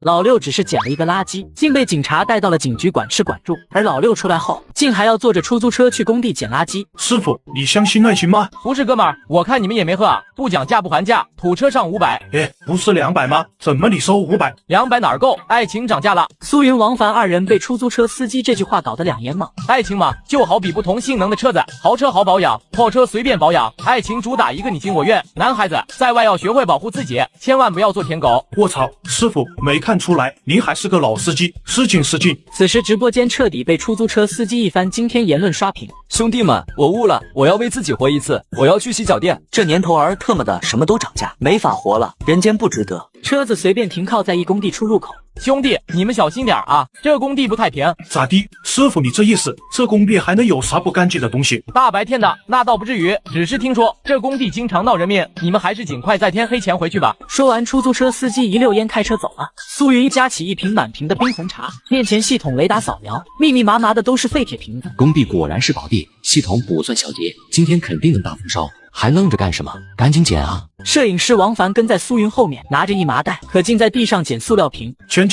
老六只是捡了一个垃圾，竟被警察带到了警局管吃管住。而老六出来后，竟还要坐着出租车去工地捡垃圾。师傅，你相信爱情吗？不是哥们儿，我看你们也没喝啊，不讲价不还价，土车上500。不是200吗？怎么你收500？200哪儿够？爱情涨价了。苏云、王凡二人被出租车司机这句话搞得两眼懵。爱情嘛，就好比不同性能的车子，豪车好保养，破车随便保养，爱情主打一个你情我愿。男孩子在外要学会保护自己，千万不要做舔狗。我操，师傅没看出来，您还是个老司机，失敬失敬。此时直播间彻底被出租车司机一番惊天言论刷屏。兄弟们，我悟了，我要为自己活一次，我要去洗脚店。这年头儿特么的什么都涨价，没法活了，人间不值得。车子随便停靠在一工地出入口。兄弟，你们小心点啊，这工地不太平。咋地？师傅你这意思，这工地还能有啥不干净的东西？大白天的那倒不至于，只是听说这工地经常闹人命，你们还是尽快在天黑前回去吧。说完，出租车司机一溜烟开车走了。苏云夹起一瓶满瓶的冰红茶，面前系统雷达扫描，密密麻麻的都是废铁瓶子。工地果然是宝地，系统不算小节，今天肯定能大丰收。还愣着干什么？赶紧捡啊！摄影师王凡跟在苏云后面，拿着一麻袋，可劲在地上捡塑料瓶。钱，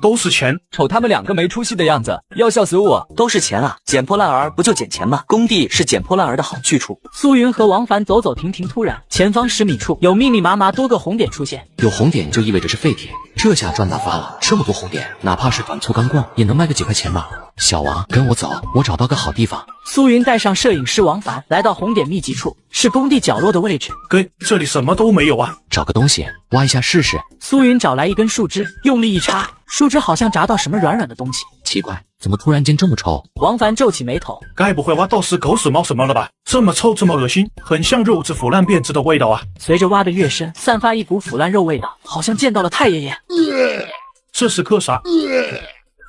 都是钱！瞅他们两个没出息的样子，要笑死我！都是钱啊，捡破烂儿不就捡钱吗？工地是捡破烂儿的好去处。苏云和王凡走走停停，突然前方10米处有密密麻麻多个红点出现。有红点就意味着是废铁，这下赚大发了！这么多红点，哪怕是短粗钢棍，也能卖个几块钱吧？小王，跟我走，我找到个好地方。苏云带上摄影师王凡，来到红点密集处，是工地角落的位置。哥，这里什么都没有啊！找个东西挖一下试试。苏云找来一根树枝，用力一插，树枝好像扎到什么软软的东西。奇怪，怎么突然间这么臭？王凡皱起眉头，该不会挖到是狗屎猫什么了吧？这么臭，这么恶心，很像肉质腐烂变质的味道啊！随着挖得越深，散发一股腐烂肉味道，好像见到了太爷爷。这是个啥？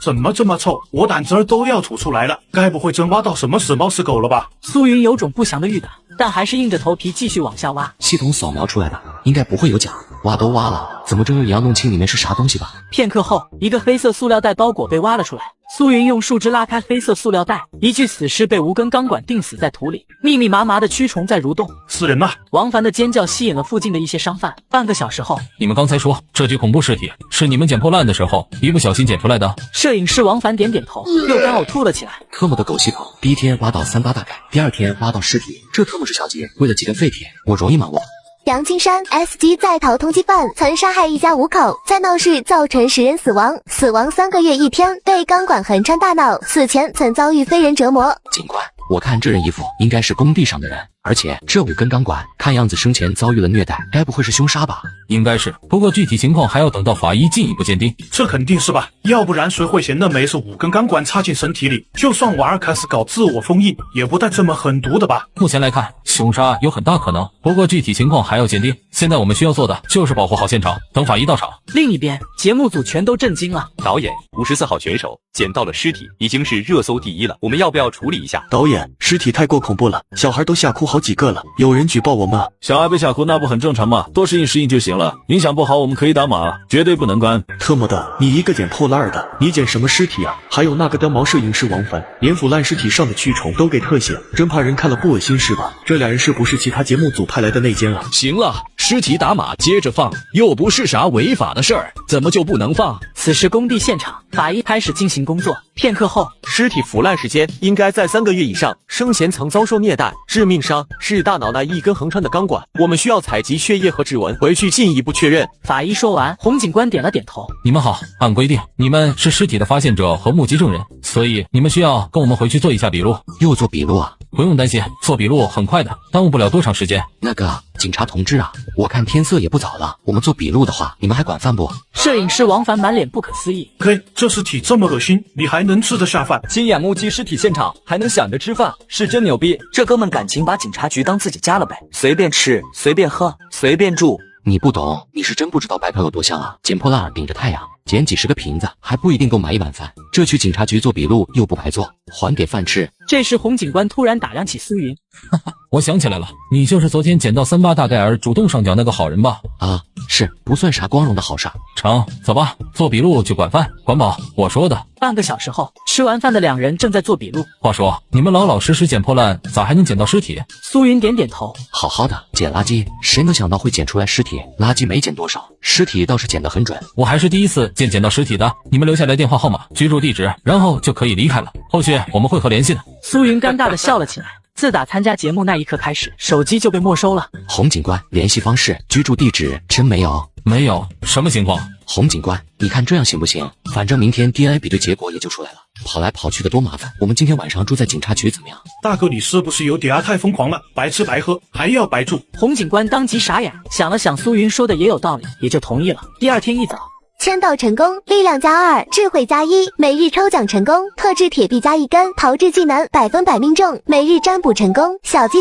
怎么这么臭？我胆汁儿都要吐出来了！该不会真挖到什么死猫死狗了吧？苏云有种不祥的预感，但还是硬着头皮继续往下挖。系统扫描出来的，应该不会有假。挖都挖了，怎么着也要弄清里面是啥东西吧？片刻后，一个黑色塑料袋包裹被挖了出来。苏云用树枝拉开黑色塑料袋，一具死尸被无根钢管钉死在土里，密密麻麻的蛆虫在蠕动。死人了！王凡的尖叫吸引了附近的一些商贩。半个小时后，你们刚才说这具恐怖尸体是你们捡破烂的时候一不小心捡出来的？摄影师王凡点点头，又干呕吐了起来。特么的狗系统，第一天挖到3-8大盖，第二天挖到尸体，这特么是小节，为了几根废铁，我容易吗我？杨青山 S 级在逃通缉犯，曾杀害一家5口，在闹市造成10人死亡，死亡3个月1天，被钢管横穿大脑，死前曾遭遇非人折磨。警官，我看这人衣服应该是工地上的人，而且这5根钢管看样子生前遭遇了虐待，该不会是凶杀吧？应该是，不过具体情况还要等到法医进一步鉴定。这肯定是吧，要不然谁会嫌那枚是5根钢管插进身体里？就算瓦尔卡斯搞自我封印，也不带这么狠毒的吧？目前来看，凶杀有很大可能，不过具体情况还要鉴定。现在我们需要做的就是保护好现场，等法医到场。另一边，节目组全都震惊了。导演，54号选手捡到了尸体，已经是热搜第1了，我们要不要处理一下？导演，尸体太过恐怖了，小孩都吓哭好几个了，有人举报我吗？小孩被吓哭那不很正常吗？多适应就行了，影响不好我们可以打码，绝对不能关。特么的，你一个捡破烂的，你捡什么尸体啊？还有那个单毛摄影师王凡，连腐烂尸体上的蛆虫都给特写，真怕人看了不恶心是吧？这俩人是不是其他节目组派来的内奸啊？行了，尸体打码接着放，又不是啥违法的事儿，怎么就不能放？此时工地现场，法医开始进行工作。片刻后，尸体腐烂时间应该在3个月以上，生前曾遭受虐待，致命伤是大脑那一根横穿的钢管，我们需要采集血液和指纹，回去进一步确认。法医说完，洪警官点了点头。你们好，按规定，你们是尸体的发现者和目击证人，所以你们需要跟我们回去做一下笔录。又做笔录啊？不用担心，做笔录很快的，耽误不了多长时间。那个警察同志啊，我看天色也不早了，我们做笔录的话，你们还管饭不？摄影师王凡满脸不可思议。嘿，这尸体这么恶心，你还能吃得下饭？亲眼目击尸体现场，还能想着吃饭，是真牛逼。这哥们感情把警察局当自己家了呗，随便吃，随便喝，随便住。你不懂，你是真不知道白嫖有多香啊！捡破烂顶着太阳，捡几10个瓶子，还不一定够买1碗饭。这去警察局做笔录又不白做，还给饭吃，这时洪警官突然打量起苏云，我想起来了，你就是昨天捡到38大盖尔主动上缴那个好人吧？啊，是，不算啥光荣的好事。成，走吧，做笔录去管饭。管饱，我说的。半个小时后，吃完饭的两人正在做笔录。话说，你们老老实实捡破烂，咋还能捡到尸体？苏云点点头，好好的捡垃圾，谁能想到会捡出来尸体？垃圾没捡多少，尸体倒是捡得很准。我还是第一次捡到尸体的。你们留下来电话号码、居住地址，然后就可以离开了。后续我们会和联系的。苏云尴尬地笑了起来。自打参加节目那一刻开始，手机就被没收了。洪警官，联系方式、居住地址真没有？没有，什么情况？洪警官，你看这样行不行？反正明天 DNA 比对结果也就出来了，跑来跑去的多麻烦。我们今天晚上住在警察局怎么样？大哥，你是不是有点太疯狂了？白吃白喝还要白住？洪警官当即傻眼，想了想苏云说的也有道理，也就同意了。第二天一早，签到成功，力量+2，智慧+1，每日抽奖成功，特制铁币+1根，炮制技能100%命中，每日占卜成功，小吉。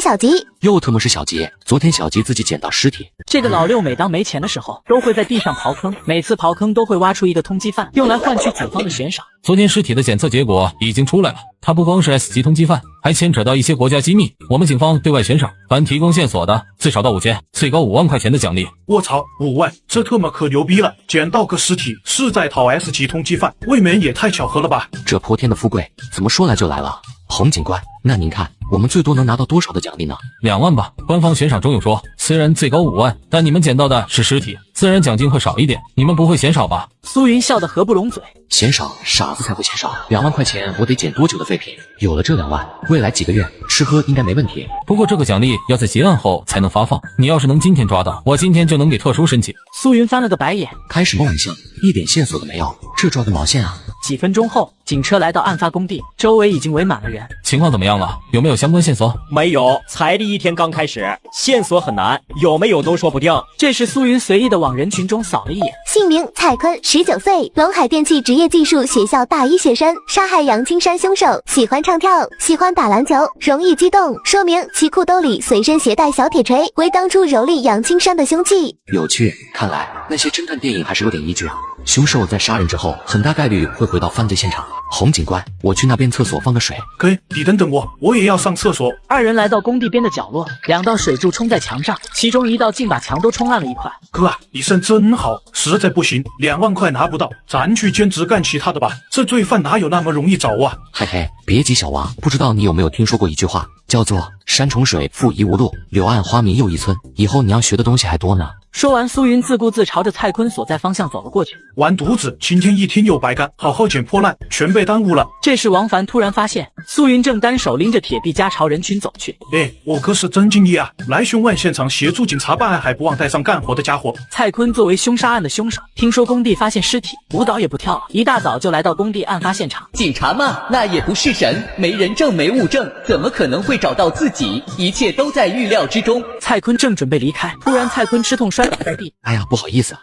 又特么是小吉，昨天小吉自己捡到尸体。这个老六每当没钱的时候，都会在地上刨坑，每次刨坑都会挖出一个通缉犯，用来换取警方的悬赏。昨天尸体的检测结果已经出来了，他不光是 S 级通缉犯，还牵扯到一些国家机密。我们警方对外悬赏，凡提供线索的，最少到5000，最高5万块钱的奖励。我操，5万，这特么可牛逼了！捡到个尸体是在讨 S 级通缉犯，未免也太巧合了吧？这泼天的富贵，怎么说来就来了？洪警官，那您看我们最多能拿到多少的奖励呢？2万吧。官方悬赏中有说，虽然最高5万，但你们捡到的是尸体，自然奖金会少一点。你们不会嫌少吧？苏云笑得合不拢嘴。嫌少？傻子才会嫌少。2万块钱，我得捡多久的废品？有了这2万，未来几个月吃喝应该没问题。不过这个奖励要在结案后才能发放，你要是能今天抓到，我今天就能给特殊申请。苏云翻了个白眼，开什么玩笑？一点线索都没有，这抓个毛线啊！几分钟后，警车来到案发工地，周围已经围满了人。情况怎么样了？有没有相关线索？没有，才第一天刚开始，线索很难，有没有都说不定。这时苏云随意的往人群中扫了一眼，姓名蔡坤，19岁，龙海电器职业技术学校大一学生，杀害杨青山凶手，喜欢唱跳，喜欢打篮球，容易激动。说明其裤兜里随身携带小铁锤，为当初蹂躏杨青山的凶器。有趣，看来那些侦探电影还是有点依据啊。凶手在杀人之后，很大概率会回到犯罪现场。洪警官，我去那边厕所放个水。可以，你等等我，我也要上厕所。二人来到工地边的角落，2道水柱冲在墙上，其中一道竟把墙都冲烂了一块。哥啊，你肾真好，实在不行2万块拿不到，咱去兼职干其他的吧。这罪犯哪有那么容易找啊？嘿嘿，别急，小王，不知道你有没有听说过一句话，叫做山重水复疑无路，柳暗花明又一村。以后你要学的东西还多呢。说完，苏云自顾自朝着蔡坤所在方向走了过去。完犊子，今天一天又白干，好好捡破烂，全被耽误了。这时王凡突然发现苏云正单手拎着铁臂朝人群走去。我可是真敬业啊，来凶案现场协助警察办案还不忘带上干活的家伙。蔡坤作为凶杀案的凶手，听说工地发现尸体，舞蹈也不跳了，一大早就来到工地案发现场。警察嘛，那也不是神，没人证没物证，怎么可能会找到自己？一切都在预料之中。蔡坤正准备离开，突然蔡坤吃痛摔倒在地。哎呀，不好意思，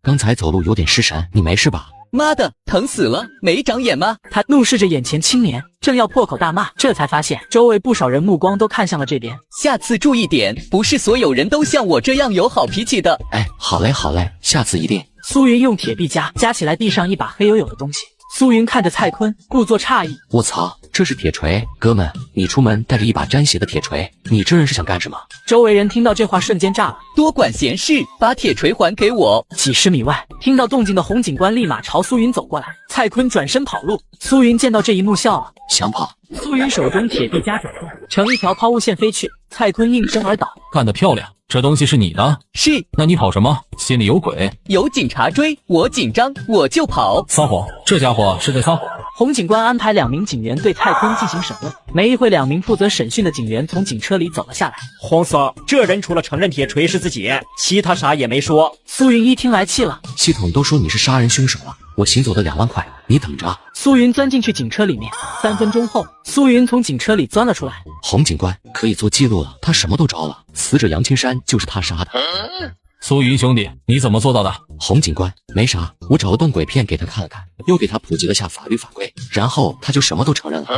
刚才走路有点失神，你没事吧？妈的，疼死了，没长眼吗？他怒视着眼前青年，正要破口大骂，这才发现周围不少人目光都看向了这边。下次注意点，不是所有人都像我这样有好脾气的。哎，好嘞，下次一定。苏云用铁臂夹起来地上一把黑黝黝的东西。苏云看着蔡坤，故作诧异：我操，这是铁锤！哥们，你出门带着一把沾血的铁锤，你这人是想干什么？周围人听到这话瞬间炸了，多管闲事，把铁锤还给我！几十米外，听到动静的洪警官立马朝苏云走过来，蔡坤转身跑路。苏云见到这一幕笑了，想跑。苏云手中铁臂夹转动，成一条抛物线飞去，蔡坤应声而倒。干得漂亮，这东西是你的？是。那你跑什么？心里有鬼？有警察追，我紧张，我就跑。撒谎，这家伙是在撒谎。洪警官安排2名警员对蔡坤进行审问，没一会，2名负责审讯的警员从警车里走了下来。洪 Sir， 这人除了承认铁锤是自己，其他啥也没说。苏云一听来气了，系统都说你是杀人凶手了，我行走的2万块，你等着。苏云钻进去警车里面，3分钟后，苏云从警车里钻了出来。洪警官可以做记录了，他什么都招了，死者杨青山就是他杀的。苏云兄弟，你怎么做到的？洪警官，没啥，我找了段鬼片给他看了看，又给他普及了下法律法规，然后他就什么都承认了。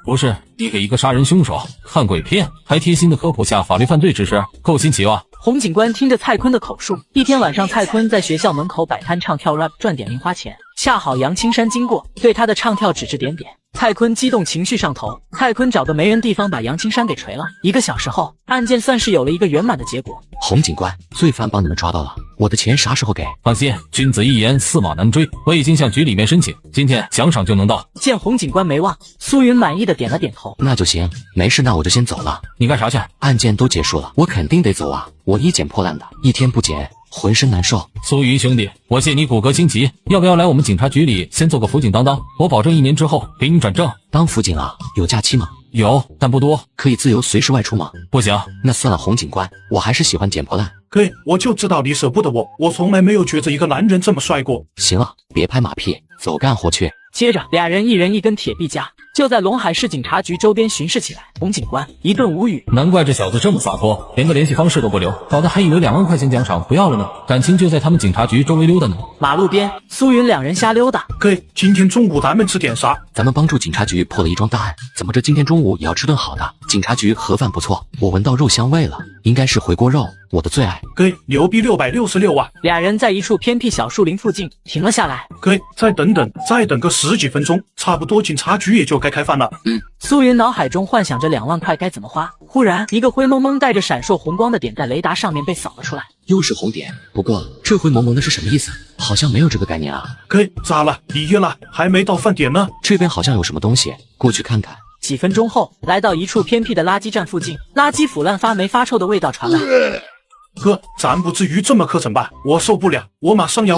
不是，你给一个杀人凶手看鬼片，还贴心的科普下法律犯罪知识，够新奇吧？洪警官听着蔡坤的口述，一天晚上蔡坤在学校门口摆摊唱跳 rap 赚点零花钱，恰好杨青山经过，对他的唱跳指指点点。蔡坤激动情绪上头，蔡坤找个没人地方把杨青山给锤了。1个小时后，案件算是有了一个圆满的结果。洪警官，罪犯帮你们抓到了，我的钱啥时候给？放心，君子一言，驷马难追。我已经向局里面申请，今天奖赏就能到。见洪警官没忘，苏云满意的点了点头。那就行，没事，那我就先走了。你干啥去？案件都结束了，我肯定得走啊！我一捡破烂的，一天不捡，浑身难受。苏云兄弟，我见你骨骼惊奇，要不要来我们警察局里先做个辅警当当？我保证1年之后给你转正。当辅警啊？有假期吗？有，但不多。可以自由随时外出吗？不行。那算了，洪警官，我还是喜欢捡破烂。哥，我就知道你舍不得我，我从来没有觉得一个男人这么帅过。行了，别拍马屁，走干活去。接着，俩人一人一根铁臂夹，就在陇海市警察局周边巡视起来。洪警官一顿无语，难怪这小子这么洒脱，连个联系方式都不留，搞得还以为2万块钱奖赏不要了呢，感情就在他们警察局周围溜达呢。马路边，苏云两人瞎溜达。哥，今天中午咱们吃点啥？咱们帮助警察局破了一桩大案，怎么这今天中午也要吃顿好的？警察局盒饭不错，我闻到肉香味了，应该是回锅肉，我的最爱。哥，牛逼666啊！俩人在一处偏僻小树林附近停了下来。哥，再等等，再等个10几分钟，差不多警察局也就该开饭了。苏云脑海中幻想着2万块该怎么花，忽然一个灰蒙蒙带着闪烁红光的点在雷达上面被扫了出来。又是红点，不过这灰蒙蒙的是什么意思？好像没有这个概念啊。哥，咋了？你夜了？还没到饭点呢。这边好像有什么东西，过去看看。几分钟后，来到一处偏僻的垃圾站附近，垃圾腐烂发霉发臭的味道传来。哥，咱不至于这么磕碜吧？我受不了，我马上要。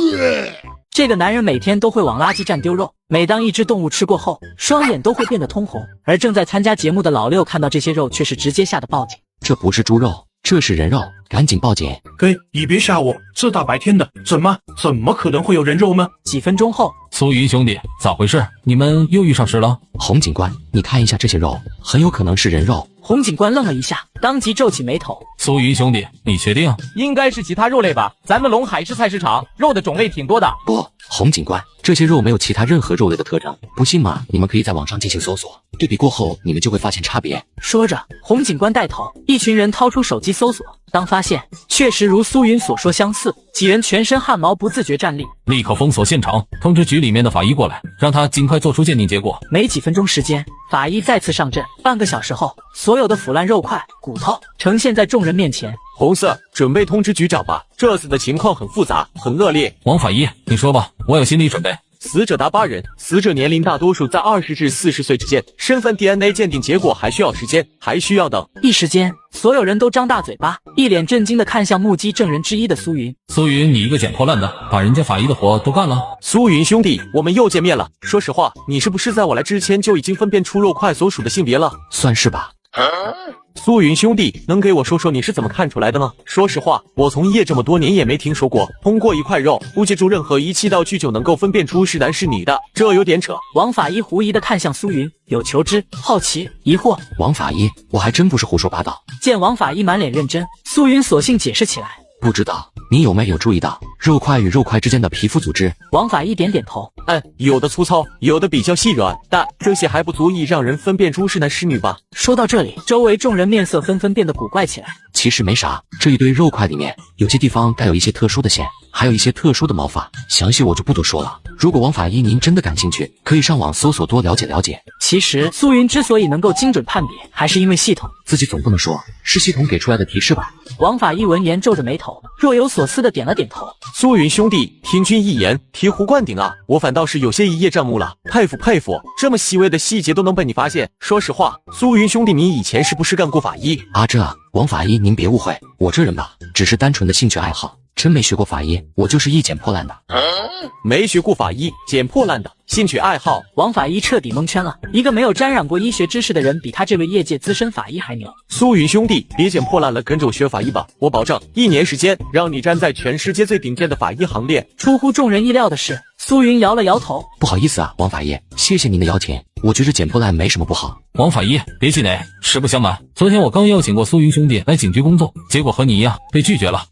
这个男人每天都会往垃圾站丢肉，每当一只动物吃过后，双眼都会变得通红。而正在参加节目的老六看到这些肉，却是直接吓得报警。这不是猪肉，这是人肉，赶紧报警！哥，你别吓我，这大白天的，怎么可能会有人肉呢？几分钟后，苏云兄弟，咋回事？你们又遇上事了？洪警官，你看一下这些肉，很有可能是人肉。洪警官愣了一下，当即皱起眉头。苏云兄弟，你确定？应该是其他肉类吧？咱们陇海市菜市场肉的种类挺多的。不，洪警官，这些肉没有其他任何肉类的特征，不信吗？你们可以在网上进行搜索，对比过后，你们就会发现差别。说着，洪警官带头，一群人掏出手机搜索，当发现确实如苏云所说相似，几人全身汗毛不自觉站立，立刻封锁现场，通知局里面的法医过来，让他尽快做出鉴定结果。没几分钟时间，法医再次上阵。半个小时后，所有的腐烂肉块、骨头呈现在众人面前。红色，准备通知局长吧，这次的情况很复杂，很恶劣。王法医，你说吧，我有心理准备。死者达8人，死者年龄大多数在20至40岁之间，身份 DNA 鉴定结果还需要时间，还需要等。一时间，所有人都张大嘴巴，一脸震惊地看向目击证人之一的苏云。苏云，你一个捡破烂的，把人家法医的活都干了。苏云兄弟，我们又见面了。说实话，你是不是在我来之前就已经分辨出肉块所属的性别了？算是吧。苏云兄弟，能给我说说你是怎么看出来的吗？说实话，我从业这么多年也没听说过通过一块肉不借助任何仪器道具就能够分辨出是男是女的，这有点扯。王法医狐疑地看向苏云，有求知、好奇、疑惑。王法医，我还真不是胡说八道。见王法医满脸认真，苏云索性解释起来。不知道你有没有注意到肉块与肉块之间的皮肤组织？王法医点点头。有的粗糙，有的比较细软，但这些还不足以让人分辨出是男是女吧？说到这里，周围众人面色纷纷变得古怪起来。其实没啥，这一堆肉块里面有些地方带有一些特殊的线，还有一些特殊的毛发，详细我就不多说了。如果王法医您真的感兴趣，可以上网搜索多了解了解。其实苏云之所以能够精准判别，还是因为系统。自己总不能说是系统给出来的提示吧？王法医闻言皱着眉头，若有所思的点了点头。苏云兄弟，听君一言，醍醐灌顶啊！我反倒是有些一叶障目了，佩服佩服，这么细微的细节都能被你发现。说实话，苏云兄弟，你以前是不是干过法医啊？王法医您别误会，我这人吧，只是单纯的兴趣爱好，真没学过法医，我就是一捡破烂的。没学过法医，捡破烂的兴趣爱好。王法医彻底蒙圈了，一个没有沾染过医学知识的人，比他这位业界资深法医还牛。苏云兄弟，别捡破烂了，跟着我学法医吧，我保证1年时间让你站在全世界最顶尖的法医行列。出乎众人意料的是，苏云摇了摇头。不好意思啊，王法医，谢谢您的邀请，我觉着捡破烂没什么不好。王法医，别气馁，实不相瞒，昨天我刚邀请过苏云兄弟来警局工作，结果和你一样被拒绝了。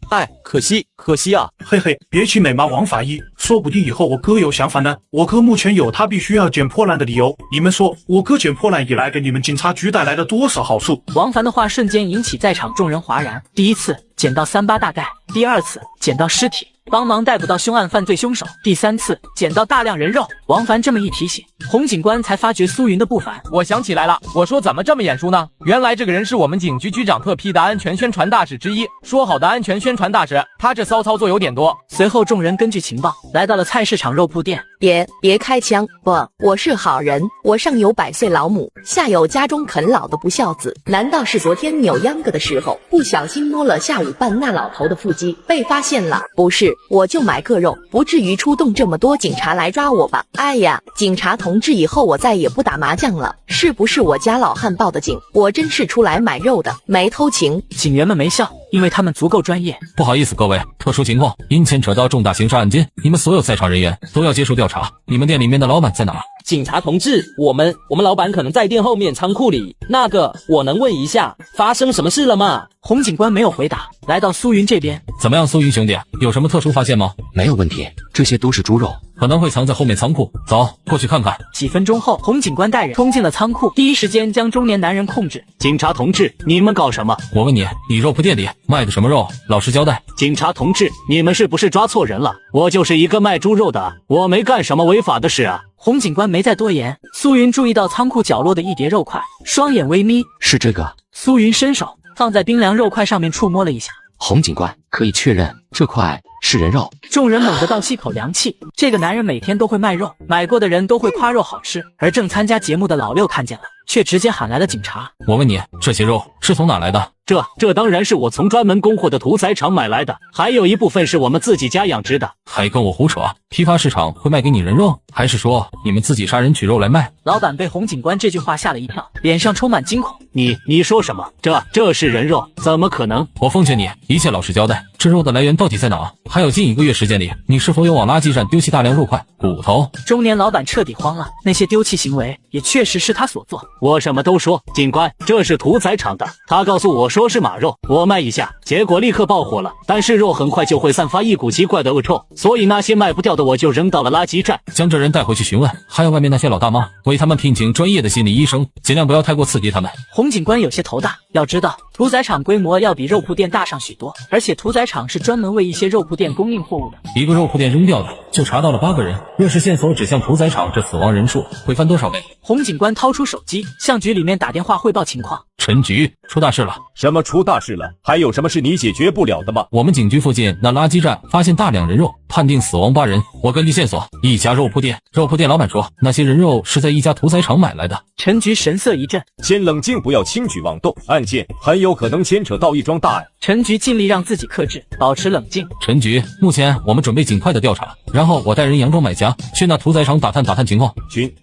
可惜啊。嘿嘿，别气馁嘛，王法医，说不定以后我哥有想法呢。我哥目前有他必须要捡破烂的理由，你们说我哥捡破烂以来给你们警察局带来了多少好处？王凡的话瞬间引起在场众人哗然。第一次捡到38大盖，第二次捡到尸体，帮忙逮捕到凶案犯罪凶手。第3次捡到大量人肉。王凡这么一提醒，洪警官才发觉苏云的不凡。我想起来了，我说怎么这么眼熟呢？原来这个人是我们警局局长特批的安全宣传大使之一。说好的安全宣传大使，他这骚操作有点多。随后众人根据情报来到了菜市场肉铺店。别开枪！不，我是好人，我上有100岁老母，下有家中啃老的不孝子。难道是昨天扭秧歌的时候不小心摸了下午半那老头的腹肌被发现了？不是，我就买个肉，不至于出动这么多警察来抓我吧？哎呀，警察同志，以后我再也不打麻将了。是不是我家老汉报的警？我真是出来买肉的，没偷情。警员们没笑，因为他们足够专业。不好意思各位，特殊情况，因牵扯到重大刑事案件，你们所有在场人员都要接受调查。你们店里面的老板在哪？警察同志，我们老板可能在店后面仓库里。那个，我能问一下，发生什么事了吗？洪警官没有回答，来到苏云这边。怎么样，苏云兄弟，有什么特殊发现吗？没有问题，这些都是猪肉，可能会藏在后面仓库。走，过去看看。几分钟后，洪警官带人冲进了仓库，第一时间将中年男人控制。警察同志，你们搞什么？我问你，你肉铺店里卖的什么肉？老实交代。警察同志，你们是不是抓错人了？我就是一个卖猪肉的，我没干什么违法的事啊。洪警官没再多言。苏云注意到仓库角落的一叠肉块，双眼微眯。是这个。苏云伸手放在冰凉肉块上面触摸了一下。洪警官，可以确认这块是人肉。众人猛地倒吸口凉气，这个男人每天都会卖肉，买过的人都会夸肉好吃。而正参加节目的老六看见了，却直接喊来了警察。我问你，这些肉是从哪来的？这当然是我从专门供货的屠宰场买来的，还有一部分是我们自己家养殖的。还跟我胡扯？批发市场会卖给你人肉，还是说你们自己杀人取肉来卖？老板被洪警官这句话吓了一跳，脸上充满惊恐。你说什么？这是人肉？怎么可能？我奉劝你一切老实交代，这肉的来源到底在哪？还有近1个月时间里，你是否有往垃圾站丢弃大量肉块、骨头？中年老板彻底慌了，那些丢弃行为也确实是他所做。我什么都说，警官，这是屠宰场的，他告诉我说是马肉，我卖一下，结果立刻爆火了。但是肉很快就会散发一股奇怪的恶臭，所以那些卖不掉的我就扔到了垃圾站。将这人带回去询问，还有外面那些老大妈，为他们聘请专业的心理医生，尽量不要太过刺激他们。洪警官有些头大，要知道屠宰场规模要比肉铺店大上许多，而且屠宰场是专门为一些肉铺店供应货物的。一个肉铺店扔掉的就查到了8个人，若是线索指向屠宰场，这死亡人数会翻多少倍？洪警官掏出手机，向局里面打电话汇报情况。陈局，出大事了！什么出大事了？还有什么是你解决不了的吗？我们警局附近那垃圾站发现大量人肉，判定死亡8人。我根据线索，一家肉铺店老板说，那些人肉是在一家屠宰场买来的。陈局神色一震，先冷静，不要轻举妄动，案件很有可能牵扯到一桩大案。陈局尽力让自己克制，保持冷静。陈局，目前我们准备尽快的调查，然后我带人佯装买家去那屠宰场打探情况。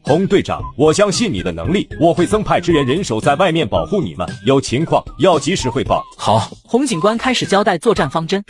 洪队长，我相信你的能力，我会增派支援人手在外面保护你们，有情况要及时汇报。好。洪警官开始交代作战方针。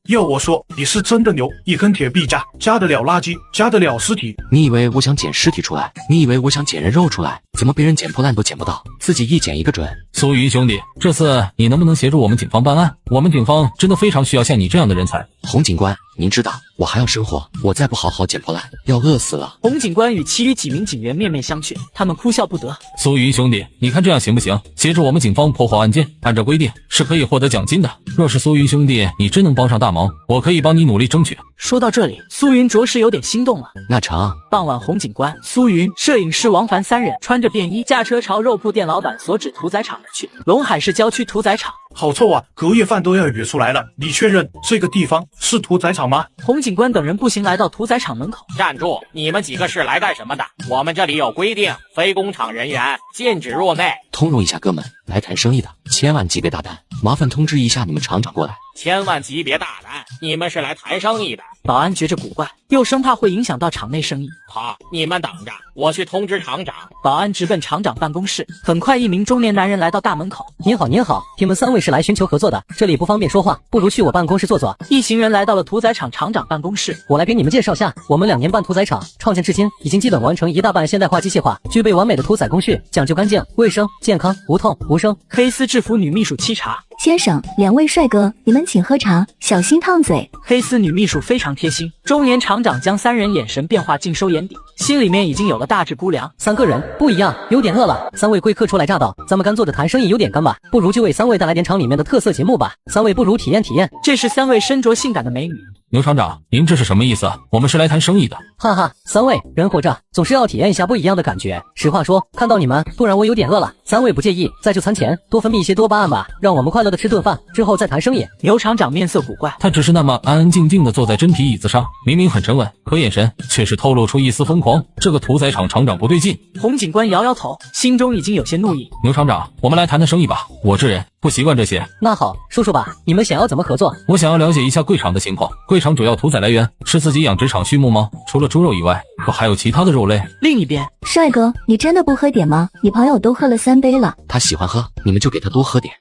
要我说，你是真的牛，一根铁臂夹得了垃圾，夹得了尸体。你以为我想捡尸体出来？你以为我想捡人肉出来？怎么别人捡破烂都捡不到，自己一捡一个准？苏云兄弟，这次你能不能协助我们警方办案？我们警方真的非常需要像你这样的人才。洪警官，您知道我还要生活，我再不好好捡破烂，要饿死了。洪警官与其余几名警员面面相觑，他们哭笑不得。苏云兄弟，你看这样行不行？协助我们警方破获案件，按照规定是可以获得奖金的。若是苏云兄弟你真能帮上大忙，我可以帮你努力争取。说到这里，苏云着实有点心动了。那成。傍晚，洪警官、苏云、摄影师王凡3人穿着便衣，驾车朝肉铺店老板所指屠宰场而去。陇海市郊区屠宰场。好臭啊，隔夜饭都要哕出来了。你确认这个地方是屠宰场吗？洪警官等人步行来到屠宰场门口。站住！你们几个是来干什么的？我们这里有规定，非工厂人员禁止入内。通融一下哥们，来谈生意的，千万级别大单，麻烦通知一下你们厂长过来。千万级别大单，你们是来谈生意的。保安觉着古怪，又生怕会影响到场内生意。好，你们等着，我去通知厂长。保安直奔厂长办公室。很快，一名中年男人来到大门口。您好，听闻3位是来寻求合作的，这里不方便说话，不如去我办公室坐坐。一行人来到了屠宰场厂长办公室。我来给你们介绍下，我们2年半屠宰场创建至今，已经基本完成一大半现代化机械化，具备完美的屠宰工序，讲究干净、卫生、健康、无痛、无声。黑丝制服女秘书沏茶。先生，2位帅哥，你们请喝茶，小心烫嘴。黑丝女秘书非常贴心。中年厂长将3人眼神变化尽收眼底，心里面已经有了大致估量。3个人不一样，有点饿了。3位贵客初来乍到，咱们干坐着谈生意有点干吧，不如就为3位带来点厂里面的特色节目吧。3位不如体验体验。这是3位身着性感的美女。牛厂长，您这是什么意思？我们是来谈生意的。哈哈，三位人活着总是要体验一下不一样的感觉。实话说，看到你们，突然我有点饿了。三位不介意在这餐前多分泌一些多巴胺吧，让我们快乐的吃顿饭，之后再谈生意。牛厂长面色古怪，他只是那么安安静静的坐在真皮椅子上，明明很沉稳，可眼神却是透露出一丝疯狂。这个屠宰场厂长不对劲。洪警官摇摇头，心中已经有些怒意。牛厂长，我们来谈谈生意吧。我这人不习惯这些。那好，说说吧，你们想要怎么合作？我想要了解一下贵场的情况。贵场主要屠宰来源是自己养殖场畜牧吗？除了猪肉以外，可还有其他的肉类？另一边，帅哥，你真的不喝点吗？你朋友都喝了3杯了。他喜欢喝，你们就给他多喝点。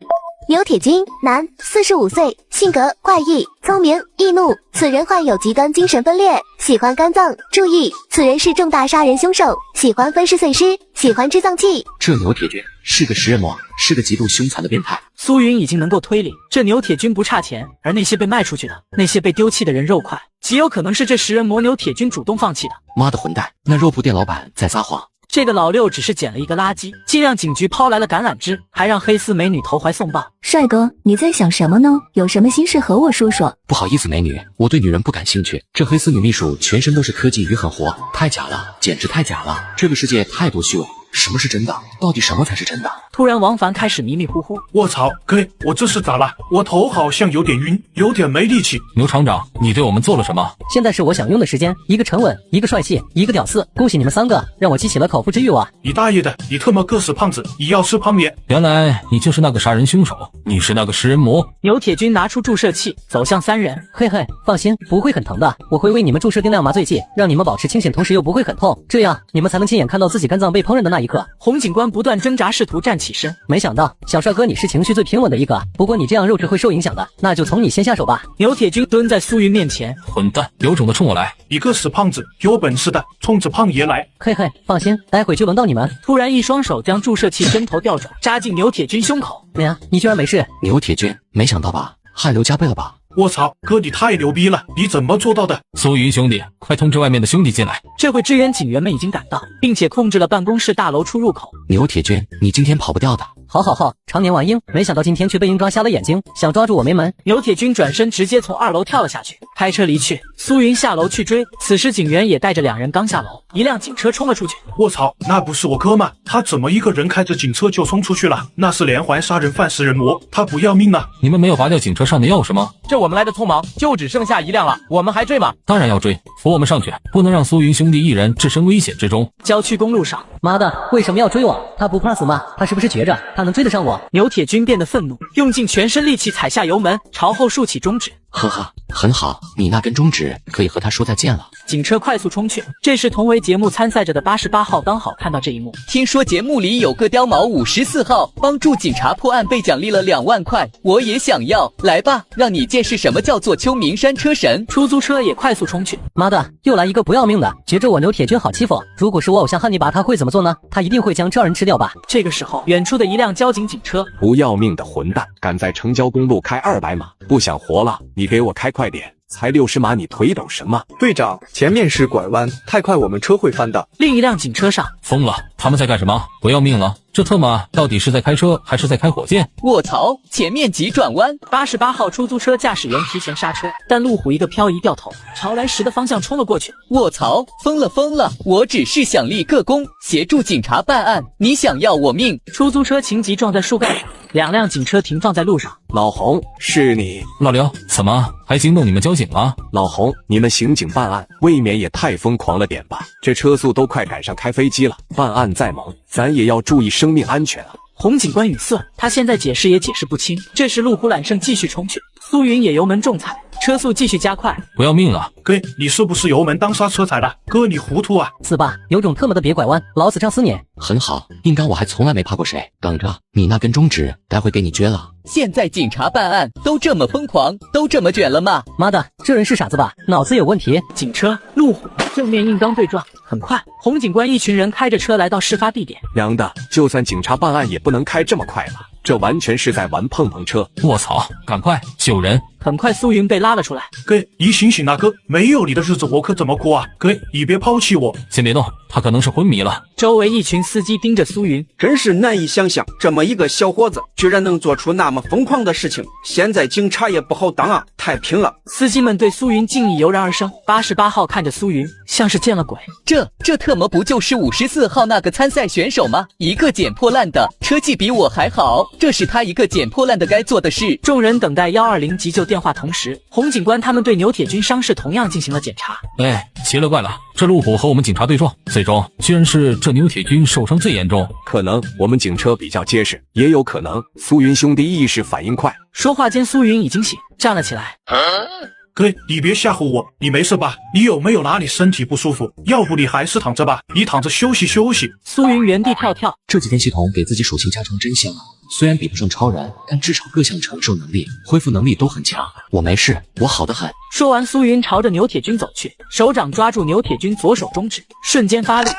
牛铁军，男，45岁，性格怪异、聪明、易怒。此人患有极端精神分裂，喜欢肝脏。注意，此人是重大杀人凶手，喜欢分尸碎尸，喜欢吃脏器。这牛铁军是个食人魔，是个极度凶残的变态。苏云已经能够推理，这牛铁军不差钱，而那些被卖出去的，那些被丢弃的人肉块，极有可能是这食人魔牛铁军主动放弃的。妈的混蛋，那肉铺店老板在撒谎。这个老六只是捡了一个垃圾，竟让警局抛来了橄榄枝，还让黑丝美女投怀送抱。帅哥，你在想什么呢？有什么心事和我说说。不好意思，美女，我对女人不感兴趣。这黑丝女秘书全身都是科技与狠活，太假了，简直太假了。这个世界太多虚伪，什么是真的？到底什么才是真的？突然，王凡开始迷迷糊糊。我操，哥，我这是咋了？我头好像有点晕，有点没力气。牛厂长，你对我们做了什么？现在是我想用的时间，一个沉稳，一个帅气，一个屌丝。恭喜你们3个，让我激起了口腹之欲望。你大爷的，你特么个死胖子，你要吃泡面？原来你就是那个杀人凶手，你是那个食人魔。牛铁军拿出注射器，走向3人。嘿嘿，放心，不会很疼的，我会为你们注射定量麻醉剂，让你们保持清醒，同时又不会很痛，这样你们才能亲眼看到自己肝脏被烹饪的那一刻。洪警官不断挣扎，试图站起身，没想到小帅哥你是情绪最平稳的一个，不过你这样肉质会受影响的，那就从你先下手吧。牛铁军蹲在苏云面前，混蛋，有种的冲我来！你个死胖子，有本事的冲着胖爷来！嘿嘿，放心，待会就轮到你们。突然一双手将注射器针头调转，扎进牛铁军胸口。娘，你居然没事？牛铁军，没想到吧？汗流浃背了吧？我操，哥你太牛逼了，你怎么做到的？苏云兄弟，快通知外面的兄弟进来。这会支援警员们已经赶到，并且控制了办公室大楼出入口。牛铁军，你今天跑不掉的。好，常年玩鹰，没想到今天却被鹰抓瞎了眼睛，想抓住我没门。牛铁军转身直接从2楼跳了下去，开车离去。苏云下楼去追，此时警员也带着2人刚下楼，一辆警车冲了出去。我操，那不是我哥吗？他怎么一个人开着警车就冲出去了？那是连环杀人犯食人魔，他不要命了！你们没有拔掉警车上的钥匙吗？这我们来的匆忙，就只剩下1辆了，我们还追吗？当然要追，扶我们上去，不能让苏云兄弟一人置身危险之中。郊区公路上，妈的，为什么要追我？他不怕死吗？他是不是觉着他能追得上我？牛铁军变得愤怒，用尽全身力气踩下油门，朝后竖起中指。呵呵，很好，你那根中指可以和他说再见了。警车快速冲去，这时同为节目参赛者的88号刚好看到这一幕。听说节目里有个刁毛54号帮助警察破案被奖励了2万块，我也想要，来吧，让你见识什么叫做秋名山车神。出租车也快速冲去。妈的，又来一个不要命的，觉着我牛铁军好欺负。如果是我偶像汉尼拔，他会怎么做呢？他一定会将这人吃掉吧。这个时候，远处的一辆交警警车，不要命的混蛋，敢在城郊公路开200码，不想活了？你给我开快点！才60码，你腿抖什么？队长，前面是拐弯，太快我们车会翻的。另一辆警车上，疯了，他们在干什么？不要命了！这特么到底是在开车还是在开火箭？卧槽，前面急转弯！88号出租车驾驶员提前刹车，但路虎一个漂移掉头，朝来时的方向冲了过去。卧槽，疯了！我只是想立个功，协助警察办案，你想要我命？出租车情急撞在树干上，2辆警车停放在路上。老洪，是你？老刘，怎么还惊动你们交警了？老洪，你们刑警办案未免也太疯狂了点吧？这车速都快赶上开飞机了，办案再猛，咱也要注意生命安全啊！洪警官语塞，他现在解释也解释不清。这时路虎揽胜继续冲去，苏云也油门重踩，车速继续加快。不要命了！哥，你是不是油门当刹车踩了？哥，你糊涂啊！死吧，有种特么的别拐弯，老子胀死你！很好，硬刚我还从来没怕过谁。等着，你那根中指待会给你撅了。现在警察办案都这么疯狂，都这么卷了吗？妈的，这人是傻子吧？脑子有问题！警车、路虎正面硬刚对撞，很快，洪警官一群人开着车来到事发地点。娘的，就算警察办案也不能开这么快吧？这完全是在玩碰碰车！卧槽，赶快救人！很快苏云被拉了出来。哥，你醒醒啊哥，没有你的日子我可怎么过啊？哥，你别抛弃我。先别动，他可能是昏迷了。周围一群司机盯着苏云，真是难以想象，这么一个小伙子居然能做出那么疯狂的事情。现在警察也不好当啊，太拼了。司机们对苏云敬意油然而生。88号看着苏云，像是见了鬼。这特么不就是54号那个参赛选手吗？一个捡破烂的，车技比我还好，这是他一个捡破烂的该做的事。众人等待120急救电话，同时洪警官他们对牛铁军伤势同样进行了检查。哎，奇了怪了，这路虎和我们警察对撞，最终居然是这牛铁军受伤最严重。可能我们警车比较结实，也有可能苏云兄弟意识反应快。说话间，苏云已经醒，站了起来。哥，你别吓唬我，你没事吧？你有没有哪里身体不舒服？要不你还是躺着吧，你躺着休息休息。苏云原地跳跳。这几天系统给自己属性加成真香啊！虽然比不上超人，但至少各项承受能力、恢复能力都很强。我没事，我好得很。说完，苏云朝着牛铁军走去，手掌抓住牛铁军左手中指，瞬间发力。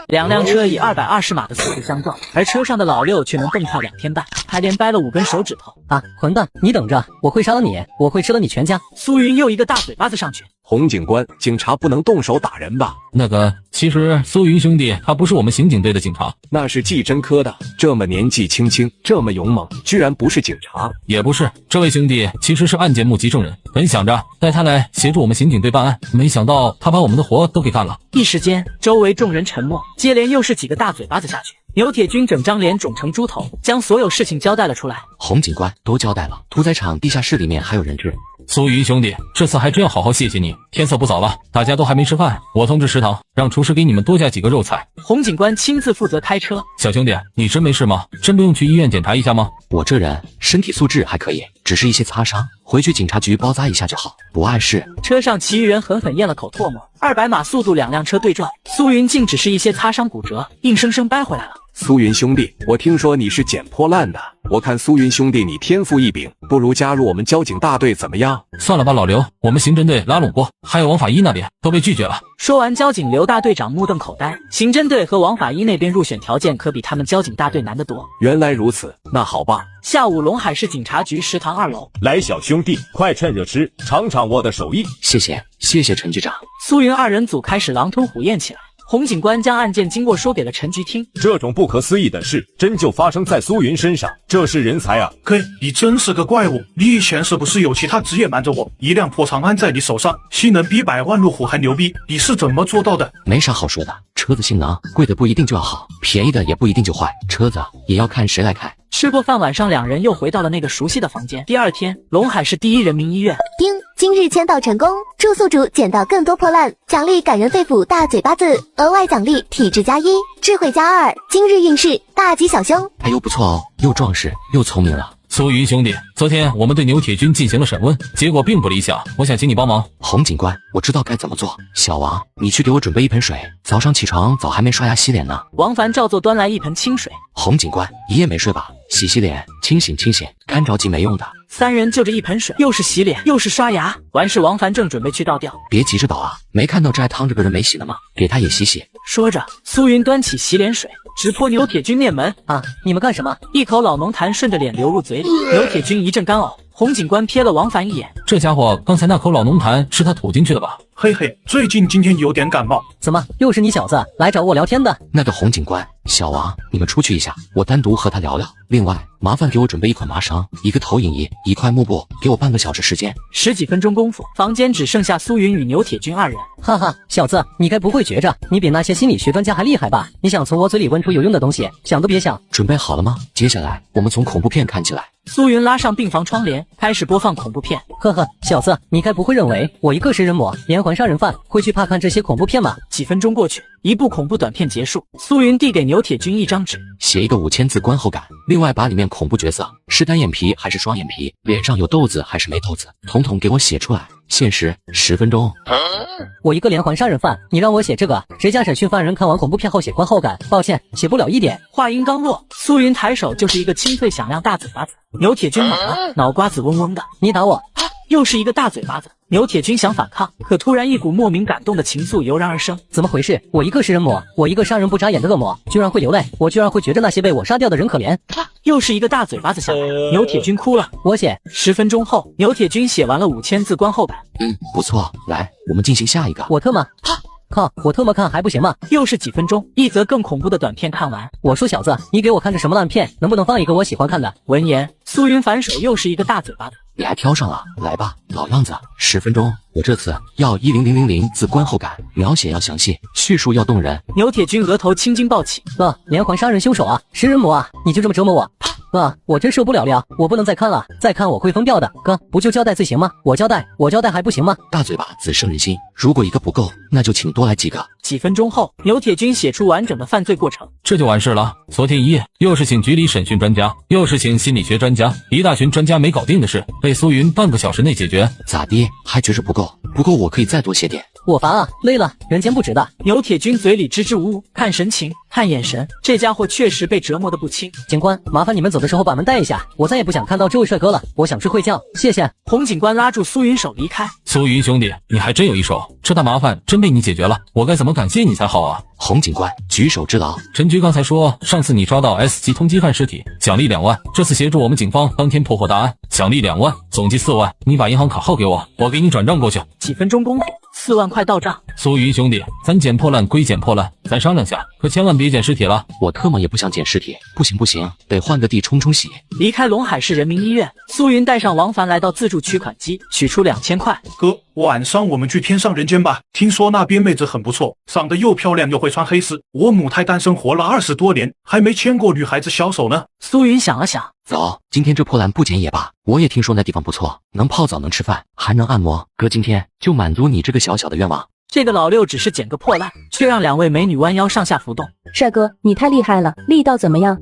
两辆车以220码的速度相撞，而车上的老六却能蹦跳2天半，还连掰了5根手指头。啊，混蛋！你等着，我会杀了你，我会吃了你全家！苏云又一个大嘴巴子上去。洪警官，警察不能动手打人吧？那个，其实苏云兄弟他不是我们刑警队的警察，那是技侦科的。这么年纪轻轻，这么勇猛，居然不是警察？也不是，这位兄弟其实是案件目击证人，本想着带他来协助我们刑警队办案，没想到他把我们的活都给干了。一时间，周围众人沉默，接连又是几个大嘴巴子下去。牛铁军整张脸肿成猪头，将所有事情交代了出来。洪警官都交代了，屠宰场地下室里面还有人质。苏云兄弟，这次还真要好好谢谢你。天色不早了，大家都还没吃饭，我通知食堂，让厨师给你们多加几个肉菜。洪警官亲自负责开车。小兄弟，你真没事吗？真不用去医院检查一下吗？我这人身体素质还可以，只是一些擦伤，回去警察局包扎一下就好，不碍事。车上其余人狠狠咽了口唾沫。200码速度，2辆车对撞，苏云竟只是一些擦伤骨折，硬生生掰回来了。苏云兄弟，我听说你是捡破烂的，我看苏云兄弟你天赋异禀，不如加入我们交警大队怎么样？算了吧，老刘，我们刑侦队拉拢过，还有王法医那边都被拒绝了。说完，交警刘大队长目瞪口呆，刑侦队和王法医那边入选条件可比他们交警大队难得多。原来如此，那好吧。下午，陇海市警察局食堂2楼，来，小兄弟，快趁热吃，尝尝我的手艺。谢谢陈局长。苏云2人组开始狼吞虎咽起来。洪警官将案件经过说给了陈局听。这种不可思议的事真就发生在苏云身上，这是人才啊！哥，你真是个怪物！你以前是不是有其他职业瞒着我？一辆破长安在你手上，性能比100万路虎还牛逼，你是怎么做到的？没啥好说的，车子性能贵的不一定就要好，便宜的也不一定就坏，车子也要看谁来开。吃过饭，晚上2人又回到了那个熟悉的房间。第2天，陇海市第一人民医院。丁，今日签到成功，住宿主捡到更多破烂，奖励感人肺腑大嘴巴子，额外奖励体质+1，智慧+2，今日运势大吉小凶。哎呦不错哦，又壮实又聪明了。苏云兄弟，昨天我们对牛铁军进行了审问，结果并不理想，我想请你帮忙。洪警官，我知道该怎么做。小王，你去给我准备一盆水，早上起床早还没刷牙洗脸呢。王凡照做端来一盆清水。洪警官，一夜没睡吧？洗脸，清醒，干着急没用的。3人就着一盆水，又是洗脸又是刷牙。完事，王凡正准备去倒掉，别急着倒啊，没看到这还趟着个人没洗呢吗？给他也洗洗。说着，苏云端起洗脸水，直泼牛铁军面门。啊，你们干什么？一口老浓痰顺着脸流入嘴里，牛铁军一阵干呕。洪警官瞥了王凡一眼，这家伙刚才那口老浓痰是他吐进去的吧？嘿嘿，今天有点感冒。怎么又是你小子来找我聊天的？那个洪警官，小王，你们出去一下，我单独和他聊聊。另外，麻烦给我准备1款麻绳，一个投影仪，1块幕布，给我半个小时时间。10几分钟功夫，房间只剩下苏云与牛铁军2人。哈哈，小子，你该不会觉着你比那些心理学专家还厉害吧？你想从我嘴里问出有用的东西，想都别想。准备好了吗？接下来我们从恐怖片看起来。苏云拉上病房窗帘，开始播放恐怖片。呵呵，小子，你该不会认为我一个食人魔、连环杀人犯会去怕看这些恐怖片吗？几分钟过去，一部恐怖短片结束。苏云递给牛铁军一张纸，写一个5000字观后感，另外把里面恐怖角色是单眼皮还是双眼皮，脸上有痘子还是没痘子，统统给我写出来。限时10分钟。我一个连环杀人犯，你让我写这个？谁家审讯犯人看完恐怖片后写观后感？抱歉，写不了一点。话音刚落，苏云抬手就是一个清脆响亮大嘴巴子。牛铁军懵了，脑瓜子嗡嗡的。你打我！又是一个大嘴巴子。牛铁军想反抗，可突然一股莫名感动的情愫油然而生。怎么回事？我一个食人魔，我一个杀人不眨眼的恶魔，居然会流泪，我居然会觉得那些被我杀掉的人可怜。又是一个大嘴巴子下来，牛铁军哭了。我写。10分钟后，牛铁军写完了5000字观后感。不错，来，我们进行下一个。我特么。靠！我特么看还不行吗？又是几分钟，一则更恐怖的短片看完。我说小子，你给我看着什么烂片？能不能放一个我喜欢看的？闻言，苏云反手又是一个大嘴巴子。你还挑上了，来吧，老样子，10分钟，我这次要10000字观后感，描写要详细，叙述要动人。牛铁军额头青筋暴起，连环杀人凶手啊，食人魔啊，你就这么折磨我？我真受不了了，我不能再看了，再看我会疯掉的。哥，不就交代罪行吗？我交代还不行吗？大嘴巴子胜人心，如果一个不够，那就请多来几个。几分钟后，牛铁军写出完整的犯罪过程，这就完事了。昨天一夜，又是请局里审讯专家，又是请心理学专家，一大群专家没搞定的事，被苏云半个小时内解决。咋地？还觉着不够？不够我可以再多写点。我烦啊，累了，人间不值的。牛铁军嘴里支支吾吾，看神情，看眼神，这家伙确实被折磨得不轻。警官，麻烦你们走的时候把门带一下，我再也不想看到这位帅哥了，我想睡会觉，谢谢。洪警官拉住苏云手离开。苏云兄弟，你还真有一手，这大麻烦真被你解决了，我该怎么感谢你才好啊？洪警官，举手之劳。陈局刚才说，上次你抓到 S 级通缉犯尸体，奖励2万，这次协助我们警方当天破获大案，奖励2万，总计4万。你把银行卡号给我，我给你转账过去。几分钟功夫，4万块到账。苏云兄弟，咱捡破烂归捡破烂，咱商量下，可千万别捡尸体了。我特么也不想捡尸体，不行，得换个地冲冲洗。离开陇海市人民医院，苏云带上王凡来到自助取款机，取出2000块。哥，晚上我们去天上人间吧，听说那边妹子很不错，长得又漂亮又会穿黑丝。我母胎单身活了20多年，还没牵过女孩子小手呢。苏云想了想，走，今天这破烂不捡也罢。我也听说那地方不错，能泡澡，能吃饭，还能按摩。哥，今天就满足你这个小小的愿望。这个老六只是捡个破烂，却让2位美女弯腰上下浮动。帅哥，你太厉害了，力道怎么样？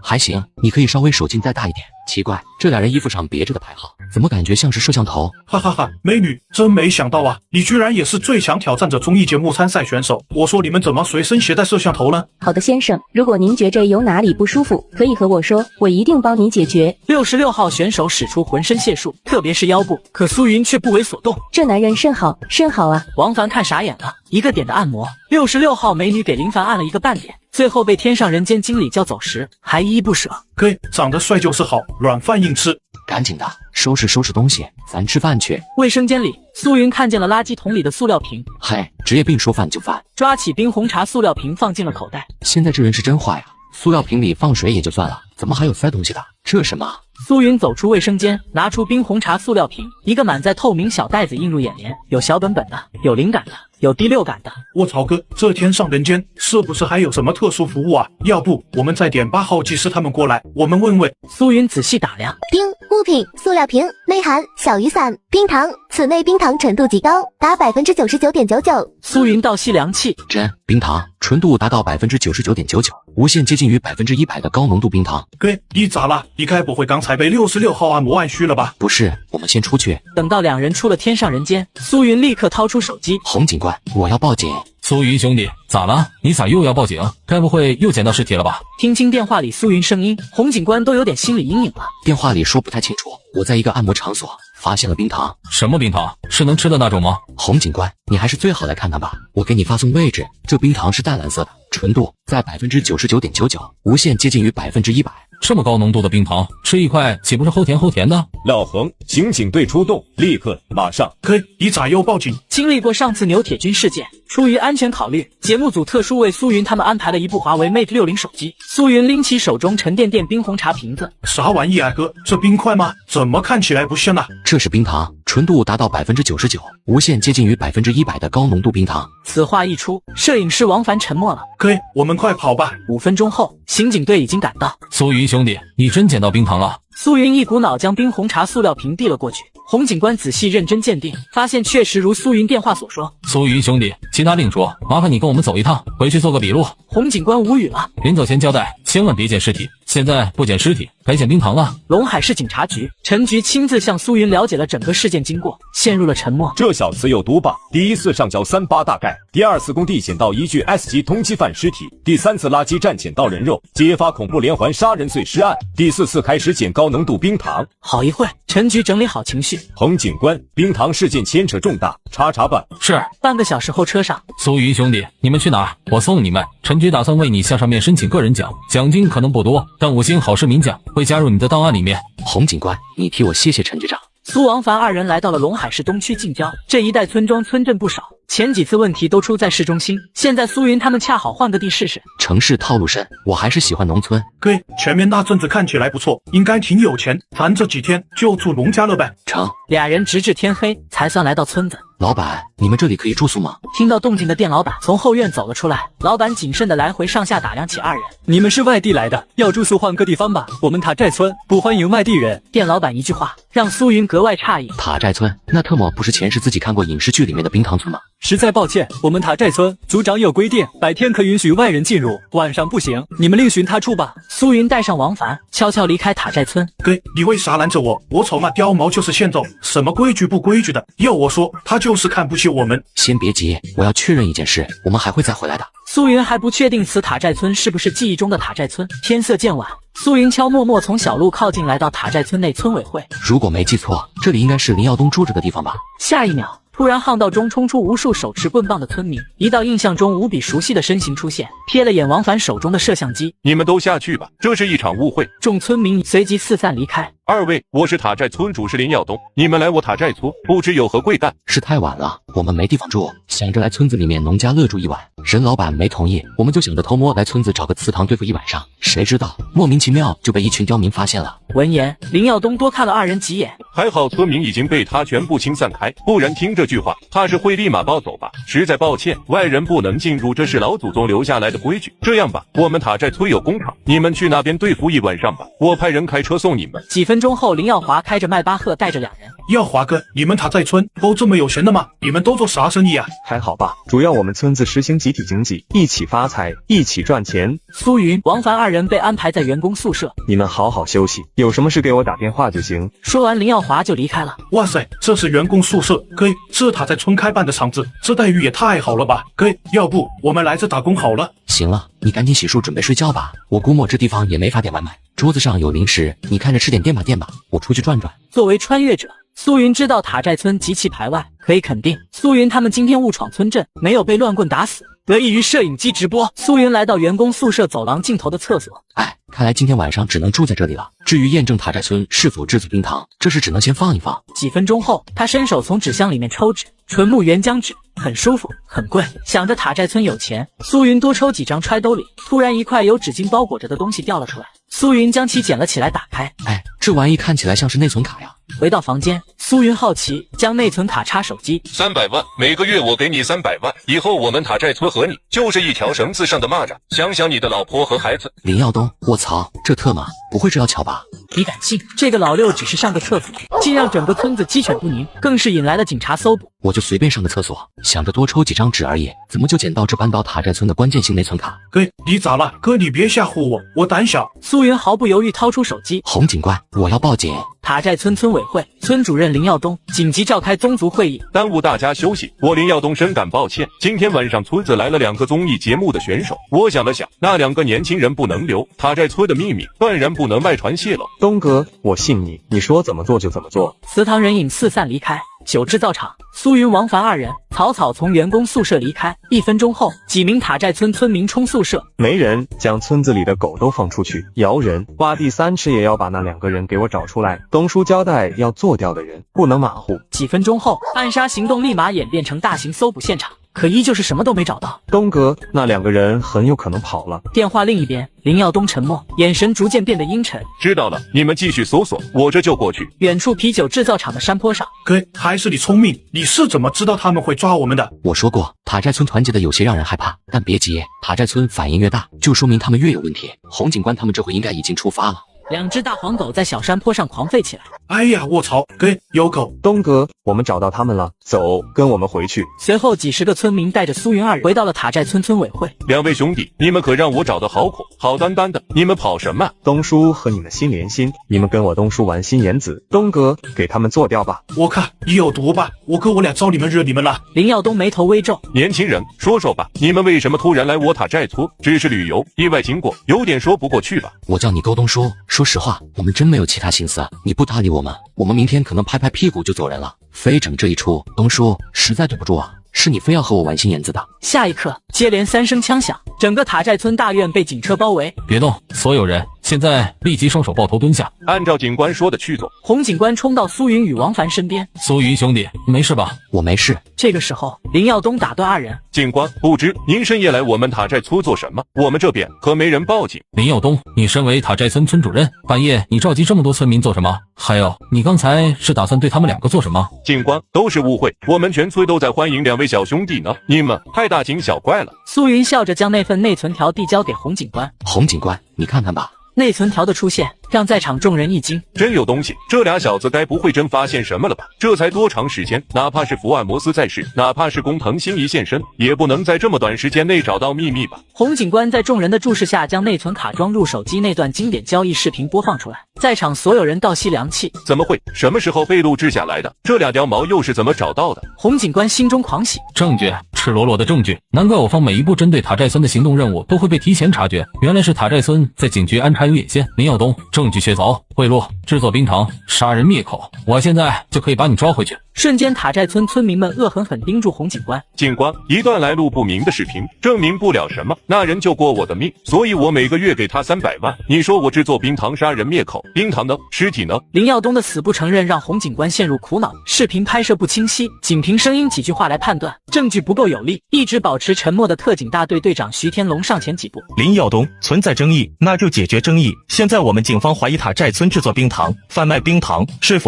还行，你可以稍微手劲再大一点。奇怪，这俩人衣服上别着的牌号，怎么感觉像是摄像头？哈哈哈，美女，真没想到啊，你居然也是最强挑战者综艺节目参赛选手。我说你们怎么随身携带摄像头呢？好的，先生，如果您觉着有哪里不舒服，可以和我说，我一定帮你解决。66号选手使出浑身解数，特别是腰部，可苏云却不为所动。这男人甚好，甚好啊！王凡看傻眼了，一个点的按摩，66号美女给林凡按了一个半点。最后被天上人间经理叫走时，还依依不舍。哥，长得帅就是好，软饭硬吃。赶紧的，收拾东西，咱吃饭去。卫生间里，苏云看见了垃圾桶里的塑料瓶。嗨，职业病说饭就饭。抓起冰红茶塑料瓶放进了口袋。现在这人是真坏呀！塑料瓶里放水也就算了，怎么还有塞东西的？这什么？苏云走出卫生间，拿出冰红茶塑料瓶，一个满载透明小袋子映入眼帘，有小本本的，有灵感的，有第6感的。我操哥，这天上人间是不是还有什么特殊服务啊？要不我们再点8号技师他们过来，我们问问。苏云仔细打量，冰物品塑料瓶，内含小雨伞、冰糖，此内冰糖纯度极高，达99.99%。苏云倒吸凉气，真冰糖纯度达到99.99%，无限接近于100%的高浓度冰糖。哥，你咋了？你该不会刚才被66号按摩按虚了吧？不是，我们先出去。等到2人出了天上人间，苏云立刻掏出手机。洪警官，我要报警。苏云兄弟，咋了？你咋又要报警？该不会又捡到尸体了吧？听清电话里苏云声音，洪警官都有点心理阴影了。电话里说不太清楚，我在一个按摩场所发现了冰糖。什么冰糖？是能吃的那种吗？洪警官，你还是最好来看看吧，我给你发送位置。这冰糖是淡蓝色的，纯度在99.99%，无限接近于100%。这么高浓度的冰糖，吃一块岂不是齁甜齁甜的？老洪，刑警队出动，立刻马上。哥，你咋又报警？经历过上次牛铁军事件，出于安全考虑，节目组特殊为苏云他们安排了一部华为 Mate 60手机。苏云拎起手中沉甸甸冰红茶瓶子，啥玩意啊哥？这冰块吗？怎么看起来不像啊？这是冰糖，纯度达到99%，无限接近于100%的高浓度冰糖。此话一出，摄影师王凡沉默了。哥，我们快跑吧！5分钟后，刑警队已经赶到。苏云兄弟，你真捡到冰糖了？苏云一股脑将冰红茶塑料瓶递了过去。洪警官仔细认真鉴定，发现确实如苏云电话所说。苏云兄弟，其他另说，麻烦你跟我们走一趟，回去做个笔录。洪警官无语了。临走前交代，千万别捡尸体，现在不捡尸体，该捡冰糖了。龙海市警察局，陈局亲自向苏云了解了整个事件经过，陷入了沉默。这小子有毒吧？第一次上交38大盖，第二次工地捡到一具 S 级通缉犯尸体，第三次垃圾站捡到人肉，揭发恐怖连环杀人碎尸案，第4次开始捡高浓度冰糖。好一会，陈局整理好情绪。洪警官，冰糖事件牵扯重大，查办。是。半个小时后，车上，苏云兄弟，你们去哪儿？我送你们。陈局打算为你向上面申请个人奖，奖金可能不多，但5星好市民奖会加入你的档案里面。洪警官，你替我谢谢陈局长。苏王凡二人来到了龙海市东区近郊，这一带村庄村镇不少，前几次问题都出在市中心，现在苏云他们恰好换个地试试。城市套路深，我还是喜欢农村。哥，前面那镇子看起来不错，应该挺有钱，咱这几天就住农家乐呗。成。俩人直至天黑才算来到村子。老板，你们这里可以住宿吗？听到动静的店老板从后院走了出来，老板谨慎的来回上下打量起二人。你们是外地来的，要住宿换个地方吧，我们塔寨村不欢迎外地人。店老板一句话让苏云格外诧异。塔寨村，那特么不是前世自己看过影视剧里面的冰糖村吗？实在抱歉，我们塔寨村族长有规定，白天可允许外人进入，晚上不行，你们另寻他处吧。苏云带上王凡，悄悄离开塔寨村。哥，你为啥拦着我？我瞅那貂毛就是欠揍，什么规矩不规矩的，要我说，他就是看不起我们。先别急，我要确认一件事，我们还会再回来的。苏云还不确定此塔寨村是不是记忆中的塔寨村。天色渐晚，苏云悄默默从小路靠近，来到塔寨村内村委会。如果没记错，这里应该是林耀东住着的地方吧？下一秒，突然巷道中冲出无数手持棍棒的村民，一道印象中无比熟悉的身形出现，瞥了眼王凡手中的摄像机。你们都下去吧，这是一场误会。众村民随即四散离开。二位，我是塔寨村主是林耀东，你们来我塔寨村，不知有何贵干？是太晚了，我们没地方住，想着来村子里面农家乐住一晚，任老板没同意，我们就想着偷摸来村子找个祠堂对付一晚上，谁知道莫名其妙就被一群刁民发现了。闻言，林耀东多看了二人几眼，还好村民已经被他全部清散开，不然听这句话，他是会立马暴走吧。实在抱歉，外人不能进入，这是老祖宗留下来的规矩。这样吧，我们塔寨村有工厂，你们去那边对付一晚上吧，我派人开车送你们。几分钟后，林耀华开着迈巴赫带着两人。耀华哥，你们塔寨村都这么有钱的吗？你们都做啥生意啊？还好吧，主要我们村子实行集体经济，一起发财，一起赚钱。苏云、王凡二人被安排在员工宿舍，你们好好休息，有什么事给我打电话就行。说完，林耀华就离开了。哇塞，这是员工宿舍，哥，这塔寨村开办的厂子，这待遇也太好了吧？哥，要不我们来这打工好了。行了，你赶紧洗漱准备睡觉吧，我估摸这地方也没法点外卖，桌子上有零食，你看着吃点垫吧垫吧，我出去转转。作为穿越者，苏云知道塔寨村极其排外，可以肯定，苏云他们今天误闯村镇，没有被乱棍打死。得益于摄影机直播，苏云来到员工宿舍走廊尽头的厕所。看来今天晚上只能住在这里了。至于验证塔寨村是否制作冰糖，这事只能先放一放。几分钟后，他伸手从纸箱里面抽纸，纯木原浆纸，很舒服，很贵。想着塔寨村有钱，苏云多抽几张揣兜里。突然，一块由纸巾包裹着的东西掉了出来，苏云将其捡了起来，打开。这玩意看起来像是内存卡呀。回到房间，苏云好奇将内存卡插手机。300万，每个月我给你300万，以后我们塔寨村和你就是一条绳子上的蚂蚱。想想你的老婆和孩子。林耀东，我操，这特么不会这要巧吧？你敢信？这个老六只是上个厕所，竟让整个村子鸡犬不宁，更是引来了警察搜捕。我就随便上个厕所，想着多抽几张纸而已，怎么就捡到这扳倒塔寨村的关键性内存卡？哥，你咋了？哥，你别吓唬我，我胆小。苏云毫不犹豫掏出手机。洪警官，我要报警。塔寨村村委会村主任林耀东紧急召开宗族会议，耽误大家休息，我林耀东深感抱歉。今天晚上村子来了2个综艺节目的选手，我想了想，那2个年轻人不能留，塔寨村的秘密断然不能外传泄露。东哥，我信你，你说怎么做就怎么做。祠堂人影四散离开。酒制造厂，苏云、王凡二人草草从员工宿舍离开。1分钟后，几名塔寨村村民冲宿舍，没人，将村子里的狗都放出去，摇人，挖地3尺也要把那2个人给我找出来。东叔交代要做掉的人，不能马虎。几分钟后，暗杀行动立马演变成大型搜捕现场。可依旧是什么都没找到。东哥，那2个人很有可能跑了。电话另一边，林耀东沉默，眼神逐渐变得阴沉。知道了，你们继续搜索，我这就过去。远处啤酒制造厂的山坡上，哥，还是你聪明，你是怎么知道他们会抓我们的？我说过，塔寨村团结的有些让人害怕，但别急，塔寨村反应越大，就说明他们越有问题。洪警官他们这回应该已经出发了。两只大黄狗在小山坡上狂吠起来。哎呀，我操！给有狗！东哥，我们找到他们了，走，跟我们回去。随后几十个村民带着苏云二人回到了塔寨村村委会。两位兄弟，你们可让我找得好苦，好端端的，你们跑什么？东叔和你们心连心，你们跟我东叔玩心眼子。东哥，给他们做掉吧。我看你有毒吧！我哥我俩招你们惹你们了。林耀东眉头微皱，年轻人，说说吧，你们为什么突然来我塔寨村？只是旅游，意外经过，有点说不过去吧？我叫你沟东叔，说实话，我们真没有其他心思。你不搭理我们，我们明天可能拍拍屁股就走人了，非整这一出。东叔，实在对不住啊，是你非要和我玩心眼子的。下一刻，接连3声枪响，整个塔寨村大院被警车包围。别动，所有人现在立即双手抱头蹲下，按照警官说的去做。洪警官冲到苏云与王凡身边。苏云兄弟，没事吧？我没事。这个时候，林耀东打断二人。警官，不知您深夜来我们塔寨村做什么？我们这边可没人报警。林耀东，你身为塔寨村村主任，半夜你召集这么多村民做什么？还有，你刚才是打算对他们两个做什么？警官，都是误会，我们全村都在欢迎两位小兄弟呢，你们太大惊小怪了。苏云笑着将那份内存条递交给洪警官。洪警官，你看看吧。内存条的出现让在场众人一惊，真有东西！这俩小子该不会真发现什么了吧？这才多长时间？哪怕是福尔摩斯在世，哪怕是工藤新一现身，也不能在这么短时间内找到秘密吧？洪警官在众人的注视下，将内存卡装入手机，那段经典交易视频播放出来，在场所有人倒吸凉气。怎么会？什么时候被录制下来的？这俩屌毛又是怎么找到的？洪警官心中狂喜，证据，赤裸裸的证据！难怪我方每一步针对塔寨村的行动任务都会被提前察觉，原来是塔寨村在警局安插有眼线。林耀东，证据确凿，贿赂、制作冰糖、杀人灭口，我现在就可以把你抓回去。瞬间，塔寨村村民们恶狠狠盯住洪警官。警官，一段来路不明的视频证明不了什么，那人救过我的命，所以我每个月给他300万。你说我制作冰糖杀人灭口，冰糖呢？尸体呢？林耀东的死不承认让洪警官陷入苦恼。视频拍摄不清晰，仅凭声音几句话来判断，证据不够有力。一直保持沉默的特警大队队长徐天龙上前几步。林耀东，存在争议，那就解决争议。现在我们警方怀疑塔寨村制作冰糖、贩卖冰糖，是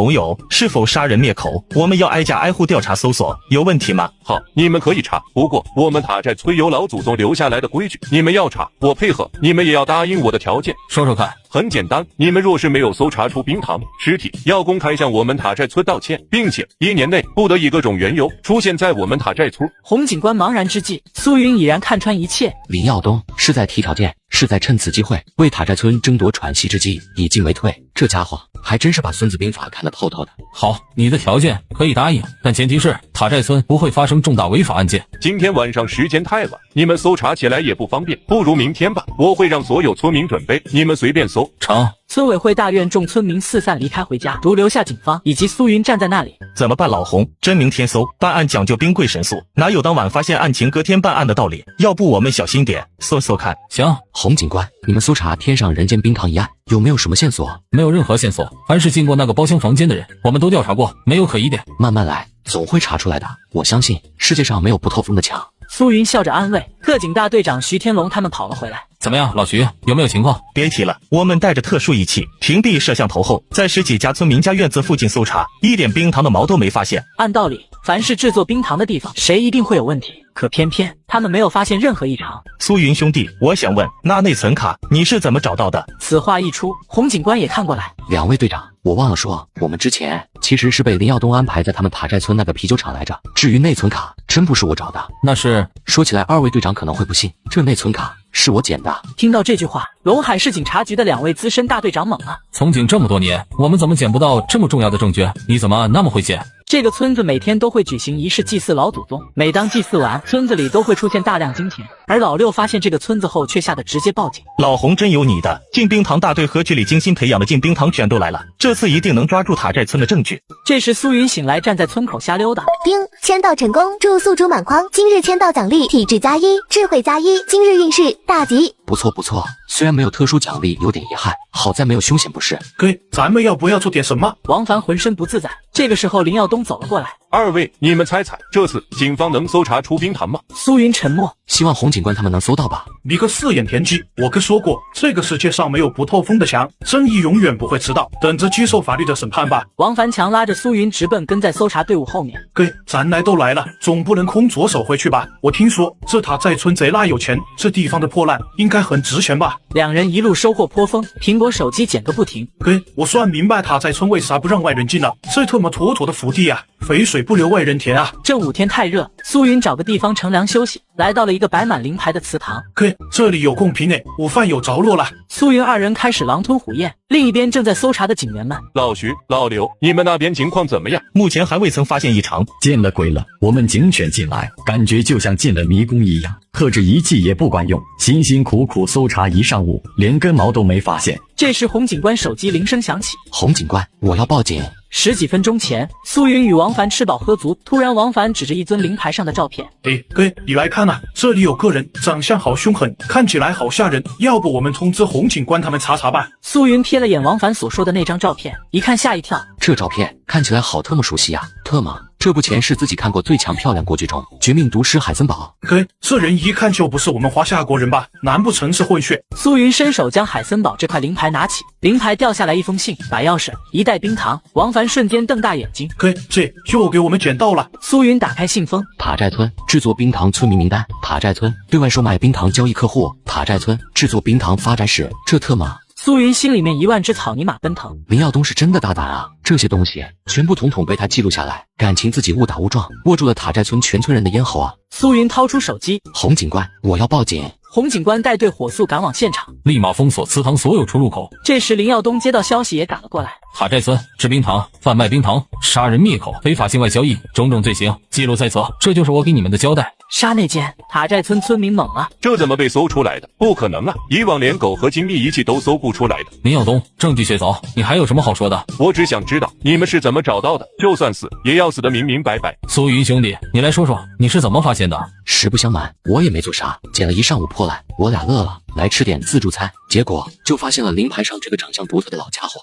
否杀人灭口？我们要挨家挨户调查搜索，有问题吗？好，你们可以查，不过我们塔寨村有老祖宗留下来的规矩，你们要查，我配合，你们也要答应我的条件。说说看。很简单，你们若是没有搜查出冰糖尸体，要公开向我们塔寨村道歉，并且1年内不得以各种缘由出现在我们塔寨村。洪警官茫然之际，苏云已然看穿一切。林耀东是在提条件，是在趁此机会为塔寨村争夺喘息之机，以进为退。这家伙还真是把孙子兵法看得透透的。好，你的条件可以答应，但前提是塔寨村不会发生重大违法案件。今天晚上时间太晚，你们搜查起来也不方便，不如明天吧。我会让所有村民准备，你们随便搜。成。村委会大院众村民四散离开回家，独留下警方以及苏云站在那里。怎么办？老洪，真明天搜，办案讲究兵贵神速，哪有当晚发现案情隔天办案的道理？要不我们小心点，搜搜看。行，洪警官，你们搜查天上人间冰糖一案，有没有什么线索？没有任何线索，凡是进过那个包厢房间的人，我们都调查过，没有可疑点。慢慢来，总会查出来的。我相信世界上没有不透风的墙。苏云笑着安慰。特警大队长徐天龙他们跑了回来。怎么样，老徐，有没有情况？别提了，我们带着特殊仪器屏蔽摄像头后，在10几家村民家院子附近搜查，一点冰糖的毛都没发现。按道理，凡是制作冰糖的地方，谁一定会有问题，可偏偏他们没有发现任何异常。苏云兄弟，我想问，那内存卡你是怎么找到的？此话一出，洪警官也看过来。两位队长，我忘了说，我们之前其实是被林耀东安排在他们塔寨村那个啤酒厂来着。至于内存卡，真不是我找的。那是说起来，二位队长可能会不信，这内存卡是我捡的。听到这句话，陇海市警察局的2位资深大队长懵了。从警这么多年，我们怎么捡不到这么重要的证据？你怎么那么会捡？这个村子每天都会举行仪式祭祀老祖宗，每当祭祀完，村子里都会出现大量金钱。而老六发现这个村子后，却吓得直接报警。老洪真有你的，禁冰糖大队和局里精心培养的禁冰糖全都来了，这次一定能抓住塔寨村的证据。这时苏云醒来，站在村口瞎溜达。丁，签到成功，祝宿主满筐，今日签到奖励体质+1，智慧+1，今日运势大吉。不错不错，虽然没有特殊奖励，有点遗憾，好在没有凶险不是。哥，咱们要不要做点什么？王凡浑身不自在。这个时候林耀东走了过来。二位，你们猜猜，这次警方能搜查出冰糖吗？苏云沉默。希望洪警官他们能搜到吧。你个四眼田鸡，我可说过，这个世界上没有不透风的墙，正义永远不会迟到，等着接受法律的审判吧。王凡强拉着苏云直奔跟在搜查队伍后面。给，咱来都来了，总不能空着手回去吧？我听说这塔寨村贼拉有钱，这地方的破烂应该很值钱吧？两人一路收获颇丰，苹果手机捡个不停。给，我算明白塔寨村为啥不让外人进了，这特么妥妥的福地啊！肥水不流外人田啊！这5天太热，苏云找个地方乘凉休息，来到了一个摆满灵牌的祠堂。给，这里有贡品诶，午饭有着落了。苏云二人开始狼吞虎咽，另一边正在搜查的警员们。老徐、老刘，你们那边情况怎么样？目前还未曾发现异常。见了鬼了！我们警犬进来，感觉就像进了迷宫一样，特制仪器也不管用，辛辛苦苦搜查一上午，连根毛都没发现。这时洪警官手机铃声响起。洪警官，我要报警。10几分钟前，苏云与王凡吃饱喝足，突然王凡指着一尊灵牌上的照片。哥，你来看啊，这里有个人，长相好凶狠，看起来好吓人，要不我们通知洪警官他们查查吧。苏云瞥了眼王凡所说的那张照片，一看吓一跳。这照片看起来好特么熟悉啊，特么，这不前世自己看过《最强漂亮国剧》中绝命毒师海森堡。哥，这人一看就不是我们华夏国人吧？难不成是混血？苏云伸手将海森堡这块灵牌拿起，灵牌掉下来一封信、把钥匙、一袋冰糖。王凡瞬间瞪大眼睛。哥，这就给我们捡到了。苏云打开信封，塔寨村制作冰糖村民名单，塔寨村对外售卖冰糖交易客户，塔寨村制作冰糖发展史，这特么。苏云心里面1万只草泥马奔腾。林耀东是真的大胆啊，这些东西全部统统被他记录下来，感情自己误打误撞握住了塔寨村全村人的咽喉啊。苏云掏出手机，洪警官，我要报警。洪警官带队火速赶往现场，立马封锁祠堂所有出入口。这时林耀东接到消息也赶了过来。塔寨村制冰糖、贩卖冰糖、杀人灭口、非法境外交易，种种罪行记录在册，这就是我给你们的交代。刹那间，塔寨村村民懵了，这怎么被搜出来的？不可能啊！以往连狗和精密仪器都搜不出来的。林耀东，证据确凿，你还有什么好说的？我只想知道你们是怎么找到的，就算死也要死得明明白白。苏云兄弟，你来说说，你是怎么发现的？实不相瞒，我也没做啥，捡了一上午破烂，我俩乐了，来吃点自助餐，结果就发现了灵牌上这个长相独特的老家伙。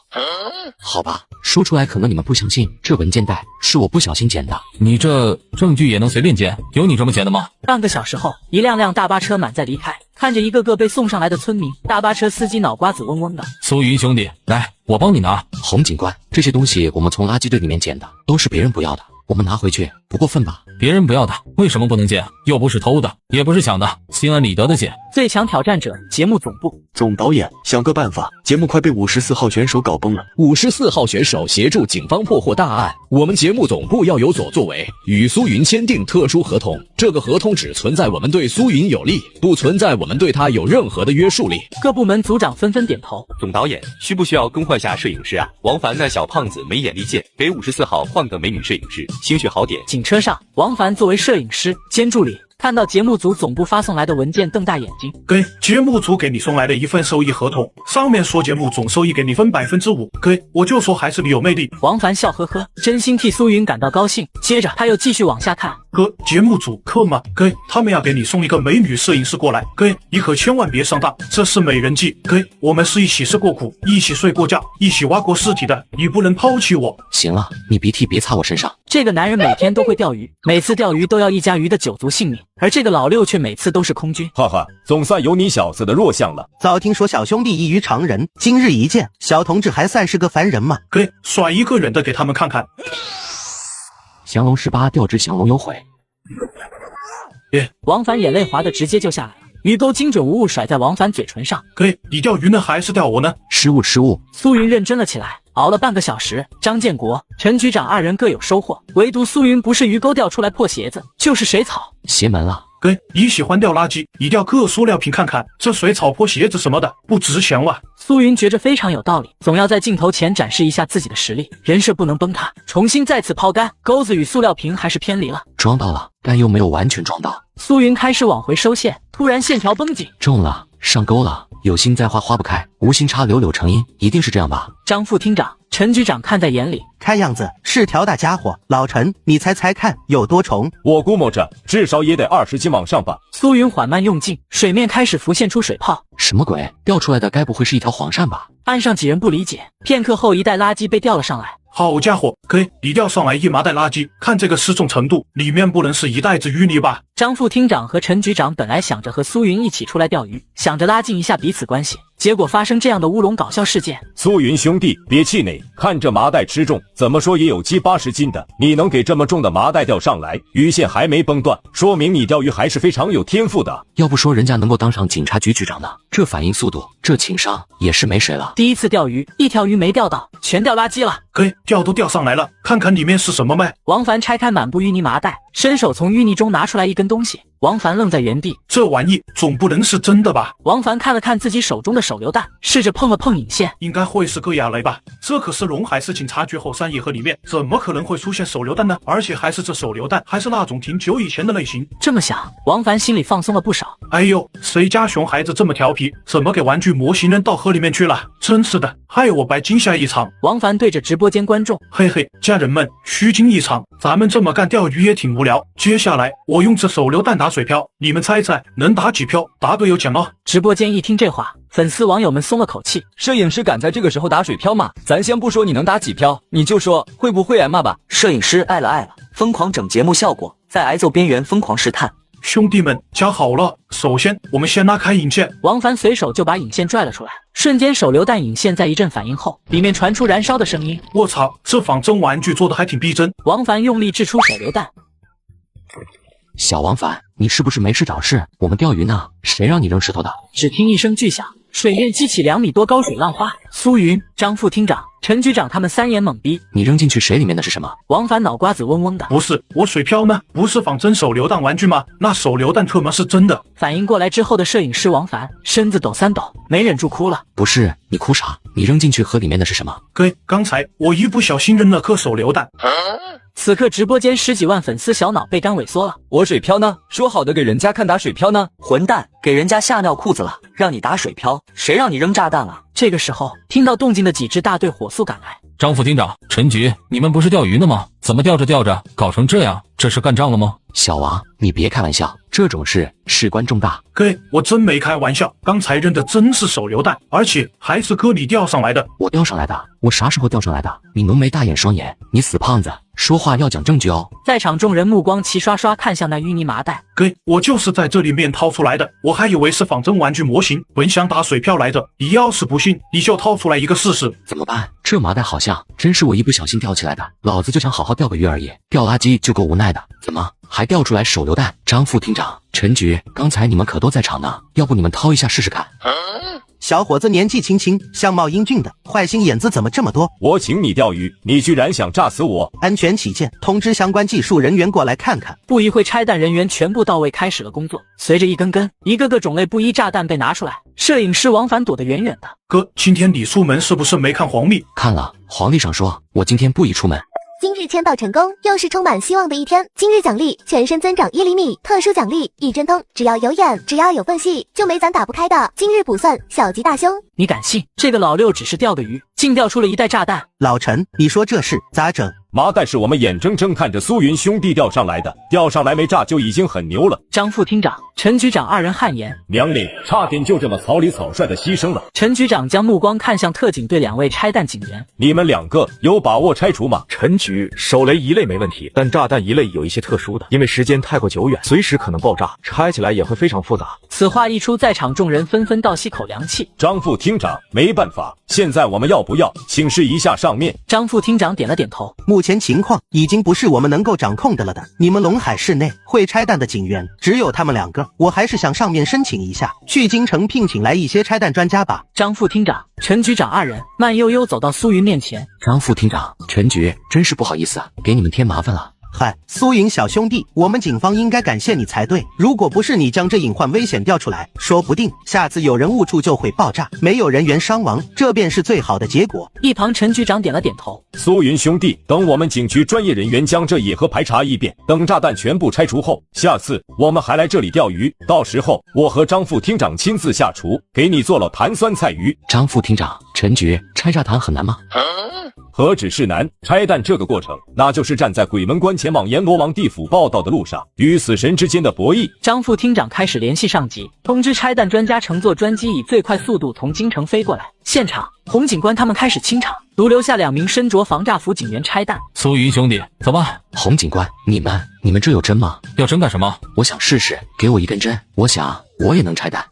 好吧，说出来可能你们不相信，这文件袋是我不小心捡的。你这证据也能随便捡？有你这么捡的吗？半个小时后，一辆辆大巴车满载离开，看着一个个被送上来的村民，大巴车司机脑瓜子嗡嗡的。苏云兄弟，来，我帮你拿。洪警官，这些东西我们从垃圾堆里面捡的，都是别人不要的，我们拿回去不过分吧？别人不要的，为什么不能捡？又不是偷的，也不是抢的，心安理得的捡。最强挑战者节目总部，总导演想个办法，节目快被54号选手搞崩了。54号选手协助警方破获大案，我们节目总部要有所作为，与苏云签订特殊合同。这个合同只存在我们对苏云有利，不存在我们对他有任何的约束力。各部门组长纷纷点头。总导演，需不需要更换下摄影师啊？王凡那小胖子没眼力见，给54号换个美女摄影师，兴许好点。警车上，王凡作为摄影师兼助理，看到节目组总部发送来的文件，瞪大眼睛。给节目组给你送来的一份收益合同，上面说节目总收益给你分5%，给我就说还是你有魅力。王凡笑呵呵，真心替苏云感到高兴。接着他又继续往下看。哥，节目组可嘛？给他们要给你送一个美女摄影师过来，给你可千万别上当，这是美人计。给我们是一起吃过苦，一起睡过觉，一起挖过尸体的，你不能抛弃我。行了，你鼻涕别擦我身上。这个男人每天都会钓鱼，每次钓鱼都要一家鱼的9族性命，而这个老六却每次都是空军。哈哈，总算有你小子的弱项了。早听说小兄弟异于常人，今日一见，小同志还算是个凡人吗？给甩一个人的给他们看看。降龙18调之降龙有悔。王凡眼泪滑的直接就下来了，鱼钩精准无误甩在王凡嘴唇上。给你钓鱼呢还是钓我呢？失误。苏云认真了起来，熬了半个小时，张建国、陈局长2人各有收获，唯独苏云不是鱼钩钓出来破鞋子，就是水草。邪门了。给你喜欢掉垃圾，你掉个塑料瓶看看，这水草破鞋子什么的不值钱哇。苏云觉着非常有道理，总要在镜头前展示一下自己的实力，人设不能崩塌，重新再次抛竿，钩子与塑料瓶还是偏离了，装到了，但又没有完全装到。苏云开始往回收线，突然线条绷紧，中了，上钩了，有心栽花花不开，无心插柳柳成荫，一定是这样吧？张副厅长、陈局长看在眼里，看样子是条大家伙。老陈，你猜猜看有多重？我估摸着至少也得20斤往上吧。苏云缓慢用劲，水面开始浮现出水泡。什么鬼？钓出来的该不会是一条黄鳝吧？岸上几人不理解，片刻后一袋垃圾被钓了上来。好家伙，给你吊上来一麻袋垃圾，看这个失重程度，里面不能是一袋子淤泥吧？张副厅长和陈局长本来想着和苏云一起出来钓鱼，想着拉近一下彼此关系，结果发生这样的乌龙搞笑事件。苏云兄弟，别气馁，看这麻袋吃重，怎么说也有70-80斤的，你能给这么重的麻袋钓上来，鱼线还没崩断，说明你钓鱼还是非常有天赋的。要不说人家能够当上警察局局长呢，这反应速度，这情商也是没谁了。第一次钓鱼，一条鱼没钓到，全钓垃圾了。给钓都钓上来了，看看里面是什么呗。王凡拆开满布淤泥麻袋，伸手从淤泥中拿出来一根东西。王凡愣在原地，这玩意总不能是真的吧？王凡看了看自己手中的手榴弹，试着碰了碰引线，应该会是个哑雷吧？这可是陇海市警察局后山野河里面，怎么可能会出现手榴弹呢？而且还是这手榴弹，还是那种挺久以前的类型。这么想，王凡心里放松了不少。哎呦，谁家熊孩子这么调皮，怎么给玩具模型扔到河里面去了？真是的，害我白惊吓一场。王凡对着直播间观众，嘿嘿，家人们，虚惊一场，咱们这么干钓鱼也挺无聊。接下来我用这手榴弹打水漂，你们猜猜能打几漂？答对有奖哦。直播间一听这话，粉丝网友们松了口气。摄影师敢在这个时候打水漂吗？咱先不说你能打几漂，你就说会不会挨骂吧。摄影师爱了，疯狂整节目效果，在挨揍边缘疯狂试探。兄弟们，加好了！首先，我们先拉开引线。王凡随手就把引线拽了出来，瞬间手榴弹引线在一阵反应后，里面传出燃烧的声音。我操，这仿真玩具做的还挺逼真。王凡用力掷出手榴弹。小王凡，你是不是没事找事？我们钓鱼呢，谁让你扔石头的？只听一声巨响，水面激起2米多高水浪花。苏云、张副厅长、陈局长他们三眼懵逼。你扔进去水里面的是什么？王凡脑瓜子嗡嗡的。不是，我水漂呢，不是仿真手榴弹玩具吗？那手榴弹特么是真的。反应过来之后的摄影师王凡身子抖3抖，没忍住哭了。不是，你哭啥？你扔进去河里面的是什么？哥，刚才我一不小心扔了颗手榴弹。此刻直播间10几万粉丝小脑被干萎缩了。我水漂呢？说好的给人家看打水漂呢？混蛋，给人家吓尿裤子了，让你打水漂，谁让你扔炸弹了？这个时候，听到动静的几支大队火速赶来。张副厅长、陈局，你们不是钓鱼呢吗？怎么钓着钓着搞成这样？这是干仗了吗？小王，你别开玩笑，这种事事关重大。哥，我真没开玩笑，刚才扔的真是手榴弹，而且还是哥你钓上来的。我钓上来的？我啥时候钓上来的？你浓眉大眼双眼，你死胖子，说话要讲证据哦。在场众人目光齐刷刷看向那淤泥麻袋。哥，我就是在这里面掏出来的，我还以为是仿真玩具模型，本想打水漂来着。你要是不信，你就掏出来一个试试。怎么办？这麻袋好像真是我一不小心钓起来的，老子就想好好钓个鱼而已，钓垃圾就够无奈的，怎么还钓出来手榴弹？张副厅长、陈局，刚才你们可都在场呢，要不你们掏一下试试看？小伙子年纪轻轻，相貌英俊的，坏心眼子怎么这么多？我请你钓鱼，你居然想炸死我！安全起见，通知相关技术人员过来看看。不一会，拆弹人员全部到位，开始了工作。随着一个个种类不一炸弹被拿出来，摄影师王凡躲得远远的。哥，今天你出门是不是没看黄历？看了，黄历上说我今天不宜出门。今日签到成功，又是充满希望的一天。今日奖励全身增长1厘米，特殊奖励一针通，只要有眼，只要有缝隙，就没咱打不开的。今日补算小吉大凶。你敢信？这个老六只是钓个鱼，竟钓出了一袋炸弹。老陈，你说这事咋整？麻袋是我们眼睁睁看着苏云兄弟钓上来的，钓上来没炸就已经很牛了。张副厅长、陈局长二人汗颜，娘嘞，差点就这么草里草率的牺牲了。陈局长将目光看向特警队2位拆弹警员，你们2个有把握拆除吗？陈局，手雷一类没问题，但炸弹一类有一些特殊的，因为时间太过久远，随时可能爆炸，拆起来也会非常复杂。此话一出，在场众人纷纷倒吸口凉气。张副厅长，没办法，现在我们要不要请示一下上面？张副厅长点了点头。目前情况已经不是我们能够掌控的了的。你们陇海市内会拆弹的警员只有他们2个，我还是向上面申请一下，去京城聘请来一些拆弹专家吧。张副厅长、陈局长二人慢悠悠走到苏云面前。张副厅长、陈局，真是不好意思啊，给你们添麻烦了。嗨，苏云小兄弟，我们警方应该感谢你才对。如果不是你将这隐患危险调出来，说不定下次有人误触就会爆炸，没有人员伤亡，这便是最好的结果。一旁陈局长点了点头。苏云兄弟，等我们警局专业人员将这野河排查一遍，等炸弹全部拆除后，下次我们还来这里钓鱼，到时候我和张副厅长亲自下厨，给你做了坛酸菜鱼。张副厅长、陈局，拆炸弹很难吗？何止是难，拆弹这个过程，那就是站在鬼门关前往阎罗王地府报道的路上，与死神之间的博弈。张副厅长开始联系上级，通知拆弹专家乘坐专机以最快速度从京城飞过来。现场，洪警官他们开始清场。独留下2名身着防炸服警员拆弹。苏云兄弟，走吧。洪警官，你们这有针吗？要针干什么？我想试试，给我一根针，我想我也能拆弹。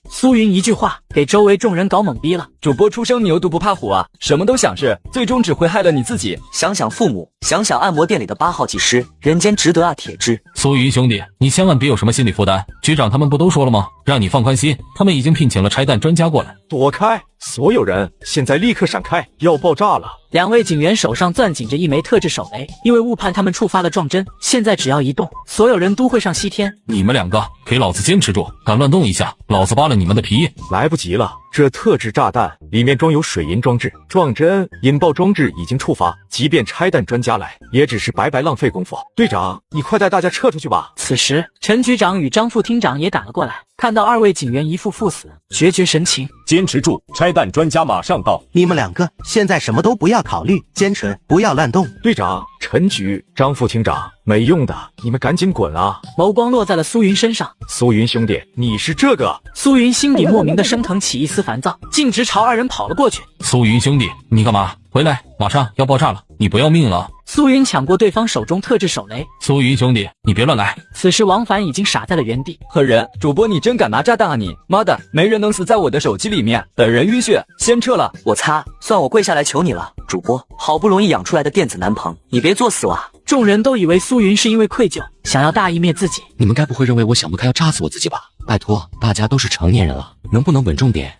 苏云一句话给周围众人搞懵逼了。主播出生牛犊不怕虎啊，什么都想试，最终只会害了你自己。想想父母，想想按摩店里的8号技师，人间值得啊，铁汁。苏云兄弟，你千万别有什么心理负担，局长他们不都说了吗？让你放宽心，他们已经聘请了拆弹专家过来。躲开！所有人现在立刻闪开，要爆炸了！2位警员手上攥紧着一枚特制手雷，因为误判他们触发了撞针，现在只要一动，所有人都会上西天。你们2个给老子坚持住，敢乱动一下，老子扒了你们的皮！来不及了，这特制炸弹里面装有水银装置，撞针引爆装置已经触发，即便拆弹专家来，也只是白白浪费功夫。队长，你快带大家撤出去吧。此时，陈局长与张副厅长也赶了过来，看到2位警员一副赴死，决绝神情。坚持住，拆弹专家马上到。你们2个现在什么都不要考虑，坚持，不要乱动。队长，陈局、张副厅长，没用的，你们赶紧滚啊！眸光落在了苏云身上。苏云兄弟，你是这个？苏云心底莫名的升腾起一丝烦躁，径直朝2人跑了过去。苏云兄弟，你干嘛？回来，马上要爆炸了，你不要命了！苏云抢过对方手中特制手雷。苏云兄弟，你别乱来！此时王凡已经傻在了原地。狠人，主播你真敢拿炸弹啊你！妈的，没人能死在我的手机里面，本人淤血，先撤了。我擦，算我跪下来求你了，主播，好不容易养出来的电子男朋，你别作死啊！众人都以为苏云是因为愧疚，想要大义灭自己。你们该不会认为我想不开要炸死我自己吧？拜托，大家都是成年人了，能不能稳重点？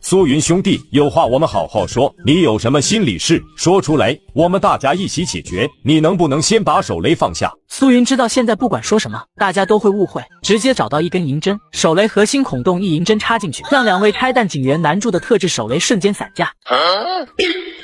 苏云兄弟，有话我们好好说，你有什么心里事说出来，我们大家一起解决。你能不能先把手雷放下？苏云知道现在不管说什么，大家都会误会，直接找到一根银针，手雷核心孔洞一银针插进去，让2位拆弹警员难住的特制手雷瞬间散架。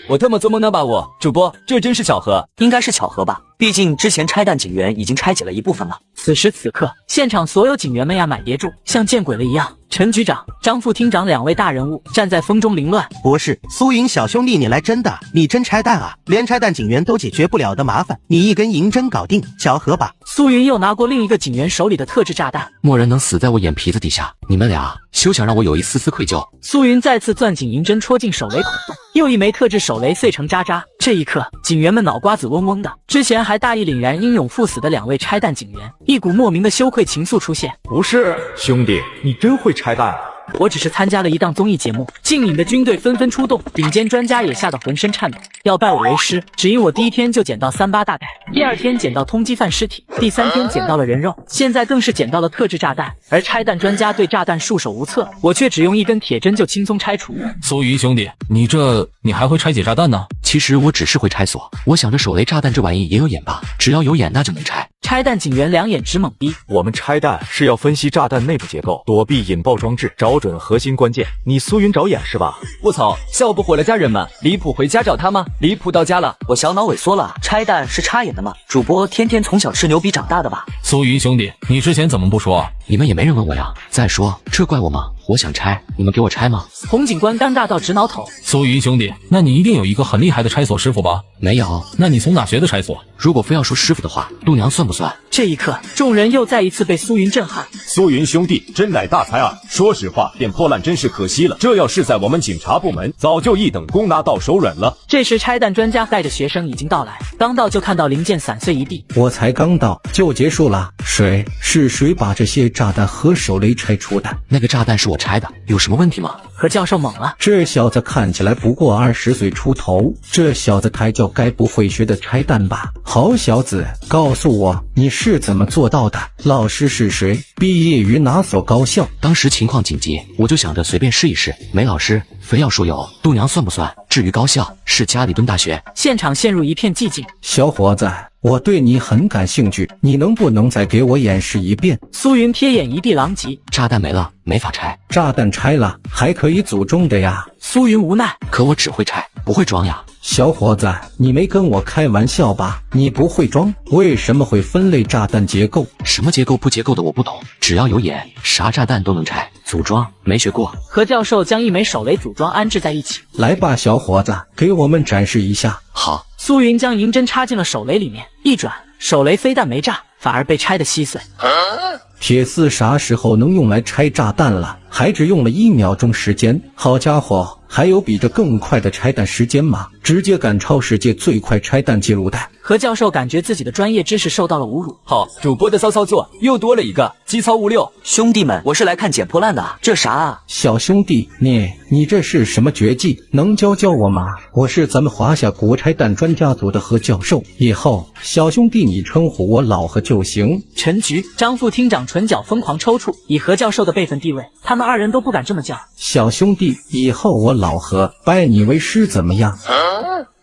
我他妈做梦呢吧我！主播，这真是巧合？应该是巧合吧，毕竟之前拆弹警员已经拆解了一部分了。此时此刻，现场所有警员们呀买叠住，像见鬼了一样。陈局长、张副厅长2位大人物站在风中凌乱。不是，苏云小兄弟，你来真的？你真拆弹啊？连拆弹警员都解决不了的麻烦，你一根银针搞定，巧合吧？苏云又拿过另一个警员手里的特制炸弹。默认能死在我眼皮子底下，你们俩休想让我有一丝丝愧疚。苏云再次攥紧银针戳进手雷孔洞，又一枚特制手雷碎成渣渣。这一刻，警员们脑瓜子嗡嗡的。之前还大义凛然、英勇赴死的2位拆弹警员，一股莫名的羞愧情愫出现。不是，兄弟，你真会拆弹。我只是参加了一档综艺节目，劲领的军队纷纷出动，顶尖专家也吓得浑身颤抖，要拜我为师，只因我第1天就捡到38大盖，第2天捡到通缉犯尸体，第3天捡到了人肉，现在更是捡到了特制炸弹。而拆弹专家对炸弹束手无策，我却只用一根铁针就轻松拆除。苏云兄弟，你还会拆解炸弹呢？其实我只是会拆锁，我想着手雷炸弹这玩意也有眼吧，只要有眼那就能拆。拆弹警员2眼直懵逼。我们拆弹是要分析炸弹内部结构，躲避引爆装置，找准核心关键。你苏云找眼是吧？我操，笑不火了家人们，离谱回家找他吗？离谱到家了，我小脑萎缩了。拆弹是插眼的吗？主播天天从小吃牛逼长大的吧？苏云兄弟，你之前怎么不说啊？你们也没人问我呀。再说，这怪我吗？我想拆，你们给我拆吗？洪警官尴尬到直挠头。苏云兄弟，那你一定有一个很厉害的拆锁师傅吧？没有。那你从哪学的拆锁？如果非要说师傅的话，度娘算不算？这一刻，众人又再一次被苏云震撼。苏云兄弟真乃大才啊！说实话，点破烂真是可惜了。这要是在我们警察部门，早就一等功拿到手软了。这时，拆弹专家带着学生已经到来，刚到就看到零件散碎一地。我才刚到就结束了。是谁把这些炸弹和手雷拆除的？那个炸弹是我拆的，有什么问题吗？何教授猛了，这小子看起来不过20岁出头，这小子才叫该不会学的拆弹吧？好小子，告诉我你是怎么做到的？老师是谁？毕业于哪所高校？当时情况紧急，我就想着随便试一试，没老师，非要说有，度娘算不算？至于高校，是加里敦大学。现场陷入一片寂静。小伙子，我对你很感兴趣，你能不能再给我演示一遍？苏云瞥眼一地狼藉，炸弹没了，没法拆。炸弹拆了，还可以组装的呀。苏云无奈，可我只会拆，不会装呀。小伙子，你没跟我开玩笑吧？你不会装，为什么会分类炸弹结构？什么结构不结构的我不懂，只要有眼，啥炸弹都能拆。组装没学过。何教授将一枚手雷组装安置在一起。来吧，小伙子，给我们展示一下。好。苏云将银针插进了手雷里面，一转，手雷非但没炸，反而被拆得稀碎。铁丝啥时候能用来拆炸弹了？还只用了1秒钟时间。好家伙，还有比这更快的拆弹时间吗？直接赶超世界最快拆弹记录的。何教授感觉自己的专业知识受到了侮辱。好，主播的骚操作又多了一个机操无六。兄弟们，我是来看捡破烂的，这啥啊？小兄弟，你这是什么绝技？能教我吗？我是咱们华夏国拆弹专家组的何教授，以后小兄弟你称呼我老何就行。陈局，张副厅长唇角疯狂抽搐，以何教授的辈分地位，他们二人都不敢这么叫。小兄弟，以后我老何拜你为师怎么样？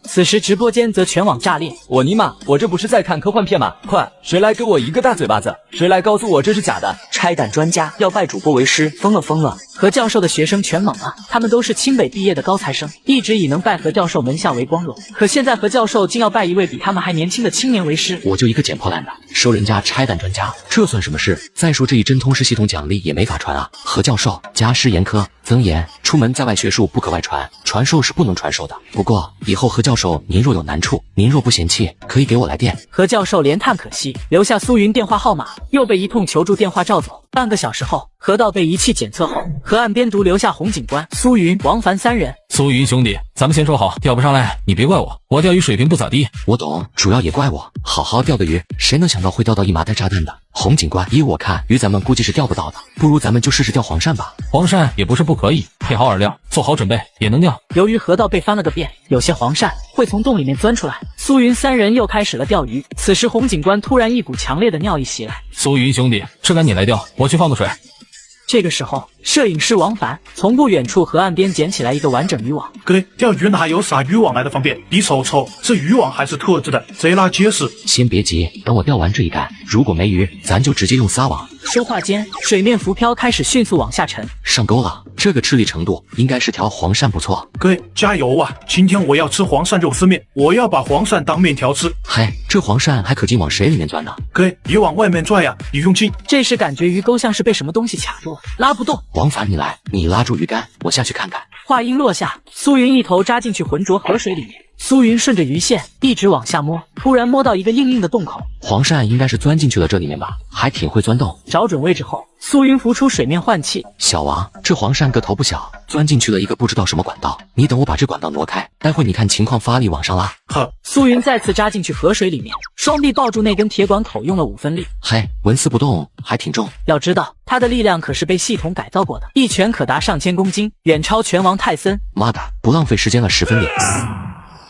此时直播间则全网炸裂。我尼玛，我这不是在看科幻片吗？快，谁来给我一个大嘴巴子？谁来告诉我这是假的？拆弹专家要拜主播为师，疯了！何教授的学生全懵了，他们都是清北毕业的高材生，一直以能拜何教授门下为光荣。可现在何教授竟要拜一位比他们还年轻的青年为师。我就一个捡破烂的，收人家拆弹专家，这算什么事？再说这一真通识系统奖励也没法传啊。何教授家师严苛，曾言出门在外学术不可外传，传授是不能传授的。不过以后何教授您若有难处，您若不嫌弃，可以给我来电。何教授连叹可惜，留下苏云电话号码，又被一通求助电话召走。半个小时后，何道被仪器检测后，河岸边独留下洪警官、苏云、王凡三人。苏云兄弟，咱们先说好，钓不上来你别怪我钓鱼水平不咋地。我懂，主要也怪我，好好钓个鱼，谁能想到会钓到一麻袋炸弹的？洪警官，依我看，鱼咱们估计是钓不到的，不如咱们就试试钓黄鳝吧。黄鳝也不是不可以，配好饵料，做好准备也能钓。由于河道被翻了个遍，有些黄鳝会从洞里面钻出来，苏云三人又开始了钓鱼。此时洪警官突然一股强烈的尿意袭来，苏云兄弟，这赶紧来钓，我去放个水。这个时候，摄影师王凡从不远处河岸边捡起来一个完整渔网。哥，钓鱼哪有撒渔网来的方便？你瞅瞅，这渔网还是特制的，贼拉结实。先别急，等我钓完这一竿，如果没鱼，咱就直接用撒网。说话间，水面浮漂开始迅速往下沉，上钩了。这个吃力程度，应该是条黄鳝不错。哥，加油啊！今天我要吃黄鳝肉丝面，我要把黄鳝当面条吃。嗨，这黄鳝还可劲往水里面钻呢。哥，你往外面拽呀，你用劲。这时感觉鱼钩像是被什么东西卡住了，拉不动。王凡，你来，你拉住鱼竿，我下去看看。话音落下，苏云一头扎进去浑浊河水里面。苏云顺着鱼线一直往下摸，突然摸到一个硬硬的洞口。黄鳝应该是钻进去了这里面吧，还挺会钻洞。找准位置后，苏云浮出水面换气。小王，这黄鳝个头不小，钻进去了一个不知道什么管道，你等我把这管道挪开，待会你看情况发力往上拉。呵，苏云再次扎进去河水里面，双臂抱住那根铁管口，用了5分力。嘿，纹丝不动，还挺重。要知道，他的力量可是被系统改造过的，一拳可达上千公斤，远超拳王泰森。妈的，不浪费时间了10分力。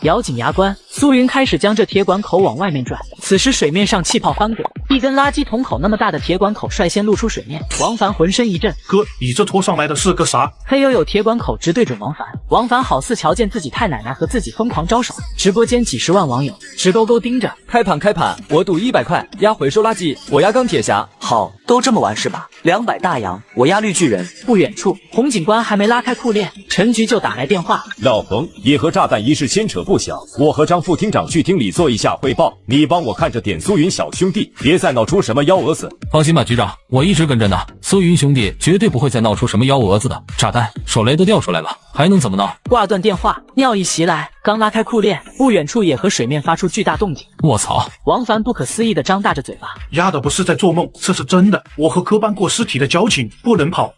咬紧牙关，苏云开始将这铁管口往外面转。此时水面上气泡翻滚，一根垃圾桶口那么大的铁管口率先露出水面。王凡浑身一震，哥，你这拖上来的是个啥？黑黝黝铁管口直对准王凡，王凡好似瞧见自己太奶奶和自己疯狂招手。直播间几10万网友直勾勾盯着。开盘，我赌100块，压回收垃圾，我压钢铁侠。好，都这么玩是吧？200大洋，我压绿巨人。不远处，洪警官还没拉开裤链，陈局就打来电话。老彭，野河炸弹一事牵扯不小，我和张副厅长去厅里做一下汇报，你帮我看着点苏云小兄弟，别再闹出什么幺蛾子。放心吧，局长，我一直跟着呢。苏云兄弟绝对不会再闹出什么幺蛾子的。炸弹手雷都掉出来了，还能怎么闹？挂断电话，尿意袭来，刚拉开裤链，不远处也和水面发出巨大动静。卧槽！王凡不可思议地张大着嘴巴，丫的不是在做梦，这是真的。我和科班过尸体的交情，不能跑，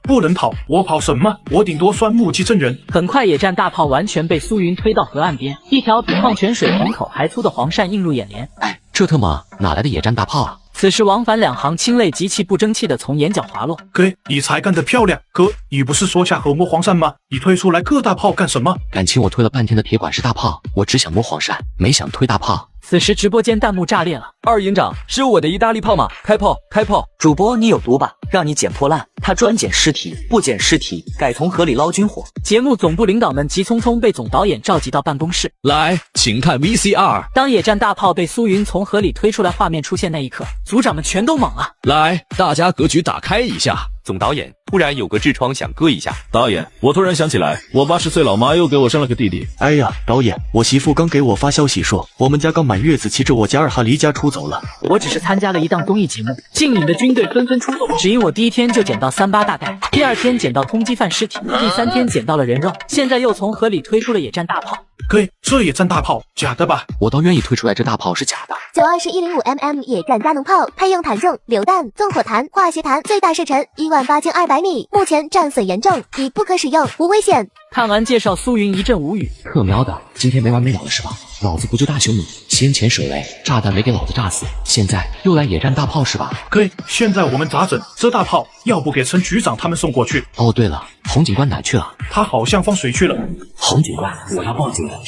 我跑什么？我顶多算目击证人。很快，野战大炮完全被苏云推到河岸边，一条比矿泉水瓶口还粗的黄鳝映入眼帘。哎，这特么哪来的野战大炮啊？此时王凡2行清泪极其不争气地从眼角滑落。哥，你才干得漂亮！哥，你不是说下河摸黄鳝吗？你推出来个大炮干什么？感情我推了半天的铁管是大炮，我只想摸黄鳝，没想推大炮。此时直播间弹幕炸裂了。二营长，是我的意大利炮吗？开炮！主播你有毒吧？让你捡破烂，他专捡尸体，不捡尸体，改从河里捞军火。节目总部领导们急匆匆被总导演召集到办公室。来，请看 VCR。当野战大炮被苏云从河里推出来画面出现那一刻，组长们全都懵了。来，大家格局打开一下。总导演突然有个痔疮想割一下。导演，我突然想起来，我80岁老妈又给我生了个弟弟。哎呀，导演，我媳妇刚给我发消息说，我们家刚满月子，骑着我家2哈离家出走了。我只是参加了一档综艺节目，镜里的军队纷纷出动，只因我第1天就捡到38大盖，第2天捡到通缉犯尸体，第3天捡到了人肉，现在又从河里推出了野战大炮。哥，这野战大炮假的吧？我倒愿意推出来这大炮是假的。92是105mm 野战加农炮，配用坦重、榴弹、纵火弹、化学弹，最大射程18200米，目前战损严重，已不可使用，无危险。看完介绍，苏云一阵无语。特喵的，今天没完没了了是吧？老子不就大求你，先前手雷炸弹没给老子炸死，现在又来野战大炮是吧？哥，现在我们咋整？这大炮要不给陈局长他们送过去？哦，对了，洪警官哪去了？他好像放水去了。洪警官，我要报警了。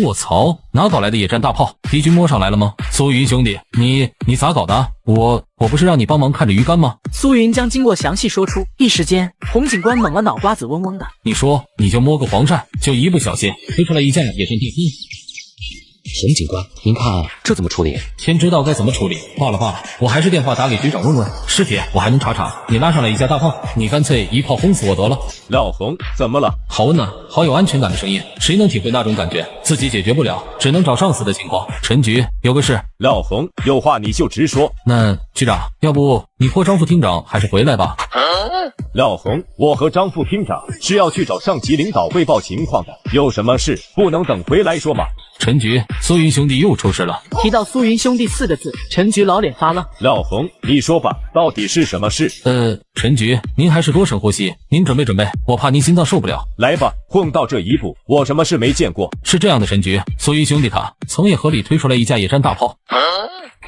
卧槽，哪搞来的野战大炮？敌军摸上来了吗？苏云兄弟，你咋搞的？我不是让你帮忙看着鱼竿吗？苏云将经过详细说出，一时间洪警官猛了脑瓜子嗡嗡的。你说你就摸个黄鳝，就一不小心推出来一架野战地兵。洪警官，您看这怎么处理？天知道该怎么处理。罢了，我还是电话打给局长问问。尸体我还能查，你拉上来一架大炮，你干脆一炮轰死我得了。老洪，怎么了？好温暖，好有安全感的声音，谁能体会那种感觉？自己解决不了，只能找上司的情况。陈局，有个事。老洪，有话你就直说。那局长，要不你或张副厅长还是回来吧。老洪，我和张副厅长是要去找上级领导汇报情况的，有什么事不能等回来说吗？陈局，苏云兄弟又出事了。提到苏云兄弟4个字，陈局老脸发愣。老洪，你说吧，到底是什么事？陈局，您还是多深呼吸，您准备，我怕您心脏受不了。来吧，混到这一步，我什么事没见过？是这样的，陈局，苏云兄弟他从野河里推出来一架野战大炮。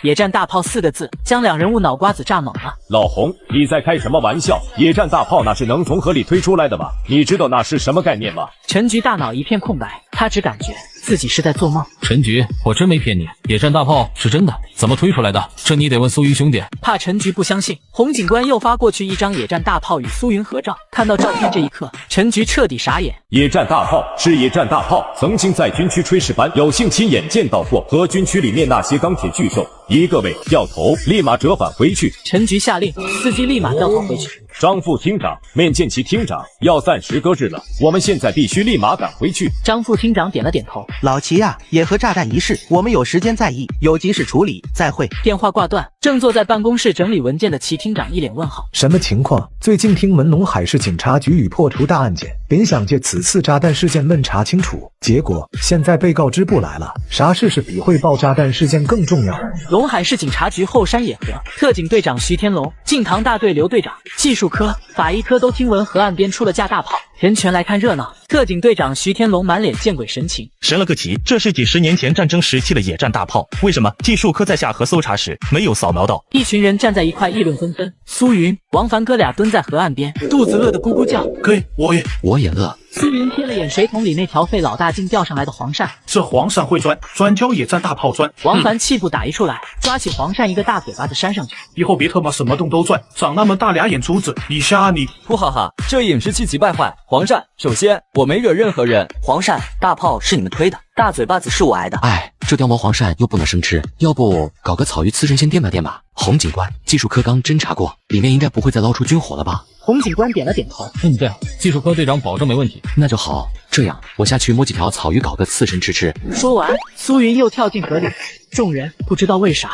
野战大炮4个字，将两人物脑瓜子炸懵了。老洪，你在开什么玩笑？野战大炮那是能从河里推出来的吗？你知道那是什么概念吗？陈局大脑一片空白，他只感觉自己是在做梦。陈局，我真没骗你，野战大炮是真的，怎么推出来的？这你得问苏云兄弟。怕陈局不相信，洪警官又发过去一张野战大炮与苏云合照。看到照片这一刻，陈局彻底傻眼。野战大炮是野战大炮，曾经在军区炊事班有幸亲眼见到过，和军区里面那些钢铁巨兽一个尾掉头，立马折返回去。陈局下令，司机立马掉头回去。张副厅长面见其厅长，要暂时搁置了，我们现在必须立马赶回去。张副厅长点了点头。老齐啊，野核炸弹一事，我们有时间再议，有急事处理，再会。电话挂断，正坐在办公室整理文件的齐厅长一脸问号。什么情况？最近听闻陇海市警察局已破除大案件，本想借此次炸弹事件闷查清楚，结果现在被告知不来了。啥事是比汇报炸弹事件更重要？陇海市警察局后山野河特警队长徐天龙、晋唐大队刘队长、技术科、法医科都听闻河岸边出了架大炮，人全来看热闹。特警队长徐天龙满脸见鬼神情，神了个奇，这是几10年前战争时期的野战大炮，为什么技术科在下河搜查时没有扫描到？一群人站在一块议论纷纷。苏云、王凡哥俩蹲在河岸边，肚子饿得咕咕叫。哥，我也饿。苏云瞥了眼水桶里那条费老大劲钓上来的黄鳝，这黄鳝会专教野战大炮钻。王凡气不打一处来，抓起黄鳝一个大嘴巴子扇上去。以后别他妈什么洞都钻，长那么大俩眼珠子，你瞎你！不哈哈，这影视气急败坏。黄鳝，首先我没惹任何人，黄鳝大炮是你们推的，大嘴巴子是我挨的。哎，这掉毛黄鳝又不能生吃，要不搞个草鱼刺身先垫吧垫吧。洪警官，技术科刚侦查过，里面应该不会再捞出军火了吧？洪警官点了点头。对，技术科队长保证没问题。那就好，这样我下去摸几条草鱼搞个刺身吃。说完，苏云又跳进河里。众人不知道为啥，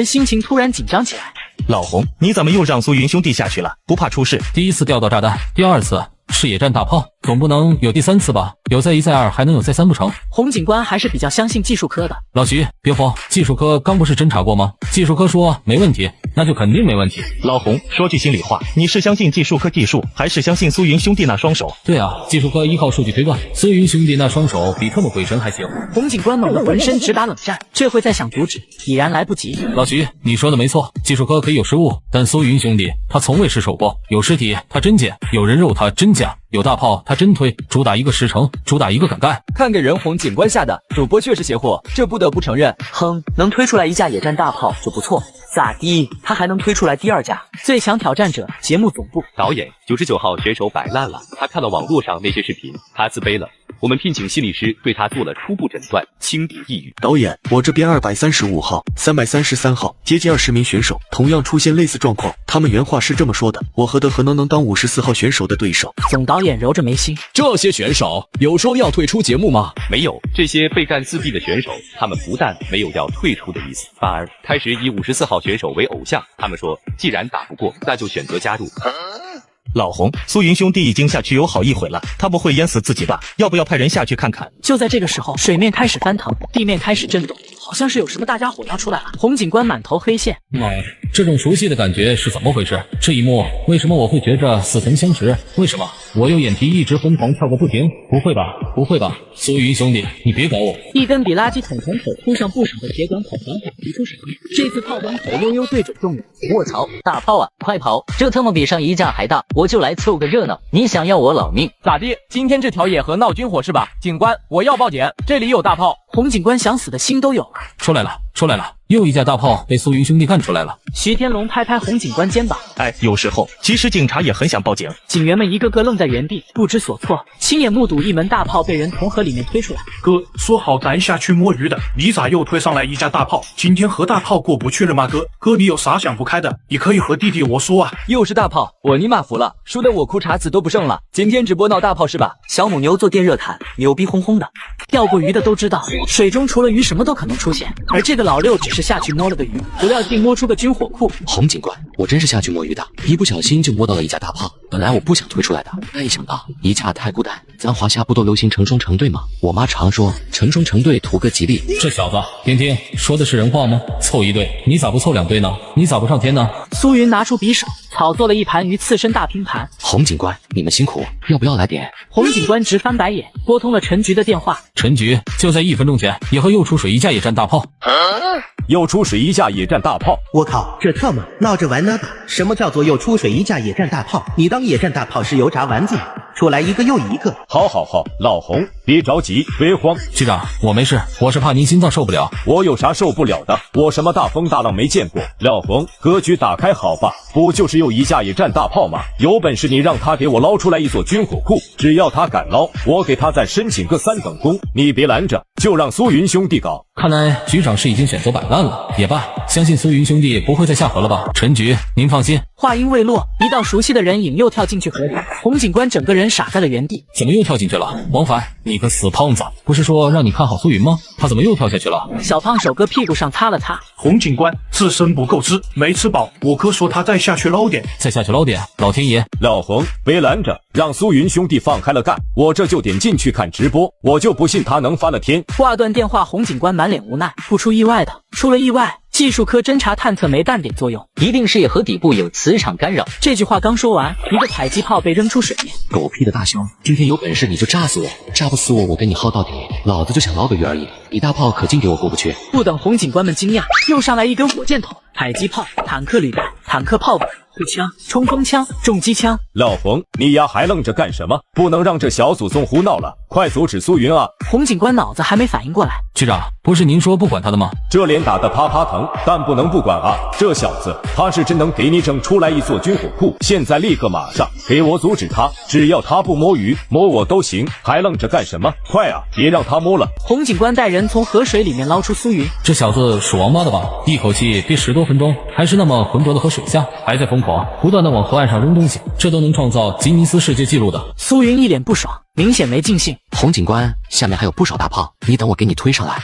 心情突然紧张起来。老洪，你怎么又让苏云兄弟下去了？不怕出事？第一次钓到炸弹，第二次是野战大炮，总不能有第3次吧？有再一再二，还能有再3不成？洪警官还是比较相信技术科的。老徐，别慌，技术科刚不是侦查过吗？技术科说没问题，那就肯定没问题。老洪，说句心里话，你是相信技术科技术，还是相信苏云兄弟那双手？对啊，技术科依靠数据推断，苏云兄弟那双手比特么鬼神还行。洪警官猛地浑身直打冷战，这会再想阻止已然来不及。老徐，你说的没错，技术科可以有失误，但苏云兄弟他从未失手过。有尸体他真捡，有人肉他真架，有大炮他真推，主打一个实诚，主打一个敢干。看给人洪警官吓的，主播确实邪乎，这不得不承认。哼，能推出来一架野战大炮就不错。咋地？他还能推出来第2架？最强挑战者节目总部导演99号选手摆烂了，他看了网络上那些视频，他自卑了。我们聘请心理师对他做了初步诊断，轻敌抑郁。导演，我这边235号、333号接近20名选手，同样出现类似状况。他们原话是这么说的：我和德何能当54号选手的对手。总导演揉着眉心，这些选手有说要退出节目吗？没有，这些备战自闭的选手，他们不但没有要退出的意思，反而开始以54号选手为偶像。他们说，既然打不过，那就选择加入。老洪，苏云兄弟已经下去有好一会了，他不会淹死自己吧？要不要派人下去看看？就在这个时候，水面开始翻腾，地面开始震动，好像是有什么大家伙要出来了。洪警官满头黑线，这种熟悉的感觉是怎么回事？这一幕为什么我会觉着似曾相识？为什么我右眼皮一直疯狂跳个不停？不会吧，不会吧！苏云兄弟，你别搞我！一根比垃圾桶桶口粗上不少的铁管口缓缓提出水面，这次炮管口悠悠对准众人。卧槽，大炮啊，快跑！这他妈比上一架还大，我就来凑个热闹。你想要我老命？咋地？今天这条野河闹军火是吧？警官，我要报警，这里有大炮。洪警官想死的心都有了。出来了，出来了！又一架大炮被苏云兄弟干出来了。徐天龙拍拍洪警官肩膀，有时候其实警察也很想报警。警员们一个个愣在原地，不知所措，亲眼目睹一门大炮被人从河里面推出来。哥，说好咱下去摸鱼的，你咋又推上来一架大炮？今天和大炮过不去了吗？哥，你有啥想不开的？你可以和弟弟我说啊。又是大炮，我尼玛服了，输得我裤衩子都不剩了。今天直播闹大炮是吧？小母牛坐电热毯，牛逼哄哄的。钓过鱼的都知道，水中除了鱼什么都可能出现，而这个老六只是下去摸了个鱼，不料竟摸出个军火库。洪警官，我真是下去摸鱼的，一不小心就摸到了一架大炮。本来我不想推出来的，但一想到一架太孤单，咱华夏不都流行成双成对吗？我妈常说成双成对图个吉利。这小子，听听说的是人话吗？凑一对，你咋不凑两对呢？你咋不上天呢？苏云拿出匕首，炒作了一盘鱼刺身大拼盘。洪警官，你们辛苦，要不要来点？洪警官直翻白眼，拨通了陈局的电话。陈局，就在1分钟前，以后又出水一架野战大炮。又出水一架野战大炮！我靠，这特么闹着玩呢吧？什么叫做又出水一架野战大炮？你当野战大炮是油炸丸子吗？出来一个又一个。好，老洪，别着急，别慌。局长，我没事，我是怕您心脏受不了。我有啥受不了的？我什么大风大浪没见过？老洪，格局打开好吧？不就是又一架野战大炮吗？有本事你让他给我捞出来一座军火库，只要他敢捞，我给他再申请个3等功。你别拦着，就让苏云兄弟搞。看来局长是已经选择摆烂了，也罢，相信苏云兄弟不会再下河了吧？陈局，您放心。话音未落，一道熟悉的人影又跳进去河里，洪警官整个人傻在了原地。怎么又跳进去了？王凡，你个死胖子，不是说让你看好苏云吗？他怎么又跳下去了？小胖手搁屁股上擦了擦。洪警官自身不够吃，没吃饱。我哥说他再下去捞点，再下去捞点。老天爷，老洪别拦着，让苏云兄弟放开了干，我这就点进去看直播，我就不信他能翻了天。挂断电话，洪警官满脸无奈，不出意外的，出了意外。技术科侦查探测没半点作用，一定是野河底部有磁场干扰。这句话刚说完，一个迫击炮被扔出水面。狗屁的大熊，今天有本事你就炸死我，炸不死我，我跟你耗到底。老子就想捞个鱼而已，你大炮可劲给我过不去。不等洪警官们惊讶，又上来一根火箭筒、迫击炮、坦克履带、坦克炮管、步枪、冲锋枪、重机枪。老洪，你丫还愣着干什么？不能让这小祖宗胡闹了，快阻止苏云啊！洪警官脑子还没反应过来。局长，不是您说不管他的吗？这脸打得啪啪疼，但不能不管啊！这小子他是真能给你整出来一座军火库，现在立刻马上给我阻止他！只要他不摸鱼，摸我都行，还愣着干什么？快啊，别让他摸了！洪警官带人从河水里面捞出苏云。这小子属王八的吧？一口气憋10多分钟，还是那么浑浊的河水下，还在疯狂不断的往河岸上扔东西，这都能创造吉尼斯世界纪录的。苏云一脸不爽，明显没尽兴。洪警官，下面还有不少大炮，你等我给你推上来。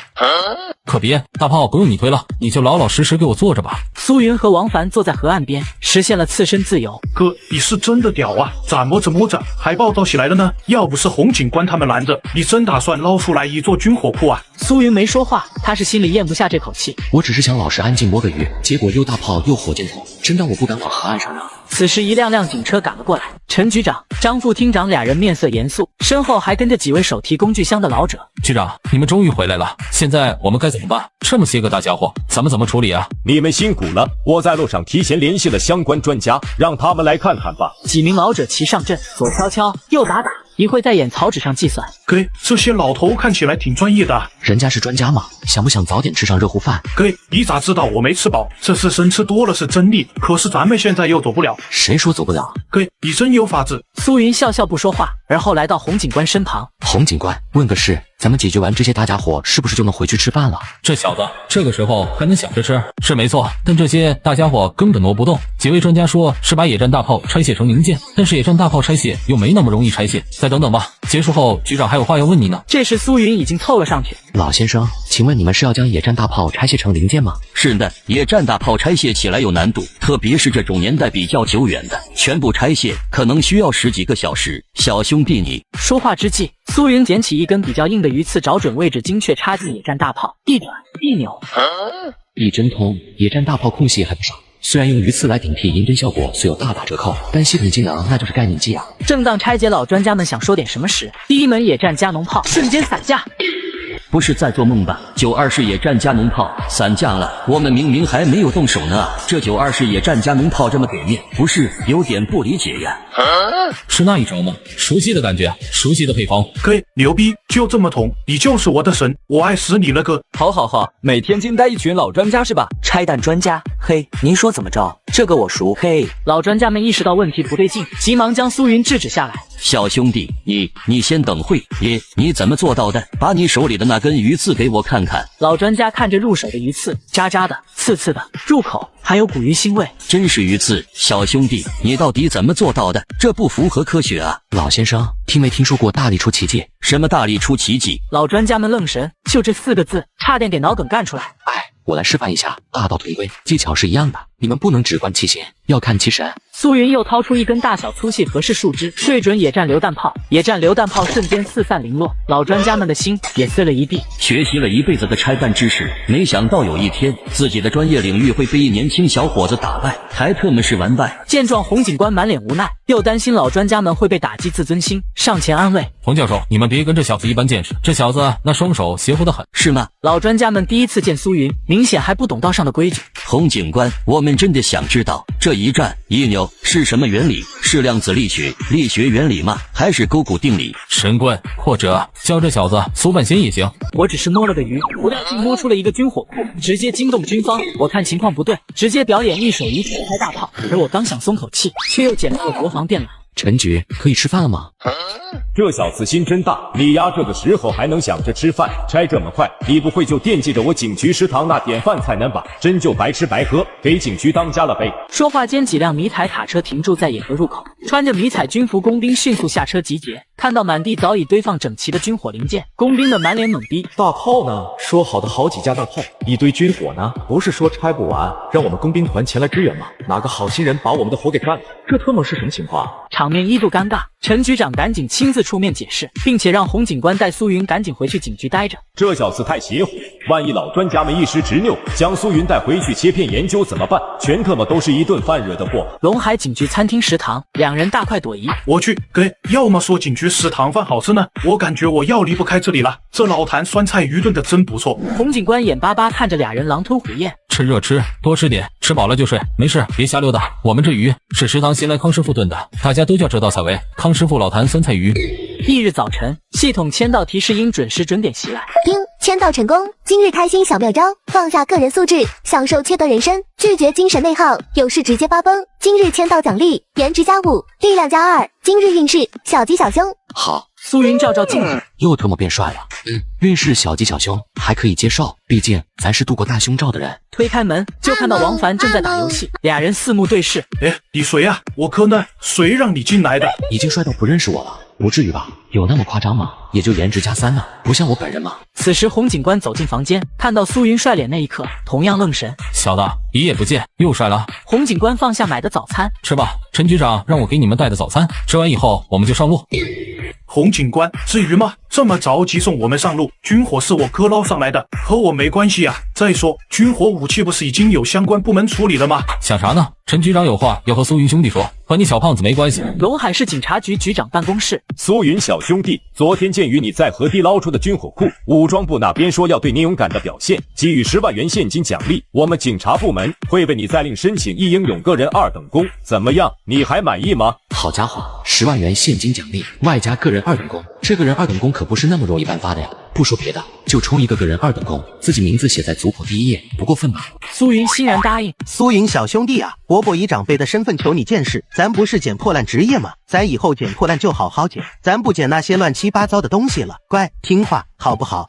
可别，大炮不用你推了，你就老老实实给我坐着吧。苏云和王凡坐在河岸边，实现了刺身自由。哥，你是真的屌啊！咋摸着摸着还暴躁起来了呢？要不是洪警官他们拦着，你真打算捞出来一座军火库啊？苏云没说话，他是心里咽不下这口气。我只是想老实安静摸个鱼，结果又大炮又火箭筒，真让我不敢往河岸上扔。此时一辆辆警车赶了过来，陈局长、张副厅长俩人面色严肃，身后还跟着几位手提工具箱的老者。局长，你们终于回来了，现在我们该怎么办？这么些个大家伙，咱们怎么处理啊？你们辛苦了，我在路上提前联系了相关专家，让他们来看看吧。几名老者齐上阵，左敲敲，右打打，一会在眼草纸上计算。哥，这些老头看起来挺专业的。人家是专家嘛，想不想早点吃上热乎饭？哥，你咋知道我没吃饱？这刺身吃多了是真力，可是咱们现在又走不了。谁说走不了？哥，你真有法子。苏云笑笑不说话，而后来到洪警官身旁。洪警官，问个事，咱们解决完这些大家伙，是不是就能回去吃饭了？这小子这个时候还能想着吃？是没错，但这些大家伙根本挪不动。几位专家说是把野战大炮拆卸成零件，但是野战大炮拆卸又没那么容易拆卸。再等等吧，结束后，局长还有话要问你呢。这时苏云已经凑了上去。老先生，请问你们是要将野战大炮拆卸成零件吗？是的，野战大炮拆卸起来有难度，特别是这种年代比较久远的，全部拆卸可能需要10几个小时。小兄弟你……说话之际，苏云捡起一根比较硬的鱼刺，找准位置，精确插进野战大炮，一转一扭，一针通。野战大炮空隙还不少。虽然用鱼刺来顶替银针效果虽有大打折扣，但系统技能那就是概念技啊。正当拆解老专家们想说点什么时，第一门野战加农炮瞬间散架。不是在做梦吧？92式野战加农炮散架了，我们明明还没有动手呢。这92式野战加农炮这么给面，不是有点不理解呀？是那一招吗？熟悉的感觉，熟悉的配方。给牛逼，就这么捅，你就是我的神，我爱死你了哥！好，每天惊呆一群老专家是吧？拆弹专家，嘿，您说怎么着？这个我熟。嘿，老专家们意识到问题不对劲，急忙将苏云制止下来。小兄弟，你先等会，你怎么做到的？把你手里的那根鱼刺给我看看。老专家看着入手的鱼刺，渣渣的，刺刺的，入口还有股鱼腥味。真是鱼刺，小兄弟，你到底怎么做到的？这不符合科学啊！老先生，听没听说过大力出奇迹？什么大力出奇迹？老专家们愣神，就这4个字，差点脑梗干出来。我来示范一下，大道同归，技巧是一样的，你们不能只观其形，要看其神。苏云又掏出一根大小粗细合适树枝，对准野战榴弹炮，野战榴弹炮瞬间四散零落，老专家们的心也碎了一地。学习了一辈子的拆弹知识，没想到有一天自己的专业领域会被一年轻小伙子打败，还特么是完败。见状，洪警官满脸无奈，又担心老专家们会被打击自尊心，上前安慰：洪教授，你们别跟这小子一般见识，这小子那双手邪乎得很。是吗？老专家们第一次见苏云，明显还不懂道上的规矩。洪警官，我们真的想知道这一战一扭是什么原理？是量子力学原理吗？还是勾股定理？神棍，或者叫这小子苏半仙也行。我只是摸了个鱼，不料竟摸出了一个军火库，直接惊动军方。我看情况不对，直接表演一手一锤开大炮。而我刚想松口气，却又捡到了国防电缆。陈局，可以吃饭了吗？这小子心真大，李丫这个时候还能想着吃饭，拆这么快，你不会就惦记着我警局食堂那点饭菜能吧？真就白吃白喝，给警局当家了呗。说话间，几辆迷彩卡车停驻在野河入口，穿着迷彩军服工兵迅速下车集结。看到满地早已堆放整齐的军火零件，工兵们满脸懵逼。大炮呢？说好的好几架大炮，一堆军火呢？不是说拆不完，让我们工兵团前来支援吗？哪个好心人把我们的火给占了？这特么是什么情况？场面一度尴尬，陈局长赶紧亲自出面解释，并且让洪警官带苏云赶紧回去警局待着。这小子太邪乎，万一老专家们一时执拗，将苏云带回去切片研究怎么办？全特么都是一顿饭惹的祸。龙海警局餐厅食堂，两人大快朵颐。我去，要么说警局食堂饭好吃呢，我感觉我要离不开这里了。这老坛酸菜鱼炖的真不错。洪警官眼巴巴看着俩人狼吞虎咽。趁热吃，多吃点，吃饱了就睡，没事别瞎溜达。我们这鱼是食堂新来康师傅炖的，大家都叫这道菜为康师傅老坛酸菜鱼。翌日早晨，系统签到提示音准时准点袭来。叮，签到成功！今日开心小妙招：放下个人素质，享受切得人生，拒绝精神内耗，有事直接发疯。今日签到奖励：颜值+5，力量+2。今日运势：小吉小凶。好，苏云照镜子，又特么变帅了。运势小吉小凶还可以接受，毕竟咱是度过大凶兆的人。推开门就看到王凡正在打游戏，俩人四目对视。你谁啊？我柯呢？谁让你进来的？已经帅到不认识我了？不至于吧？有那么夸张吗？也就颜值+3呢，不像我本人嘛。此时洪警官走进房间，看到苏云帅脸那一刻，同样愣神。小子，一夜不见又帅了。洪警官放下买的早餐，吃吧，陈局长让我给你们带的早餐，吃完以后我们就上路。洪警官，至于吗？这么着急送我们上路？军火是我哥捞上来的，和我没关系啊。再说，军火武器不是已经有相关部门处理了吗？想啥呢？陈局长有话要和苏云兄弟说，和你小胖子没关系。龙海市警察局局长办公室，苏云小兄弟，昨天鉴于你在河堤捞出的军火库，武装部那边说要对你勇敢的表现给予10万元现金奖励，我们警察部门会为你再另申请一英勇个人2等功，怎么样？你还满意吗？好家伙，10万元现金奖励，外加个人2等功，这个人2等功可不是那么容易颁发的呀。不说别的，就充一个个人2等功，自己名字写在族谱第1页，不过分吧？苏云欣然答应。苏云小兄弟啊，伯伯以长辈的身份求你件事，咱不是捡破烂职业吗？咱以后捡破烂就好好捡，咱不捡那些乱七八糟的东西了，乖，听话，好不好？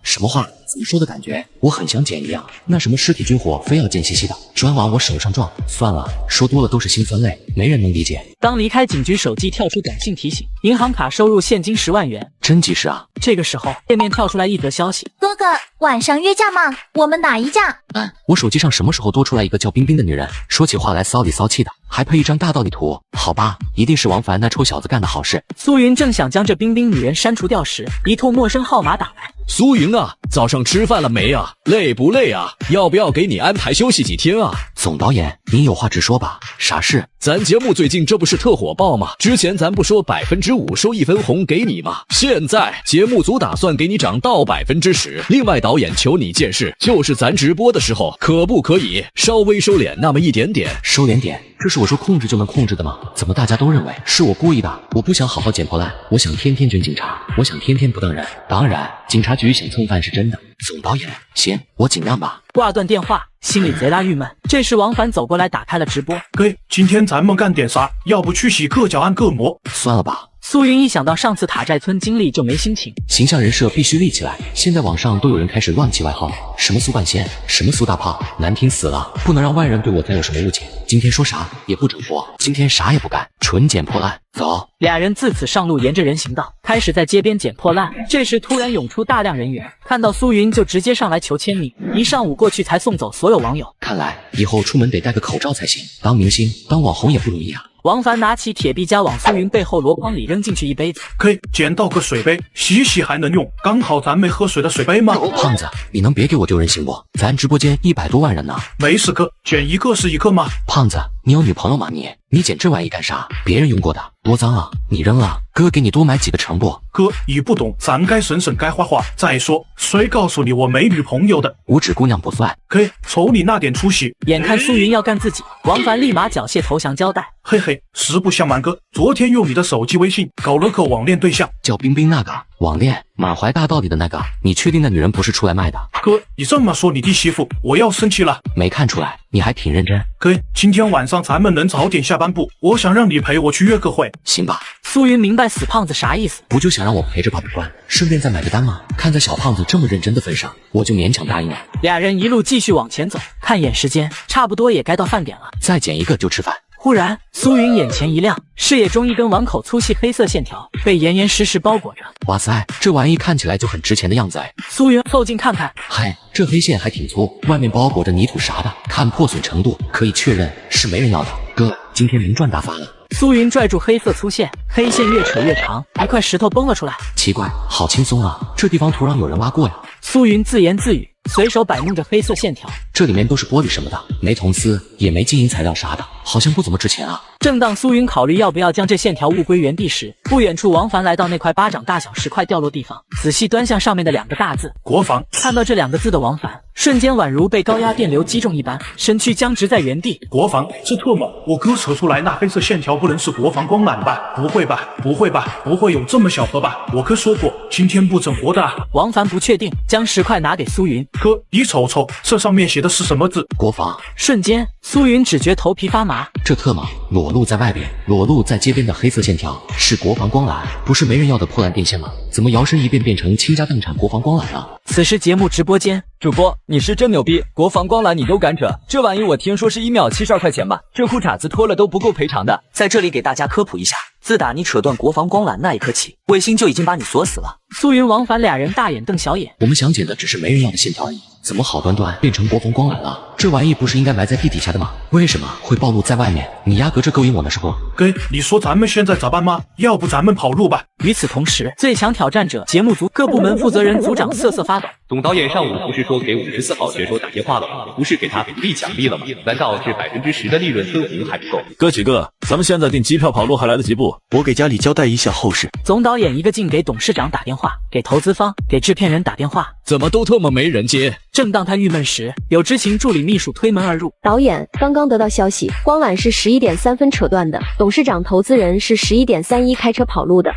什么话？怎么说的感觉我很想捡一样？那什么尸体军火非要贱兮兮的，专往我手上撞。算了，说多了都是心酸泪，没人能理解。刚离开警局，手机跳出短信提醒，银行卡收入现金10万元，真及时啊！这个时候，页面跳出来一则消息：哥哥，晚上约架吗？我们打一架。我手机上什么时候多出来一个叫冰冰的女人？说起话来骚里骚气的，还配一张大道理图。好吧，一定是王凡那臭小子干的好事。苏云正想将这冰冰女人删除掉时，一通陌生号码打来。苏云啊，早上吃饭了没啊？累不累啊？要不要给你安排休息几天啊？总导演，您有话直说吧。啥事？咱节目最近这不是特火爆吗？之前咱不说5%收1分红给你吗？现在节目组打算给你涨到10%。另外，导演求你件事，就是咱直播的时候，可不可以稍微收敛那么一点点？收敛点？这是我说控制就能控制的吗？怎么大家都认为是我故意的？我不想好好捡破烂，我想天天卷警察，我想天天不当人。当然，警察局想蹭饭是真的。总导演，行，我尽量吧。挂断电话，心里贼拉郁闷。这时王凡走过来，打开了直播。哥，今天咱们干点啥？要不去洗个脚按个摩？算了吧。苏云一想到上次塔寨村经历就没心情，形象人设必须立起来。现在网上都有人开始乱起外号，什么苏半仙，什么苏大胖，难听死了，不能让外人对我再有什么误解。今天说啥也不整活，今天啥也不干，纯捡破烂。走，俩人自此上路，沿着人行道开始在街边捡破烂。这时突然涌出大量人员，看到苏云就直接上来求签名，一上午过去才送走所有网友。看来以后出门得戴个口罩才行，当明星当网红也不容易啊。王凡拿起铁臂夹往苏云背后箩筐里扔进去一杯子，可以捡到个水杯，洗洗还能用，刚好咱没喝水的水杯吗？胖子，你能别给我丢人行不？咱直播间100多万人呢。没事哥，捡一个是一个吗？胖子，你有女朋友吗？你捡这玩意干啥？别人用过的，多脏啊！你扔了，哥给你多买几个成不？哥，你不懂，咱该省省该花花。再说，谁告诉你我没女朋友的？五指姑娘不算。哥，瞅你那点出息！眼看苏云要干自己，王凡立马缴械投降交代。嘿嘿，实不相瞒哥，昨天用你的手机微信搞了个网恋对象，叫冰冰那个网恋，满怀大道理的那个，你确定那女人不是出来卖的？哥，你这么说你弟媳妇，我要生气了。没看出来，你还挺认真。哥，今天晚上咱们能早点下班不？我想让你陪我去约个会。行吧。苏云明白死胖子啥意思，不就想让我陪着把不关，顺便再买个单吗？看在小胖子这么认真的份上，我就勉强答应了。俩人一路继续往前走，看眼时间，差不多也该到饭点了，再捡一个就吃饭。忽然，苏云眼前一亮，视野中一根碗口粗细黑色线条被严严实实包裹着。哇塞，这玩意看起来就很值钱的样子哎。苏云凑近看看，嗨，这黑线还挺粗，外面包裹着泥土啥的，看破损程度可以确认是没人要的。哥，今天能赚大发了。苏云拽住黑色粗线，黑线越扯越长，一块石头崩了出来。奇怪，好轻松啊，这地方土壤有人挖过呀。苏云自言自语，随手摆弄着黑色线条。这里面都是玻璃什么的，没铜丝，也没金银材料啥的，好像不怎么值钱啊。正当苏云考虑要不要将这线条物归原地时，不远处王凡来到那块巴掌大小石块掉落地方，仔细端详上面的2个大字“国防”。看到这2个字的王凡，瞬间宛如被高压电流击中一般，身躯僵直在原地。国防，这特么，我哥扯出来那黑色线条不能是国防光缆吧？不会吧，不会吧，不会有这么巧合吧？我哥说过，今天不整活的啊。王凡不确定，将石块拿给苏云。哥，你瞅瞅，这上面写的是什么字？国防。瞬间，苏云只觉头皮发麻。这特么，裸露在外边，裸露在街边的黑色线条是国防光缆，不是没人要的破烂电线吗？怎么摇身一变变成倾家荡产国防光缆了？此时节目直播间，主播你是真牛逼，国防光缆你都敢扯，这玩意我听说是1秒72块钱吧，这裤衩子脱了都不够赔偿的。在这里给大家科普一下，自打你扯断国防光缆那一刻起，卫星就已经把你锁死了。苏云、王凡俩人大眼瞪小眼，我们想捡的只是没人要的线条而已，怎么好端端变成国防光缆了？这玩意不是应该埋在地底下的吗？为什么会暴露在外面？你丫隔着勾引我呢是不？哥，你说咱们现在咋办吗？要不咱们跑路吧？与此同时，最强挑战者节目组各部门负责人组长瑟瑟发抖。总导演上午不是说给54号选手打电话了吗？不是给他鼓励奖励了吗？难道是10%的利润分红还不够？哥几个，咱们现在订机票跑路还来得及不？我给家里交代一下后事。总导演一个劲给董事长打电话，给投资方，给制片人打电话，怎么都特么没人接？正当他郁闷时，有知情助理秘书推门而入。导演，刚刚得到消息，光缆是11点3分扯断的，董事长投资人是11点31开车跑路的。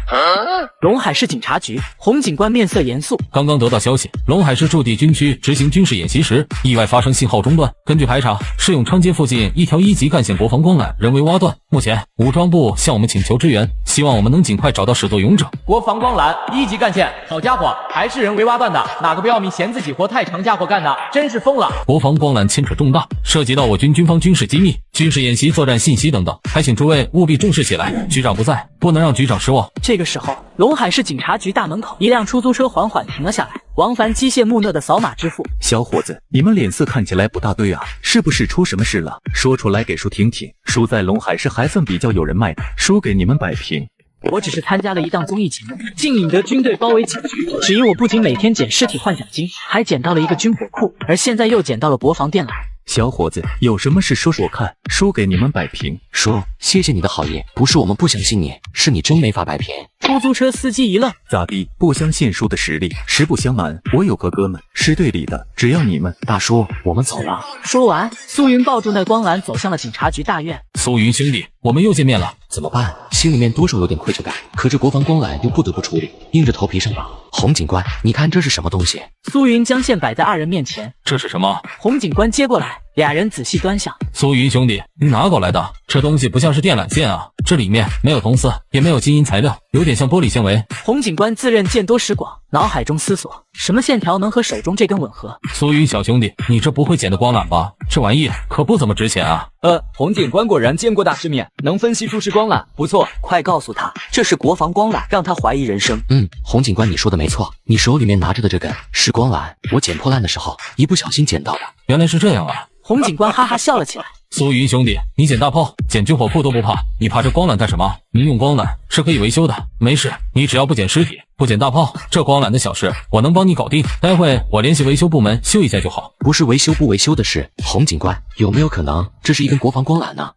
龙海市警察局，洪警官面色严肃。刚刚得到消息，龙海市驻地军区执行军事演习时，意外发生信号中断。根据排查，是用昌街附近一条1级干线国防光缆人为挖断。目前，武装部向我们请求支援，希望我们能尽快找到始作俑者。国防光缆1级干线，好家伙，还是人为挖断的，哪个不要命嫌自己活太长家伙干的，真是疯了！国防光缆牵扯重大，涉及到我军军方军事机密、军事演习、作战信息等等，还请诸位务必重视起来。局长不在，不能让局长失望。这个时候，龙海市警察局大门口，一辆出租车缓缓停了下来。王凡机械木讷的扫码支付。小伙子，你们脸色看起来不大对啊，是不是出什么事了？说出来给叔听听。叔在龙海市还算比较有人脉的，叔给你们摆平。我只是参加了一档综艺节目，竟引得军队包围警局，只因我不仅每天捡尸体换奖金，还捡到了一个军火库，而现在又捡到了国防电缆。小伙子，有什么事说说看，叔给你们摆平。叔，谢谢你的好意，不是我们不相信你，是你真没法摆平。出租车司机一愣，咋地？不相信叔的实力？实不相瞒，我有个哥们是队里的，只要你们。大叔，我们走了。说完，苏云抱住那光缆走向了警察局大院。苏云兄弟，我们又见面了，怎么办？心里面多少有点愧疚感，可这国防光缆又不得不处理，硬着头皮上岗。洪警官，你看这是什么东西？苏云将线摆在二人面前。这是什么？洪警官接过来，俩人仔细端详。苏云兄弟，你哪搞来的？这东西不像是电缆线啊，这里面没有铜丝，也没有金银材料，有点像玻璃纤维。洪警官自认见多识广，脑海中思索，什么线条能和手中这根吻合？苏云小兄弟，你这不会捡的光缆吧？这玩意可不怎么值钱啊。洪警官果然见过大世面，能分析出是光缆，不错，快告诉他这是国防光缆，让他怀疑人生。洪警官你说的没错，你手里面拿着的这根是光缆，我捡破烂的时候一不小心捡到的。原来是这样啊！洪警官哈哈笑了起来。苏云兄弟，你捡大炮、捡军火库都不怕，你怕这光缆干什么？民用光缆是可以维修的，没事，你只要不捡尸体，不捡大炮，这光缆的小事我能帮你搞定。待会我联系维修部门修一下就好。不是维修不维修的事，洪警官，有没有可能这是一根国防光缆呢？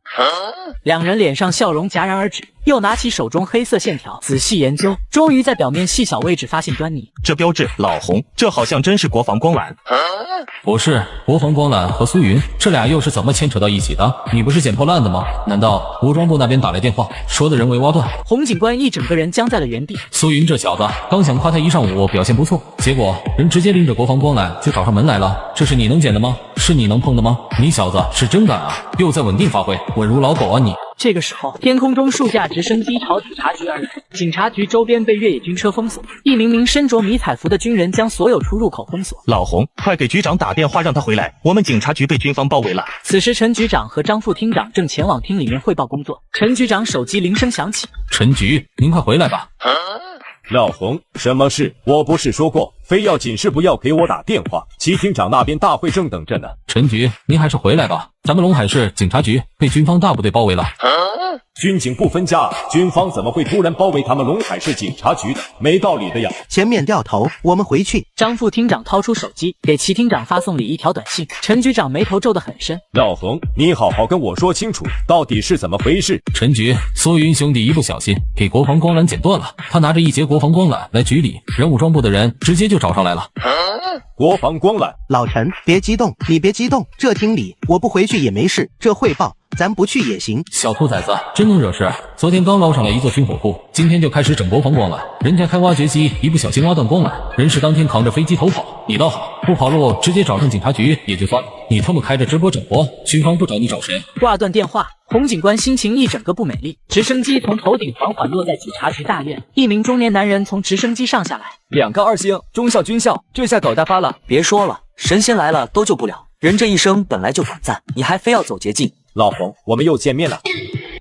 两人脸上笑容戛然而止，又拿起手中黑色线条仔细研究，终于在表面细小位置发现端倪。这标志，老洪，这好像真是国防光缆。不是，国防光缆和苏云这俩又是怎么牵扯到一起的？你不是捡破烂的吗？难道武装部那边打来电话说的人为挖断？洪警官一整个人僵在了原地。苏云这小子刚想夸他一上午表现不错，结果人直接拎着国防光缆就找上门来了。这是你能捡的吗？是你能碰的吗？你小子是真敢啊！又在稳定发挥，稳如老狗啊你！这个时候，天空中数架直升机朝警察局而来，警察局周边被越野军车封锁，一名名身着迷彩服的军人将所有出入口封锁。老洪，快给局长打电话让他回来，我们警察局被军方包围了。此时，陈局长和张副厅长正前往厅里面汇报工作。陈局长手机铃声响起，陈局，您快回来吧。老洪，什么事？我不是说过，非要紧事不要给我打电话。齐厅长那边大会正等着呢。陈局，您还是回来吧，咱们龙海市警察局被军方大部队包围了。军警不分家，军方怎么会突然包围他们龙海市警察局的？没道理的呀！前面掉头，我们回去。张副厅长掏出手机，给齐厅长发送了一条短信。陈局长眉头皱得很深。老洪，你好好跟我说清楚，到底是怎么回事？陈局，苏云兄弟一不小心给国防光缆剪断了，他拿着一节国防光缆来局里，人武装部的人直接就找上来了。国防光缆，老陈，别激动，你别激动，这厅里我不回去也没事，这汇报咱不去也行。小兔崽子真能惹事，昨天刚捞上来一座军火库，今天就开始整国防光缆，人家开挖掘机一不小心挖断光缆，人是当天扛着飞机逃跑，你倒好，不跑路直接找上警察局也就算了，你他妈开着直播整活，军方不找你找谁？挂断电话，洪警官心情一整个不美丽。直升机从头顶缓缓落在警察局大院，一名中年男人从直升机上下来。2个2星，中校军校，这下搞大发了。别说了，神仙来了都救不了，人这一生本来就短暂，你还非要走捷径。老洪，我们又见面了。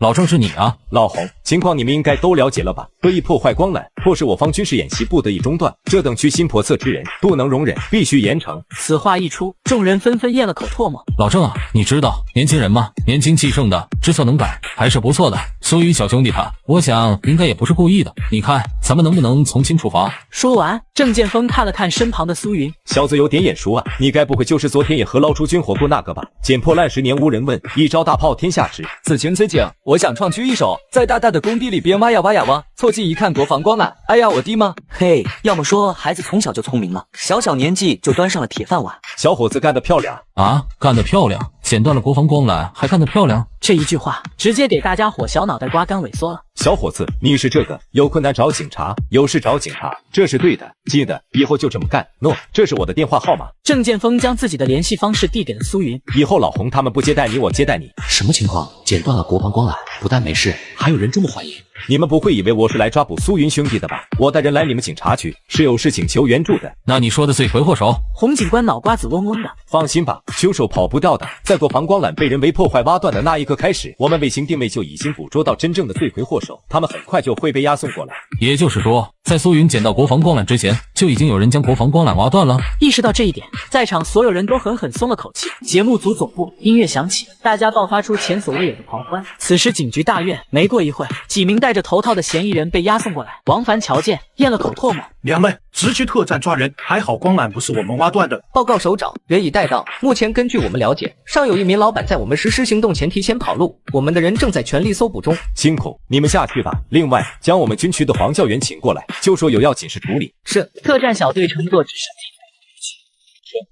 老郑是你啊？老洪，情况你们应该都了解了吧？恶意破坏光缆，迫使我方军事演习不得已中断，这等居心叵测之人，不能容忍，必须严惩。此话一出，众人纷纷咽了口唾沫。老郑啊，你知道年轻人吗？年轻气盛的，知错能改，还是不错的。苏雨小兄弟他，我想应该也不是故意的。你看，咱们能不能从轻处罚？说完，郑剑锋看了看身旁的苏云，小子有点眼熟啊，你该不会就是昨天也和捞出军火库那个吧？捡破烂10年无人问，一招大炮天下知。此情此景，我想创区一首，在大大的的工地里边挖呀挖呀挖，凑近一看，国防光缆，哎呀我的妈！嘿，要么说孩子从小就聪明了，小小年纪就端上了铁饭碗。小伙子干得漂亮啊，干得漂亮！剪断了国防光缆，还干得漂亮！这一句话直接给大家伙小脑袋瓜干萎缩了。小伙子，你是这个，有困难找警察，有事找警察，这是对的。记得以后就这么干。喏，这是我的电话号码。郑建锋将自己的联系方式递给了苏云。以后老洪他们不接待你，我接待你。什么情况？剪断了国防光缆，不但没事，还有人这么怀疑。你们不会以为我是来抓捕苏云兄弟的吧？我带人来你们警察局是有事请求援助的。那你说的罪魁祸首？洪警官脑瓜子嗡嗡的。放心吧，凶手跑不掉的。在国防光缆被人为破坏挖断的那一刻开始，我们卫星定位就已经捕捉到真正的罪魁祸首，他们很快就会被押送过来。也就是说，在苏云捡到国防光缆之前，就已经有人将国防光缆挖断了。意识到这一点，在场所有人都狠狠松了口气。节目组总部音乐响起，大家爆发出前所未有的狂欢。此时警局大院，没过一会，几名戴着头套的嫌疑人被押送过来。王凡瞧见，咽了口唾沫。娘们，直接特战抓人，还好光缆不是我们挖断的。报告首长，人已带到。目前根据我们了解，尚有一名老板在我们实施行动前提前跑路，我们的人正在全力搜捕中。辛苦你们下去吧。另外，将我们军区的黄教员请过来，就说有要紧事处理。是。特战小队乘坐直升机。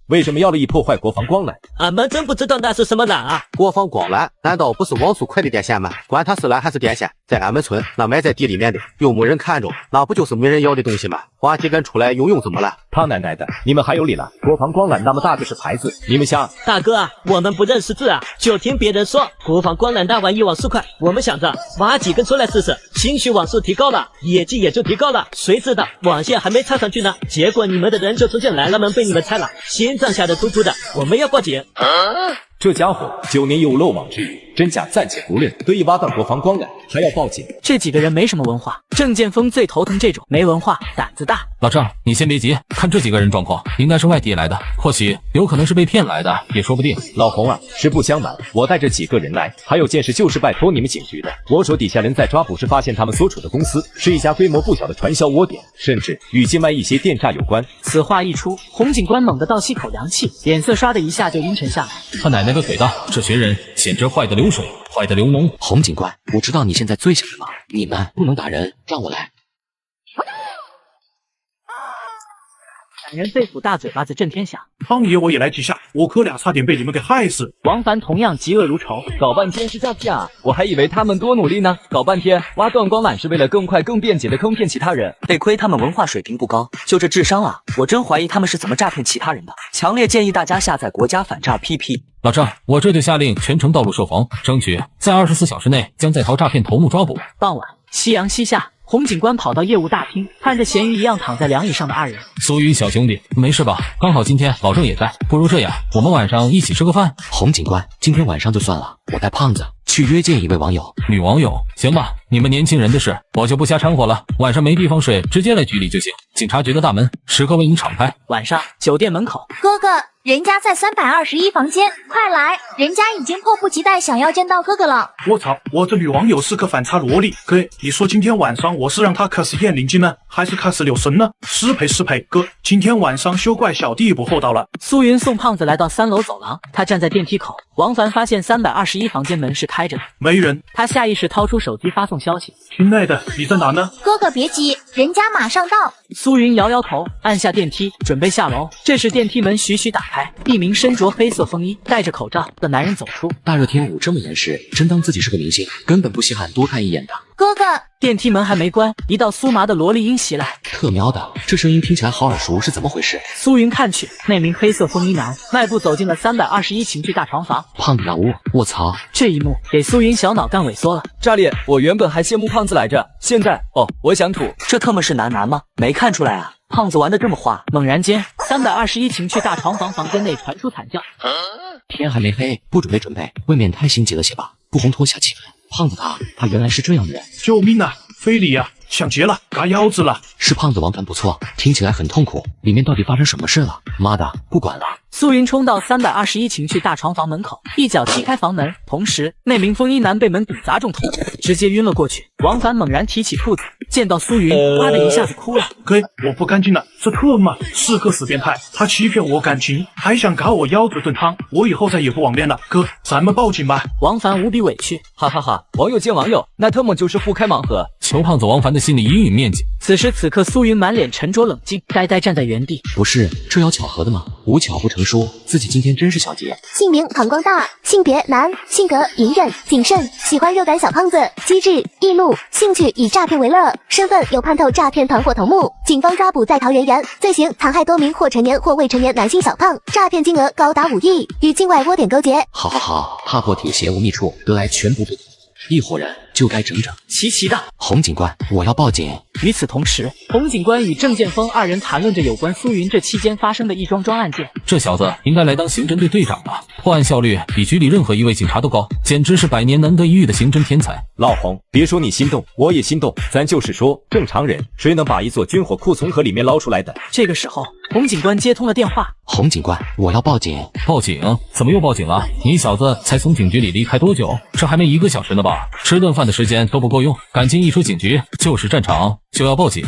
为什么要立意破坏国防光缆？俺们真不知道那是什么缆啊！国防光缆难道不是网速快的电线吗？管它是缆还是电线，在俺们村那埋在地里面的，又没人看着，那不就是没人要的东西吗？挖几根出来用用怎么了？他奶奶的，你们还有理了！国防光缆那么大个是牌子，你们瞎？大哥啊，我们不认识字啊，就听别人说国防光缆大玩意网速快，我们想着挖几根出来试试，兴许网速提高了，业绩也就提高了。谁知道网线还没插上去呢，结果你们的人就出现来了，门被你们拆了，心脏吓得突突的，我们要报警。这家伙9年有漏网之鱼，真假暂且不论，得意挖断国防光缆还要报警。这几个人没什么文化，郑建锋最头疼这种没文化、胆子大。老郑，你先别急，看这几个人状况，应该是外地来的，或许有可能是被骗来的，也说不定。老洪啊，实不相瞒，我带着几个人来，还有件事就是拜托你们警局的。我手底下人在抓捕时发现他们所处的公司是一家规模不小的传销窝点，甚至与境外一些电诈有关。此话一出，洪警官猛地倒吸口凉气，脸色唰的一下就阴沉下来。他奶奶个腿的，这群人简直坏的流水，坏的流脓。洪警官，我知道你现在最想什么，你们不能打人，让我来。懒人肺腑大嘴巴子震天响，汤爷我也来几下，我哥俩差点被你们给害死。王凡同样嫉恶如仇，搞半天是诈骗，我还以为他们多努力呢，搞半天挖断光缆是为了更快更便捷的坑骗其他人。得亏他们文化水平不高，就这智商啊，我真怀疑他们是怎么诈骗其他人的。强烈建议大家下载国家反诈 PP。老郑，我这就下令全城道路设防，争取在24小时内将在逃诈骗头目抓捕。傍晚，夕阳西下。洪警官跑到业务大厅，看着咸鱼一样躺在凉椅上的二人。苏云小兄弟，没事吧？刚好今天老郑也在，不如这样，我们晚上一起吃个饭。洪警官，今天晚上就算了，我带胖子去约见一位网友。女网友？行吧，你们年轻人的事，我就不瞎掺和了。晚上没地方睡，直接来局里就行。警察局的大门时刻为你敞开。晚上，酒店门口，哥哥，人家在321房间，快来！人家已经迫不及待想要见到哥哥了。我操，我这女网友是个反差萝莉。哥，你说今天晚上我是让她开始验灵机呢，还是开始留神呢？适配适配。哥，今天晚上休怪小弟不厚道了。苏云送胖子来到3楼走廊，他站在电梯口。王凡发现321房间门是开着的，没人。他下意识掏出手机发送消息：亲爱的，你在哪呢？哥哥别急，人家马上到。苏云摇摇头，按下电梯，准备下楼。这时电梯门徐徐打开，一名身着黑色风衣、戴着口罩的男人走出。大热天午这么严实，真当自己是个明星，根本不稀罕多看一眼的。哥哥，电梯门还没关，一道酥麻的萝莉音袭来。特喵的，这声音听起来好耳熟，是怎么回事？苏云看去，那名黑色风衣男迈步走进了321情趣大床房。胖子那屋，我操！这一幕给苏云小脑干萎缩了。炸裂！我原本还羡慕胖子来着，现在我想吐。这特么是男吗？没看出来啊？胖子玩的这么花。猛然间，321情趣大床房房间内传出惨叫。天还没黑，不准备，未免太心急了些吧？不烘托下气氛。胖子他原来是这样的人。救命啊！非礼啊！抢劫了，嘎腰子了。是胖子王凡不错，听起来很痛苦，里面到底发生什么事了？妈的，不管了。苏云冲到321情趣大床房门口，一脚踢开房门，同时那名风衣男被门顶砸中头，直接晕了过去。王凡猛然提起裤子，见到苏云，哇的一下子哭了。给，我不干净了，这特么是个死变态，他欺骗我感情，还想搞我腰子炖汤，我以后再也不网恋了。哥，咱们报警吧。王凡无比委屈，哈哈哈，网友见网友，那特么就是互开盲盒。求胖子王凡的心理阴影面积。此时此刻，苏云满脸沉着冷静，呆呆站在原地。不是，这要巧合的吗？无巧不成书，自己今天真是小杰。姓名膀胱大，性别男，性格隐忍谨慎，喜欢肉感小胖子，机智易怒，兴趣以诈骗为乐，身份有叛透诈骗团伙头目。警方抓捕在桃园县，罪行残害多名或成年或未成年男性小胖，诈骗金额高达5亿，与境外窝点勾结。好好好，踏破铁鞋无觅处，得来全不对。一伙人就该整整齐齐的。洪警官，我要报警。与此同时，洪警官与郑建峰二人谈论着有关苏云这期间发生的一桩案件。这小子应该来当刑侦队队长了，破案效率比局里任何一位警察都高，简直是100年难得一遇的刑侦天才。老洪，别说你心动，我也心动。咱就是说，正常人谁能把一座军火库从河里面捞出来的？这个时候，洪警官接通了电话。洪警官，我要报警。报警？怎么又报警了？你小子才从警局里离开多久？这还没1个小时呢吧？吃顿饭的时间都不够用，感情一出警局就是战场，就要报警？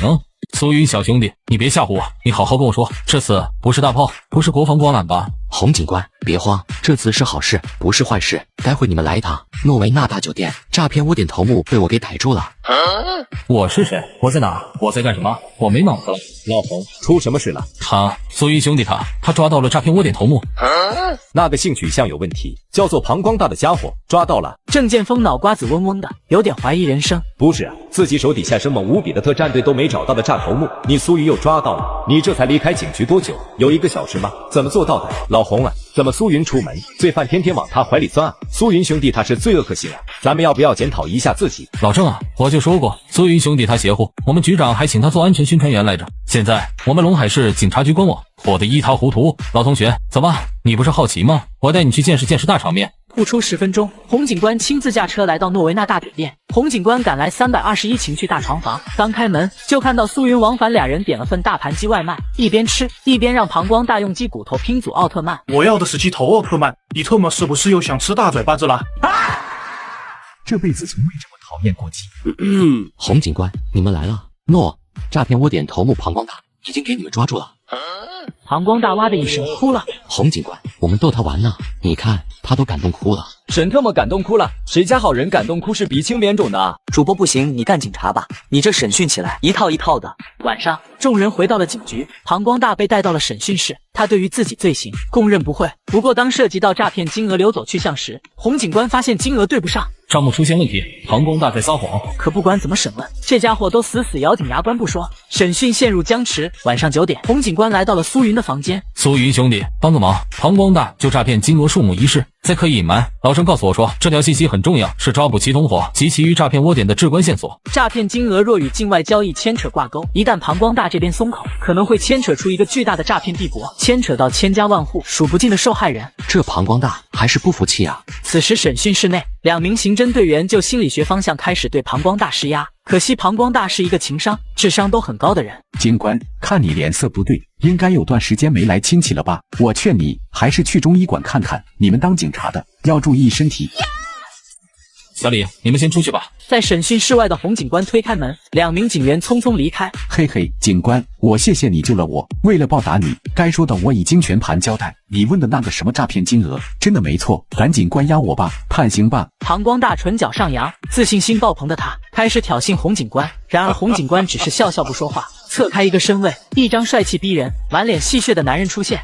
苏云小兄弟，你别吓唬我，你好好跟我说，这次不是大炮，不是国防光缆吧？洪警官，别慌，这次是好事，不是坏事。待会你们来一趟诺维纳大酒店，诈骗窝点头目被我给逮住了。我是谁？我在哪？我在干什么？我没脑子了。老洪，出什么事了？苏云兄弟他抓到了诈骗窝点头目。那个性取向有问题，叫做膀胱大的家伙抓到了。郑建峰脑瓜子嗡嗡的，有点怀疑人生。不是啊，自己手底下生猛无比的特战队都没找到的诈头目，你苏云又抓到了。你这才离开警局多久？有1个小时吗？怎么做到的？老洪啊，怎么苏云出门，罪犯天天往他怀里钻啊？苏云兄弟他是罪恶克星啊，咱们要不要检讨一下自己？老郑啊，我就说过苏云兄弟他邪乎，我们局长还请他做安全宣传员来着。现在我们龙海市警察局官网火得一塌糊涂。老同学，走吧，你不是好奇吗？我带你去见识见识大场面。不出10分钟，洪警官亲自驾车来到诺维纳大酒店。洪警官赶来321情趣大床房，刚开门就看到苏云、王凡俩人点了份大盘鸡外卖，一边吃一边让膀胱大用鸡骨头拼组奥特曼。我要的是鸡头奥特曼，你特么是不是又想吃大嘴巴子了？这辈子从未这么讨厌过鸡。洪警官，你们来了。诈骗窝点头目膀胱大已经给你们抓住了。膀胱大哇的一声哭了。洪警官，我们逗他玩呢，你看他都感动哭了。神特么感动哭了，谁家好人感动哭是鼻青脸肿的啊？主播不行，你干警察吧，你这审讯起来一套一套的。晚上，众人回到了警局，膀胱大被带到了审讯室。他对于自己罪行供认不讳，不过当涉及到诈骗金额流走去向时，洪警官发现金额对不上，账目出现问题，膀胱大在撒谎。可不管怎么审问，这家伙都死咬紧牙关不说，审讯陷入僵持。晚上9点，洪警官来到了苏云的房间。苏云兄弟，帮个忙，膀胱大就诈骗金额数目一事，在刻意隐瞒。老郑告诉我说，这条信息很重要，是抓捕其同伙及其余诈骗窝点的至关线索。诈骗金额若与境外交易牵扯挂钩，一旦膀胱大这边松口，可能会牵扯出一个巨大的诈骗帝国，牵扯到千家万户，数不尽的受害人。这膀胱大还是不服气啊！此时审讯室内，2名刑侦队员就心理学方向开始对膀胱大施压。可惜膀胱大是一个情商、智商都很高的人。警官，看你脸色不对，应该有段时间没来亲戚了吧？我劝你还是去中医馆看看。你们当警察的要注意身体。小李，你们先出去吧。在审讯室外的洪警官推开门，2名警员匆匆离开。嘿嘿，警官，我谢谢你救了我。为了报答你，该说的我已经全盘交代。你问的那个什么诈骗金额，真的没错，赶紧关押我吧，判刑吧。膀胱大唇角上扬，自信心爆棚的他开始挑衅洪警官，然而洪警官只是笑笑不说话。侧开一个身位，一张帅气逼人、满脸戏谑的男人出现。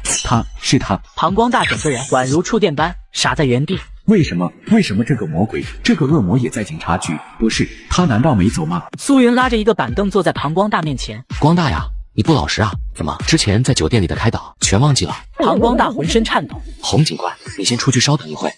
是他。膀胱大整个人宛如触电般傻在原地。为什么这个魔鬼，这个恶魔也在警察局？不是，他难道没走吗？苏云拉着一个板凳坐在膀胱大面前。光大呀，你不老实啊？怎么之前在酒店里的开导全忘记了？膀胱大浑身颤抖。洪警官，你先出去稍等一会。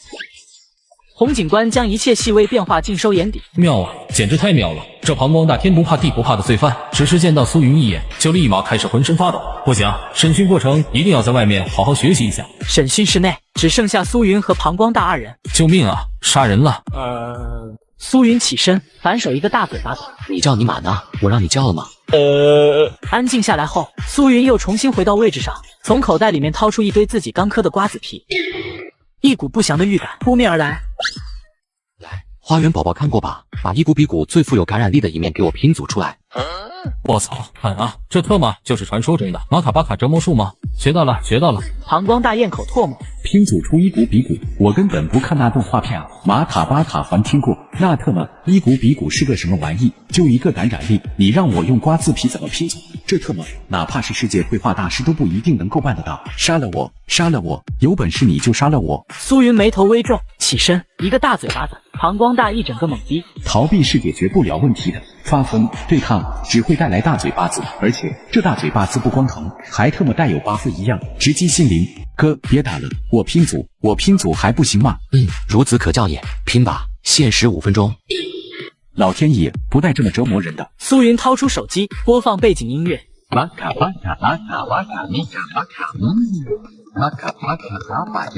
洪警官将一切细微变化尽收眼底。妙啊，简直太妙了！这膀胱大天不怕地不怕的罪犯，只是见到苏云一眼，就立马开始浑身发抖。不行，审讯过程一定要在外面好好学习一下。审讯室内只剩下苏云和膀胱大2人。救命啊！杀人了！苏云起身，反手一个大嘴巴子。你叫你妈呢？我让你叫了吗？安静下来后，苏云又重新回到位置上，从口袋里面掏出一堆自己刚嗑的瓜子皮。一股不祥的预感扑面而来。花园宝宝看过吧？把一股比古最富有感染力的一面给我拼组出来。我操，看啊，这特么就是传说中的玛卡巴卡折磨术吗？学到了，学到了。膀胱大咽口唾沫，拼组出伊古比古，我根本不看那动画片啊！玛卡巴卡还听过，那特么伊古比古是个什么玩意？就一个感染力，你让我用瓜字皮怎么拼组？这特么哪怕是世界绘画大师都不一定能够办得到！杀了我，杀了我！有本事你就杀了我！苏云眉头微皱，起身，一个大嘴巴子，膀胱大一整个懵逼。逃避是解决不了问题的，发疯对抗只会带来大嘴巴子，而且这大嘴巴子不光疼，还特么带有buff一样，直击心灵。哥，别打了，我拼组还不行吗？孺子可教也，拼吧，限时5分钟。老天爷，不带这么折磨人的。苏云掏出手机，播放背景音乐。玛卡巴卡玛卡瓦卡米卡玛卡玛卡巴卡阿玛呀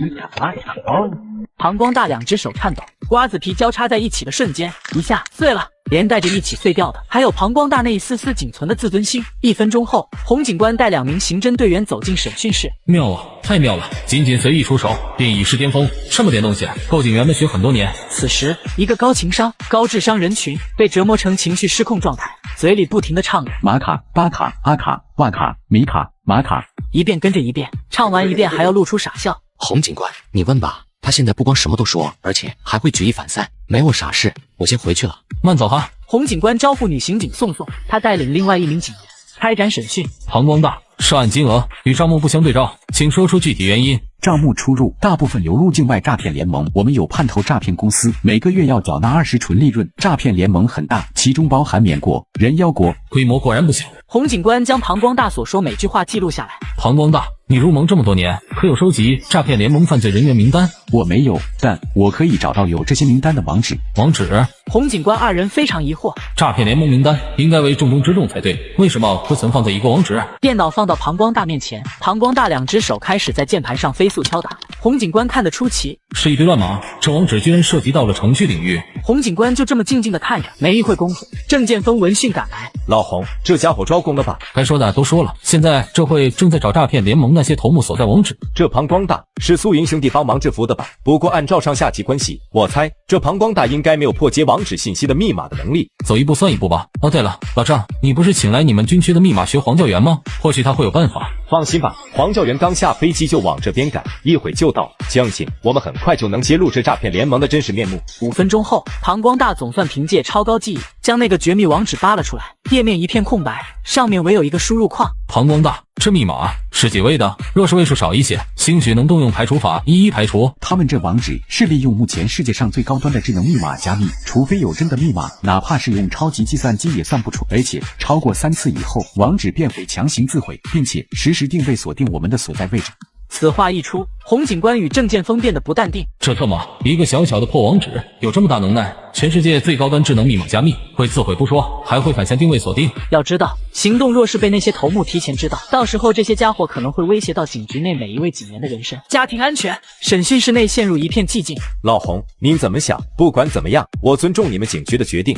米卡玛卡哦。膀胱大两只手颤抖，瓜子皮交叉在一起的瞬间，一下碎了，连带着一起碎掉的还有膀胱大那一丝丝仅存的自尊心。1分钟后，洪警官带2名刑侦队员走进审讯室。妙啊，太妙了！仅仅随意出手便以势巅峰，这么点东西够警员们学很多年。此时，一个高情商、高智商人群被折磨成情绪失控状态，嘴里不停地唱着玛卡、巴卡、阿卡、万卡、米卡、玛卡，一遍跟着一遍，唱完一遍还要露出傻笑。洪警官，你问吧。他现在不光什么都说，而且还会举一反三，没我啥事，我先回去了。慢走哈。洪警官招呼女刑警宋宋，他带领另外1名警员开展审讯。膀胱大，涉案金额与账目不相对照，请说出具体原因。账目出入大部分流入境外诈骗联盟，我们有叛头诈骗公司，每个月要缴纳20纯利润。诈骗联盟很大，其中包含缅国、人妖国，规模果然不小。洪警官将膀胱大所说每句话记录下来。膀胱大，你入盟这么多年，可有收集诈骗联盟犯罪人员名单？我没有，但我可以找到有这些名单的网址。网址？洪警官2人非常疑惑，诈骗联盟名单应该为重中之重才对，为什么会存放在一个网址？电脑放到膀胱大面前，膀胱大2只手开始在键盘上飞速敲打。洪警官看得出奇，是一堆乱码，这网址居然涉及到了程序领域。洪警官就这么静静地看着，没一会功夫，郑建峰闻讯赶来。老洪，这家伙招供了吧？该说的都说了，现在这会正在找诈骗联盟那些头目所在网址。这膀胱大是苏云兄弟帮忙制服的吧？不过按照上下级关系，我猜这膀胱大应该没有破解网址信息的密码的能力。走一步算一步吧。哦对了，老郑，你不是请来你们军区的密码学黄教员吗？或许他会有办法。放心吧，黄教员刚下飞机就往这边赶，一会就到，相信我们很快就能揭露这诈骗联盟的真实面目。5分钟后，膀胱大总算凭借超高记忆将那个绝密网址扒了出来，页面一片空白，上面唯有一个输入框。膀胱大，这密码是几位的？若是位数少一些，兴许能动用排除法一一排除。他们这网址是利用目前世界上最高端的智能密码加密，除非有真的密码，哪怕是用超级计算机也算不出。而且超过3次以后，网址便会强行自毁，并且实时定位锁定我们的所在位置。此话一出，洪警官与郑建峰变得不淡定。这特么一个小小的破网址，有这么大能耐？全世界最高端智能密码加密，会自毁不说，还会反向定位锁定。要知道，行动若是被那些头目提前知道，到时候这些家伙可能会威胁到警局内每一位警员的人身、家庭安全。审讯室内陷入一片寂静。老洪，您怎么想？不管怎么样，我尊重你们警局的决定。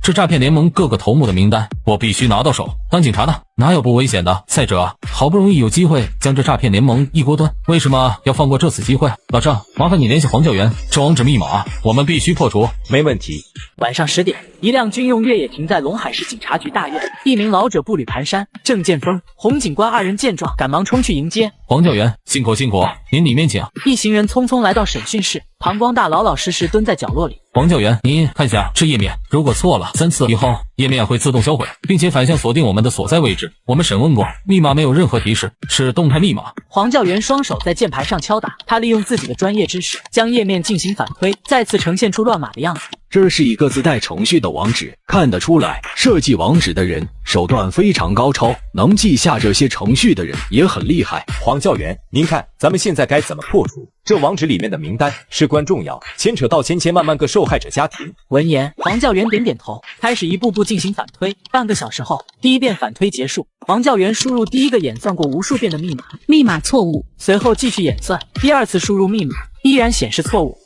这诈骗联盟各个头目的名单，我必须拿到手。当警察的哪有不危险的？再者，好不容易有机会将这诈骗联盟一锅端，为什么要放过这次机会？老郑，麻烦你联系黄教员，这网址密码我们必须破除。没问题。晚上10点，一辆军用越野停在陇海市警察局大院，一名老者步履蹒跚，郑建峰、洪警官2人见状，赶忙冲去迎接。黄教员，辛苦辛苦，您里面请。一行人匆匆来到审讯室，膀胱大老老实实蹲在角落里。黄教员，您看下这页面，如果错了3次以后，页面会自动销毁，并且反向锁定我们的所在位置。我们审问过，密码没有任何提示，是动态密码。黄教员双手在键盘上敲打，他利用自己的专业知识，将页面进行反推，再次呈现出乱码的样子。这是一个自带程序的网址，看得出来，设计网址的人手段非常高超，能记下这些程序的人也很厉害。黄教员，您看咱们现在该怎么破除？这网址里面的名单事关重要，牵扯到千万万个受害者家庭。闻言，黄教员点点头，开始一步步进行反推。半个小时后，第一遍反推结束，黄教员输入第一个演算过无数遍的密码，密码错误，随后继续演算，第2次输入密码，依然显示错误。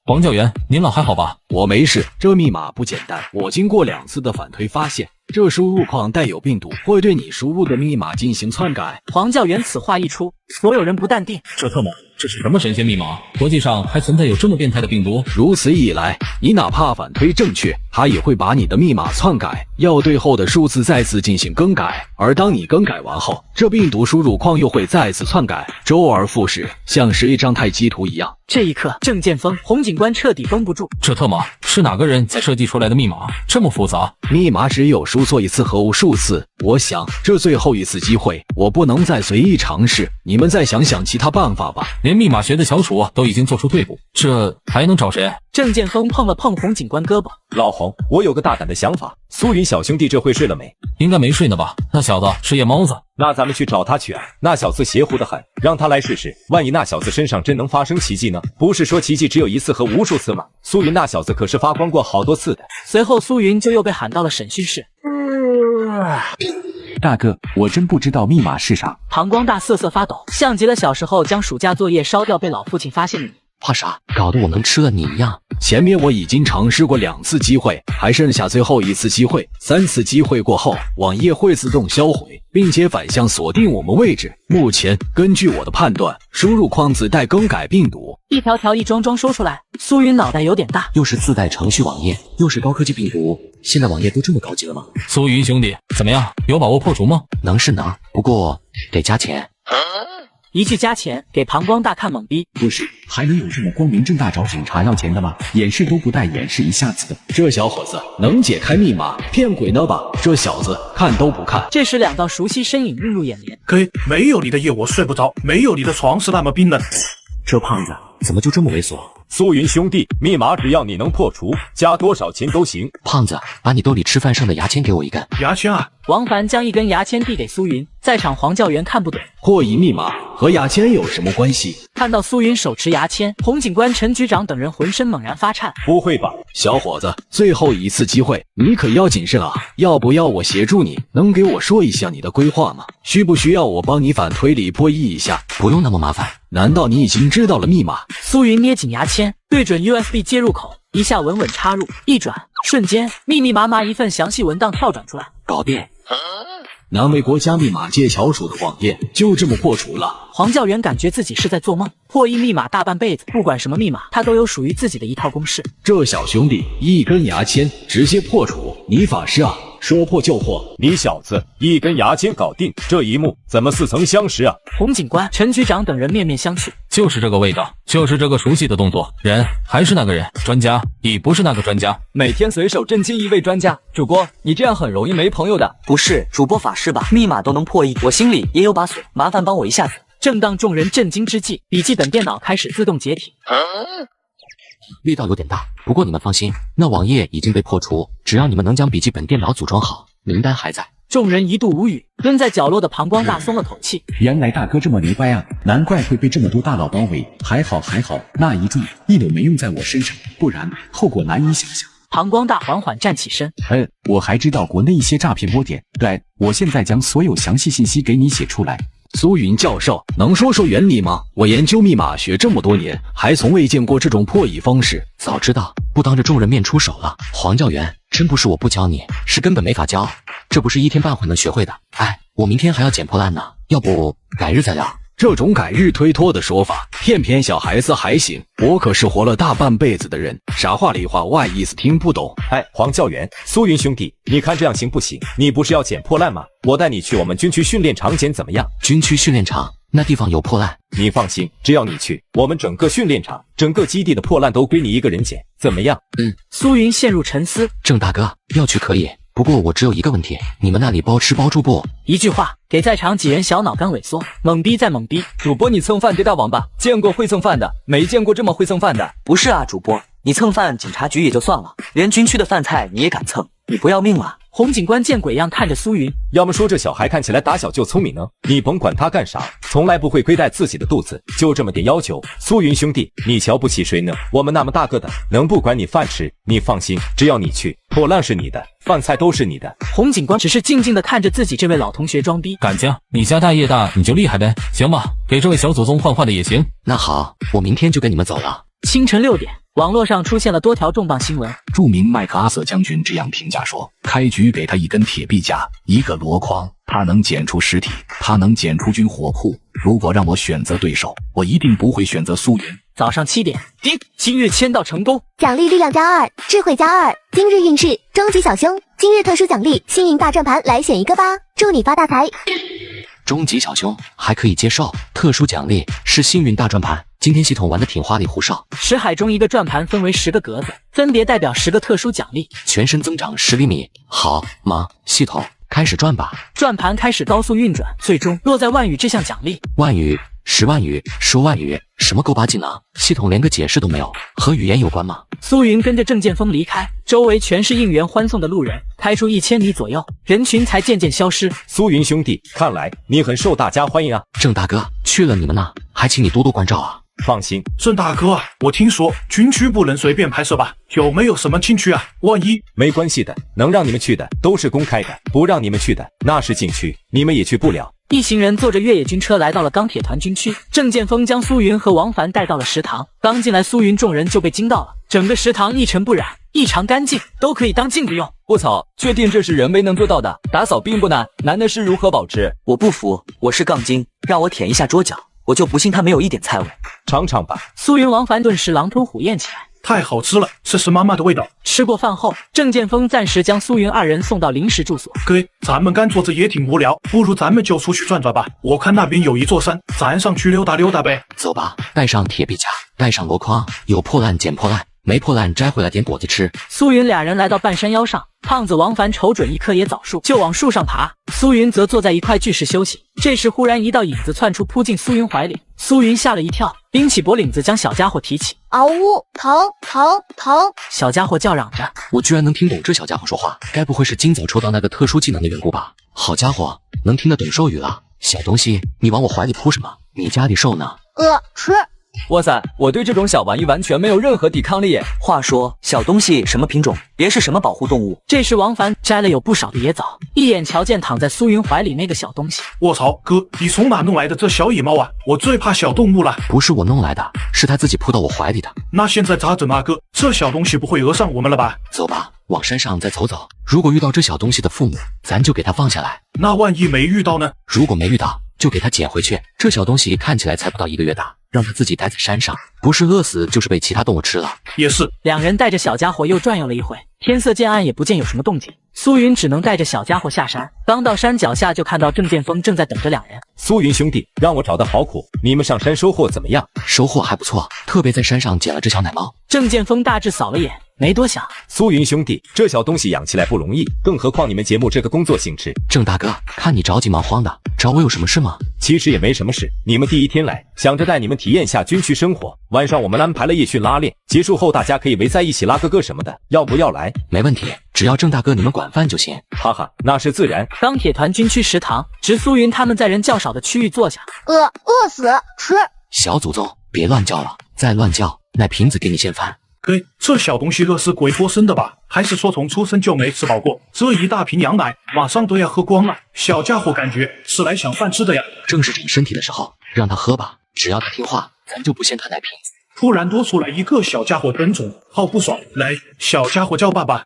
黄教员，您老还好吧？我没事，这密码不简单，我经过2次的反推发现，这输入框带有病毒，会对你输入的密码进行篡改。黄教员此话一出，所有人不淡定。这特么，这是什么神仙密码？国际上还存在有这么变态的病毒？如此一来，你哪怕反推正确，它也会把你的密码篡改，要对后的数字再次进行更改。而当你更改完后，这病毒输入框又会再次篡改，周而复始，像是一张太极图一样。这一刻，郑剑锋、洪警官彻底绷不住。这特么是哪个人在设计出来的密码？这么复杂？密码只有输错一次和无数次。我想，这最后一次机会，我不能再随意尝试。你们再想想其他办法吧。连密码学的小楚都已经做出退步，这还能找谁？郑剑锋碰了碰洪警官胳膊。老洪，我有个大胆的想法，苏云小兄弟这会睡了没？应该没睡呢吧？那小子是夜猫子。那咱们去找他去啊！那小子邪乎得很，让他来试试，万一那小子身上真能发生奇迹呢？不是说奇迹只有一次和无数次吗？苏云那小子可是发光过好多次的。随后苏云就又被喊到了审讯室。大哥，我真不知道密码是啥。膀胱大瑟瑟发抖，像极了小时候将暑假作业烧掉被老父亲发现的你。怕啥？搞得我能吃了你一样。前面我已经尝试过2次机会，还剩下最后1次机会。3次机会过后，网页会自动销毁，并且反向锁定我们位置。目前，根据我的判断，输入框自带更改病毒，一条条一桩桩说出来。苏云脑袋有点大，又是自带程序网页，又是高科技病毒，现在网页都这么高级了吗？苏云兄弟，怎么样？有把握破除吗？能是能，不过得加钱。一句加钱，给膀胱大看懵逼。不是，还能有这么光明正大找警察要钱的吗？掩饰都不带掩饰一下子的。这小伙子能解开密码，骗鬼呢吧？这小子看都不看。这时2道熟悉身影映入眼帘。给，没有你的夜我睡不着，没有你的床是那么冰冷。这胖子怎么就这么猥琐？苏云兄弟，密码只要你能破除，加多少钱都行。胖子，把你兜里吃饭剩的牙签给我一根。牙签啊！王凡将一根牙签递给苏云，在场黄教员看不懂，破译密码和牙签有什么关系？看到苏云手持牙签，洪警官、陈局长等人浑身猛然发颤。不会吧，小伙子，最后1次机会，你可要谨慎啊！要不要我协助你？能给我说一下你的规划吗？需不需要我帮你反推理破译一下？不用那么麻烦。难道你已经知道了密码？苏云捏紧牙签，对准 USB 接入口，一下稳稳插入，一转，瞬间密密麻麻一份详细文档跳转出来，搞定。南美国家密码界翘楚的网页就这么破除了。黄教员感觉自己是在做梦，破译密码大半辈子，不管什么密码，他都有属于自己的一套公式。这小兄弟一根牙签直接破除，你法师啊！说破就破，你小子一根牙签搞定，这一幕怎么似曾相识啊？洪警官、陈局长等人面面相觑，就是这个味道，就是这个熟悉的动作，人还是那个人，专家已不是那个专家，每天随手震惊一位专家。主播，你这样很容易没朋友的。不是，主播法师吧？密码都能破译，我心里也有把锁，麻烦帮我一下子。正当众人震惊之际，笔记本电脑开始自动解体。力道有点大，不过你们放心，那网页已经被破除，只要你们能将笔记本电脑组装好，名单还在。众人一度无语，蹲在角落的膀胱大松了口气。原来大哥这么牛掰啊，难怪会被这么多大佬包围。还好，那一注一都没用在我身上，不然后果难以想象。膀胱大缓缓站起身。我还知道国内一些诈骗窝点，对，我现在将所有详细信息给你写出来。苏云教授，能说说原理吗？我研究密码学这么多年，还从未见过这种破译方式。早知道不当着众人面出手了。黄教员，真不是我不教你，是根本没法教，这不是一天半会能学会的。哎，我明天还要捡破烂呢，要不改日再聊。这种改日推脱的说法，骗小孩子还行，我可是活了大半辈子的人，傻话里话外意思听不懂。哎，黄教员，苏云兄弟，你看这样行不行？你不是要捡破烂吗？我带你去我们军区训练场捡怎么样？军区训练场那地方有破烂？你放心，只要你去，我们整个训练场、整个基地的破烂都归你一个人捡，怎么样？苏云陷入沉思。郑大哥，要去可以，不过我只有一个问题，你们那里包吃包住不？一句话给在场几人小脑干萎缩，懵逼再懵逼。主播，你蹭饭跌大王八，见过会蹭饭的，没见过这么会蹭饭的。不是啊，主播，你蹭饭警察局也就算了，连军区的饭菜你也敢蹭，你不要命了？洪警官见鬼样看着苏云，要么说这小孩看起来打小就聪明呢，你甭管他干啥，从来不会亏待自己的肚子，就这么点要求。苏云兄弟，你瞧不起谁呢？我们那么大个的，能不管你饭吃？你放心，只要你去，破烂是你的，饭菜都是你的。洪警官只是静静地看着自己这位老同学装逼。敢将你家大业大，你就厉害呗。行吧，给这位小祖宗换换的也行。那好，我明天就跟你们走了。清晨6点，网络上出现了多条重磅新闻。著名麦克阿瑟将军这样评价说：开局给他一根铁臂架，一个箩筐，他能捡出尸体，他能捡出军火库。如果让我选择对手，我一定不会选择苏云。早上7点，叮，今日签到成功，奖励力量+2，智慧+2，今日运势终极小凶，今日特殊奖励幸运大转盘，来选一个吧，祝你发大财。终极小凶还可以接受，特殊奖励是幸运大转盘。今天系统玩的挺花里胡哨，识海中一个转盘分为10个格子，分别代表10个特殊奖励，全身增长10厘米。好吗？系统开始转吧。转盘开始高速运转，最终落在万语这项奖励。万语、10万语、10万语，什么狗把技能？系统连个解释都没有，和语言有关吗？苏云跟着郑剑锋离开，周围全是应援欢送的路人，开出1000米左右，人群才渐渐消失。苏云兄弟，看来你很受大家欢迎啊。郑大哥，去了你们那，还请你多多关照啊。放心，郑大哥啊，我听说军区不能随便拍摄吧？有没有什么禁区啊？万一……没关系的，能让你们去的都是公开的，不让你们去的那是禁区，你们也去不了。一行人坐着越野军车来到了钢铁团军区，郑剑锋将苏云和王凡带到了食堂。刚进来，苏云众人就被惊到了，整个食堂一尘不染，异常干净，都可以当镜子用。卧槽，确定这是人为能做到的？打扫并不难，难的是如何保持。我不服，我是杠精，让我舔一下桌角，我就不信它没有一点菜味。尝尝吧。苏云、王凡顿时狼吞虎咽起来。太好吃了，这是妈妈的味道。吃过饭后，郑剑锋暂时将苏云2人送到临时住所。哥，咱们干坐着也挺无聊，不如咱们就出去转转吧。我看那边有一座山，咱上去溜达溜达呗。走吧，带上铁臂架，带上箩筐，有破烂捡破烂，没破烂摘回来点果子吃。苏云2人来到半山腰上，胖子王凡瞅准一棵野枣树，就往树上爬。苏云则坐在一块巨石休息。这时忽然一道影子窜出，扑进苏云怀里。苏云吓了一跳，拎起脖领子将小家伙提起。嗷呜，疼疼疼！小家伙叫嚷着。我居然能听懂这小家伙说话，该不会是今早抽到那个特殊技能的缘故吧？好家伙，能听得懂兽语了。小东西，你往我怀里扑什么？你家里兽呢？吃。哇塞，我对这种小玩意完全没有任何抵抗力。话说，小东西什么品种？别是什么保护动物？这时王凡摘了有不少的野枣，一眼瞧见躺在苏云怀里那个小东西。卧槽，哥，你从哪弄来的这小野猫啊？我最怕小动物了。不是我弄来的，是他自己扑到我怀里的。那现在咋整啊，哥？这小东西不会讹上我们了吧？走吧，往山上再走走。如果遇到这小东西的父母，咱就给他放下来。那万一没遇到呢？如果没遇到，就给他捡回去。这小东西看起来才不到1个月大，让他自己待在山上，不是饿死就是被其他动物吃了。也是。两人带着小家伙又转悠了一会，天色渐暗，也不见有什么动静。苏云只能带着小家伙下山，刚到山脚下就看到郑剑锋正在等着两人。苏云兄弟，让我找的好苦，你们上山收获怎么样？收获还不错，特别在山上捡了只小奶猫。郑剑锋大致扫了眼，没多想。苏云兄弟，这小东西养起来不容易，更何况你们节目这个工作性质。郑大哥，看你着急忙慌的，找我有什么事吗？其实也没什么事，你们第一天来，想着带你们体验下军区生活。晚上我们安排了夜训拉练，结束后大家可以围在一起拉个歌什么的，要不要来？没问题，只要郑大哥你们管饭就行。哈哈，那是自然。钢铁团军区食堂，值苏云他们在人较少的区域坐下。饿死，吃。小祖宗，别乱叫了，再乱叫，奶瓶子给你掀翻。嘿，这小东西饿是鬼托生的吧？还是说从出生就没吃饱过？这一大瓶羊奶马上都要喝光了，小家伙感觉是来抢饭吃的呀。正是长身体的时候，让他喝吧，只要他听话，咱就不掀他奶瓶子。突然多出来一个小家伙真宠，好不爽！来，小家伙叫爸爸。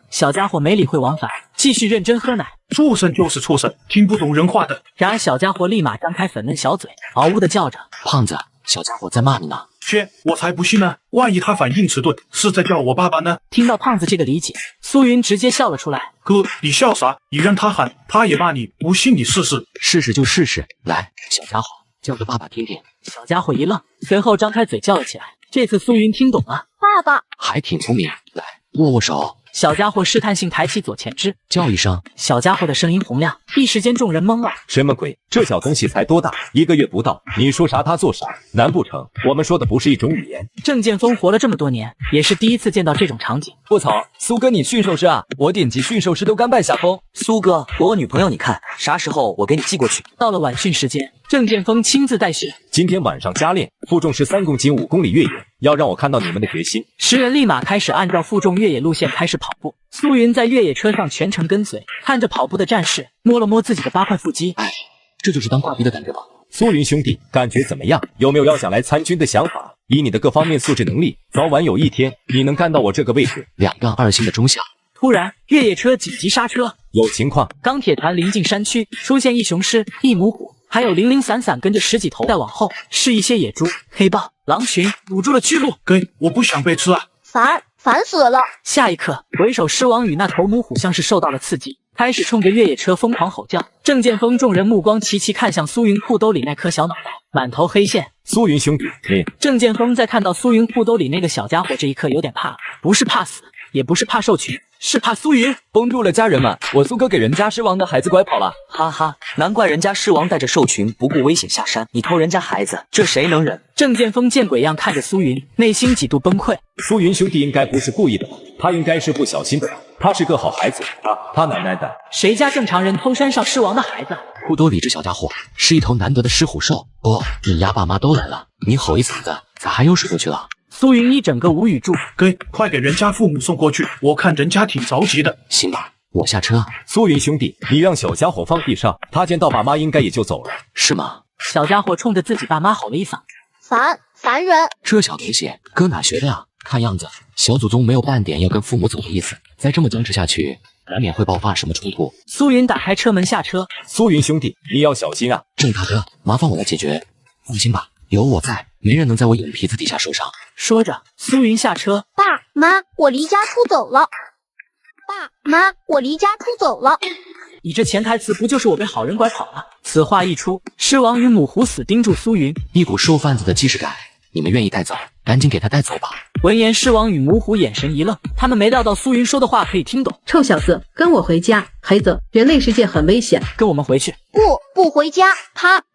小家伙没理会往返，继续认真喝奶。畜生就是畜生，听不懂人话的。然而小家伙立马张开粉嫩小嘴，嗷呜的叫着：“胖子，小家伙在骂你呢。”切，我才不信呢！万一他反应迟钝，是在叫我爸爸呢？听到胖子这个理解，苏云直接笑了出来。哥，你笑啥？你让他喊，他也骂你，不信你试试。试试就试试。来，小家伙，叫个爸爸听听。小家伙一愣，随后张开嘴叫了起来。这次苏云听懂了，爸爸，还挺聪明。来，握握手。小家伙试探性抬起左前肢，叫一声。小家伙的声音洪亮，一时间众人懵了。什么鬼？这小东西才多大？1个月不到，你说啥他做啥？难不成我们说的不是一种语言？郑剑锋活了这么多年，也是第一次见到这种场景。卧槽，苏哥你驯兽师啊！我顶级驯兽师都甘拜下风。苏哥，我女朋友你看，啥时候我给你寄过去？到了晚训时间，郑剑锋亲自带训。今天晚上加练，负重13公斤5公里越野，要让我看到你们的决心。10人立马开始按照负重越野路线开始跑步。苏云在越野车上全程跟随，看着跑步的战士，摸了摸自己的8块腹肌。哎，这就是当挂逼的感觉吧？苏云兄弟，感觉怎么样？有没有要想来参军的想法？以你的各方面素质能力，早晚有一天你能干到我这个位置。2杠2星的中下。突然，越野车紧急刹车，有情况。钢铁团临近山区，出现一雄狮、一母虎，还有零零散散跟着10几头。再往后是一些野猪、黑豹、狼群，堵住了去路。我不想被吃啊！烦死了！下一刻，为首狮王与那头母虎像是受到了刺激，开始冲着越野车疯狂吼叫。郑剑锋众人目光齐齐看向苏云裤兜里那颗小脑袋，满头黑线。苏云兄弟，郑剑锋在看到苏云裤兜里那个小家伙这一刻有点怕了，不是怕死，也不是怕兽群，是怕苏云。绷住了，家人们，我苏哥给人家狮王的孩子拐跑了，哈哈，难怪人家狮王带着兽群不顾危险下山，你偷人家孩子，这谁能忍？郑剑锋见鬼样看着苏云，内心几度崩溃。苏云兄弟应该不是故意的，他应该是不小心的，他是个好孩子，他奶奶的，谁家正常人偷山上狮王的孩子？裤兜里这小家伙是一头难得的狮虎兽。哦，你丫爸妈都来了，你吼一嗓子，咋还又睡过去了？苏云一整个无语住，快给人家父母送过去，我看人家挺着急的。行吧，我下车。苏云兄弟，你让小家伙放地上，他见到爸妈应该也就走了，是吗？小家伙冲着自己爸妈吼了一嗓子，烦人！这小东西搁哪学的呀？看样子小祖宗没有半点要跟父母走的意思，再这么僵持下去，难免会爆发什么冲突。苏云打开车门下车，苏云兄弟，你要小心啊！郑大哥，麻烦我来解决，放心吧，有我在，没人能在我眼皮子底下受伤。说着，苏云下车。爸妈，我离家出走了。爸妈，我离家出走了。你这潜台词不就是我被好人拐跑了？此话一出，狮王与母虎死盯住苏云，一股兽贩子的既视感。你们愿意带走，赶紧给他带走吧。闻言，狮王与母虎眼神一愣，他们没料到苏云说的话可以听懂。臭小子，跟我回家！孩子，人类世界很危险，跟我们回去。不回家，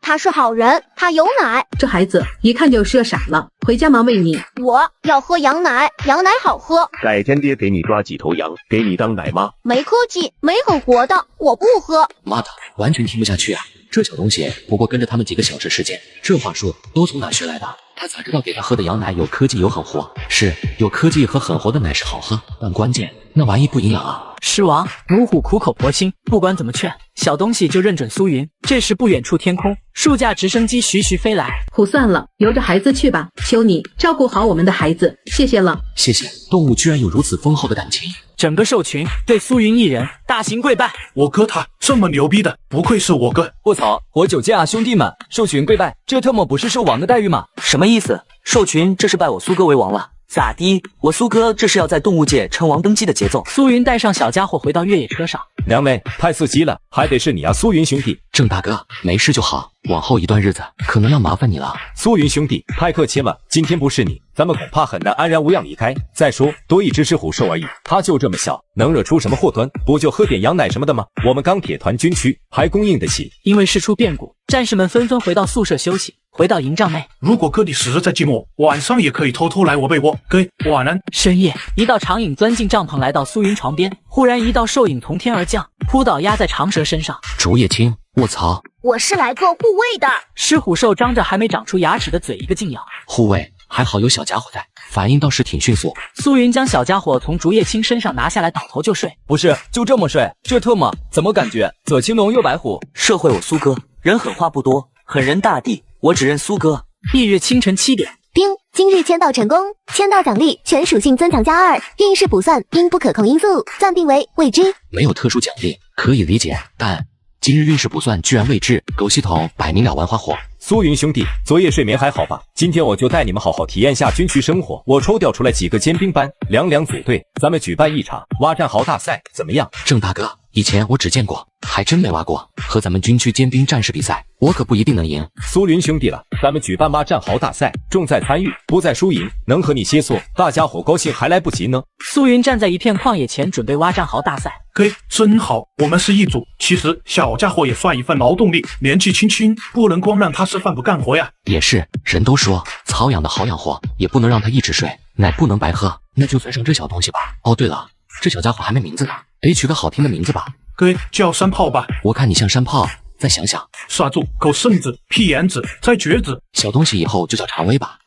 他是好人，他有奶。这孩子一看就射傻了，回家妈喂你。我要喝羊奶，羊奶好喝。改天爹给你抓几头羊，给你当奶妈。没科技，没很活的，我不喝。妈的，完全听不下去啊！这小东西不过跟着他们几个小时时间，这话术都从哪学来的？他咋知道给他喝的羊奶有科技有很活？是有科技和很活的奶是好喝，但关键那玩意不营养啊！狮王母虎苦口婆心，不管怎么劝，小东西就认准苏云。这时不远处天空，数架直升机徐徐飞来。虎算了，由着孩子去吧，求你照顾好我们的孩子，谢谢了。谢谢，动物居然有如此丰厚的感情。整个兽群对苏云一人大型跪拜。我哥他这么牛逼的，不愧是我哥。卧槽，活久见啊，兄弟们！兽群跪拜，这特么不是兽王的待遇吗？什么意思？兽群这是拜我苏哥为王了？咋的？我苏哥这是要在动物界称王登基的节奏。苏云带上小家伙回到越野车上。娘嘞，太刺激了，还得是你啊，苏云兄弟。郑大哥，没事就好，往后一段日子可能要麻烦你了。苏云兄弟，太客气了，今天不是你，咱们恐怕很难安然无恙离开。再说，多一只狮虎兽而已，它就这么小，能惹出什么祸端？不就喝点羊奶什么的吗？我们钢铁团军区还供应得起。因为事出变故，战士们纷纷回到宿舍休息。回到营帐内，如果哥你实在寂寞，晚上也可以偷偷来我被窝。哥，晚安。深夜，一道长影钻进帐篷，来到苏云床边。忽然，一道兽影从天而降，扑倒压在长蛇身上。竹叶青，卧槽！我是来做护卫的。狮虎兽张着还没长出牙齿的嘴，一个劲咬。护卫，还好有小家伙在，反应倒是挺迅速。苏云将小家伙从竹叶青身上拿下来，倒头就睡。不是，就这么睡？这特么怎么感觉左青龙右白虎？社会我苏哥，人狠话不多，狠人大地，我只认苏哥。翌日清晨7点，丁，今日签到成功，签到奖励全属性增强+2，运势补算因不可控因素暂定为未知。没有特殊奖励可以理解，但今日运势补算居然未知，狗系统摆明了玩花火。苏云兄弟，昨夜睡眠还好吧？今天我就带你们好好体验下军区生活。我抽调出来几个尖兵班，两组队，咱们举办一场挖战壕大赛，怎么样？郑大哥，以前我只见过，还真没挖过。和咱们军区尖兵战士比赛，我可不一定能赢。苏云兄弟了，咱们举办挖战壕大赛，重在参与，不在输赢，能和你切磋，大家伙高兴还来不及呢。苏云站在一片旷野前，准备挖战壕大赛。哥，真好，我们是一组。其实小家伙也算一份劳动力，年纪轻轻，不能光让他吃饭不干活呀。也是，人都说草养的好养活，也不能让他一直睡，奶不能白喝，那就算上这小东西吧。哦，对了，这小家伙还没名字呢，得取个好听的名字吧。哥，叫山炮吧。我看你像山炮，再想想。刹住，口圣子，屁眼子，再橛子。小东西以后就叫常威吧。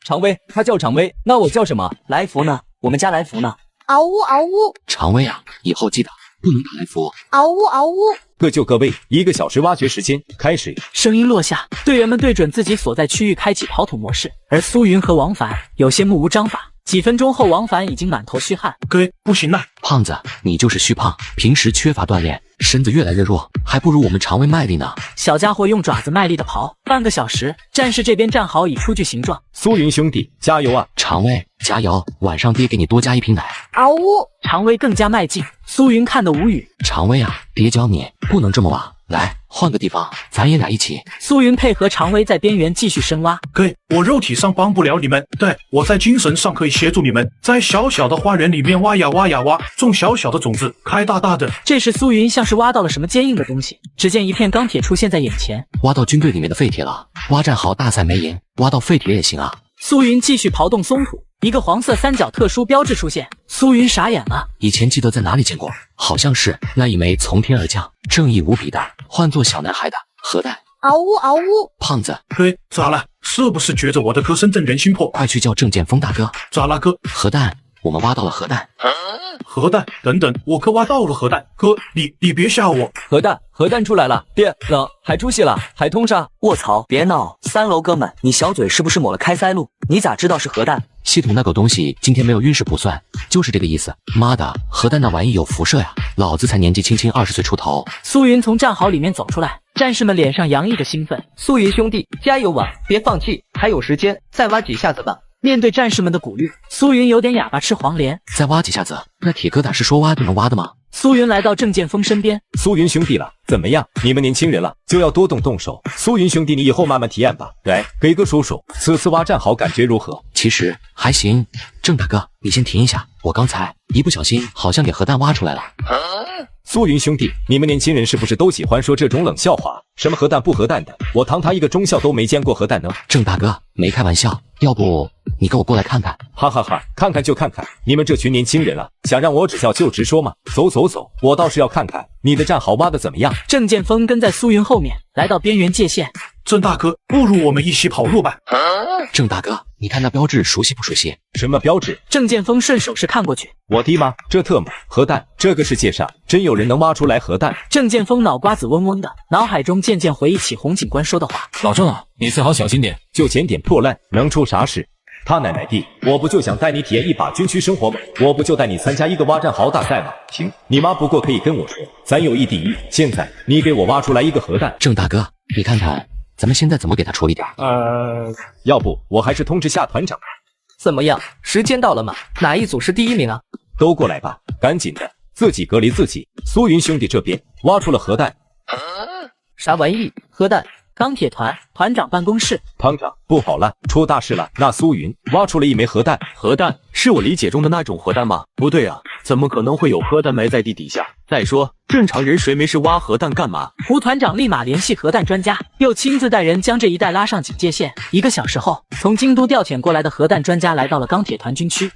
常威，他叫常威，那我叫什么？来福呢？我们家来福呢？嗷呜嗷呜。常威啊，以后记得不能打来福。嗷呜嗷呜！各就各位，1个小时挖掘时间开始。声音落下，队员们对准自己所在区域开启跑土模式，而苏云和王凡有些目无章法。几分钟后，王凡已经满头虚汗。哥，不行了，胖子，你就是虚胖，平时缺乏锻炼，身子越来越弱，还不如我们常威卖力呢。小家伙用爪子卖力的刨，半个小时，战士这边站好已初具形状。苏云兄弟，加油啊！常威，加油！晚上爹给你多加1瓶奶。嗷呜！常威更加迈进，苏云看得无语。常威啊，爹教你不能这么挖，来换个地方，咱爷俩一起。苏云配合常威在边缘继续深挖。哥，我肉体上帮不了你们，对，我在精神上可以协助你们，在小小的花园里面挖呀挖呀挖，种小小的种子，开大大的。这时苏云像是挖到了什么坚硬的东西，只见一片钢铁出现在眼前。挖到军队里面的废铁了，挖战壕大赛没赢，挖到废铁也行啊。苏云继续刨动松土，一个黄色三角特殊标志出现，苏云傻眼了。以前记得在哪里见过，好像是那一枚从天而降、正义无比的换作小男孩的核弹。嗷呜嗷呜！胖子，哥，咋了？是不是觉着我的歌声震人心魄？快去叫郑剑锋大哥。咋了哥？核弹，我们挖到了核弹。核弹？等等，我可挖到了核弹。哥，你别吓我。核弹出来了，别冷，还出息了，还通杀。卧槽，别闹！3楼哥们，你小嘴是不是抹了开塞露？你咋知道是核弹？系统那狗东西今天没有晕视不算，就是这个意思。妈的，核弹那玩意有辐射呀！老子才年纪轻轻20岁出头。苏云从战壕里面走出来，战士们脸上洋溢着兴奋。苏云兄弟，加油啊！别放弃，还有时间，再挖几下子吧。面对战士们的鼓励，苏云有点哑巴吃黄连。再挖几下子，那铁疙瘩是说挖就能挖的吗？苏云来到郑剑锋身边，苏云兄弟了，怎么样？你们年轻人了，就要多动手。苏云兄弟，你以后慢慢体验吧。来，给个数数，此次挖战壕感觉如何？其实还行。郑大哥，你先停一下，我刚才一不小心好像给核弹挖出来了。苏云兄弟，你们年轻人是不是都喜欢说这种冷笑话？什么核弹不核弹的，我堂堂一个中校都没见过核弹呢。郑大哥，没开玩笑，要不你跟我过来看看？哈哈哈，看看就看看，你们这群年轻人啊，想让我指教就直说嘛。走走走，我倒是要看看你的战壕挖的怎么样。郑剑锋跟在苏云后面，来到边缘界限。郑大哥，不如我们一起跑路吧。郑大哥，你看那标志熟悉不熟悉？什么标志？郑剑锋顺手势看过去。我的妈，这特么核弹！这个世界上真有人能挖出来核弹？郑剑锋脑瓜子嗡嗡的，脑海中渐渐回忆起洪警官说的话。老郑啊，你最好小心点，就捡点破烂，能出啥事？他奶奶地，我不就想带你体验一把军区生活吗？我不就带你参加一个挖战壕大赛吗？行，你妈不过可以跟我说，咱友谊第一。现在你给我挖出来一个核弹。郑大哥，你看看咱们现在怎么给他处理点？要不我还是通知下团长。怎么样？时间到了吗？哪一组是第1名啊？都过来吧，赶紧的，自己隔离自己。苏云兄弟这边挖出了核弹。啥玩意？核弹？钢铁团团长办公室，团长，不好了，出大事了！那苏云挖出了一枚核弹。核弹是我理解中的那种核弹吗？不对啊，怎么可能会有核弹埋在地底下？再说，正常人谁没事挖核弹干嘛？胡团长立马联系核弹专家，又亲自带人将这一带拉上警戒线。1个小时后，从京都调遣过来的核弹专家来到了钢铁团军区。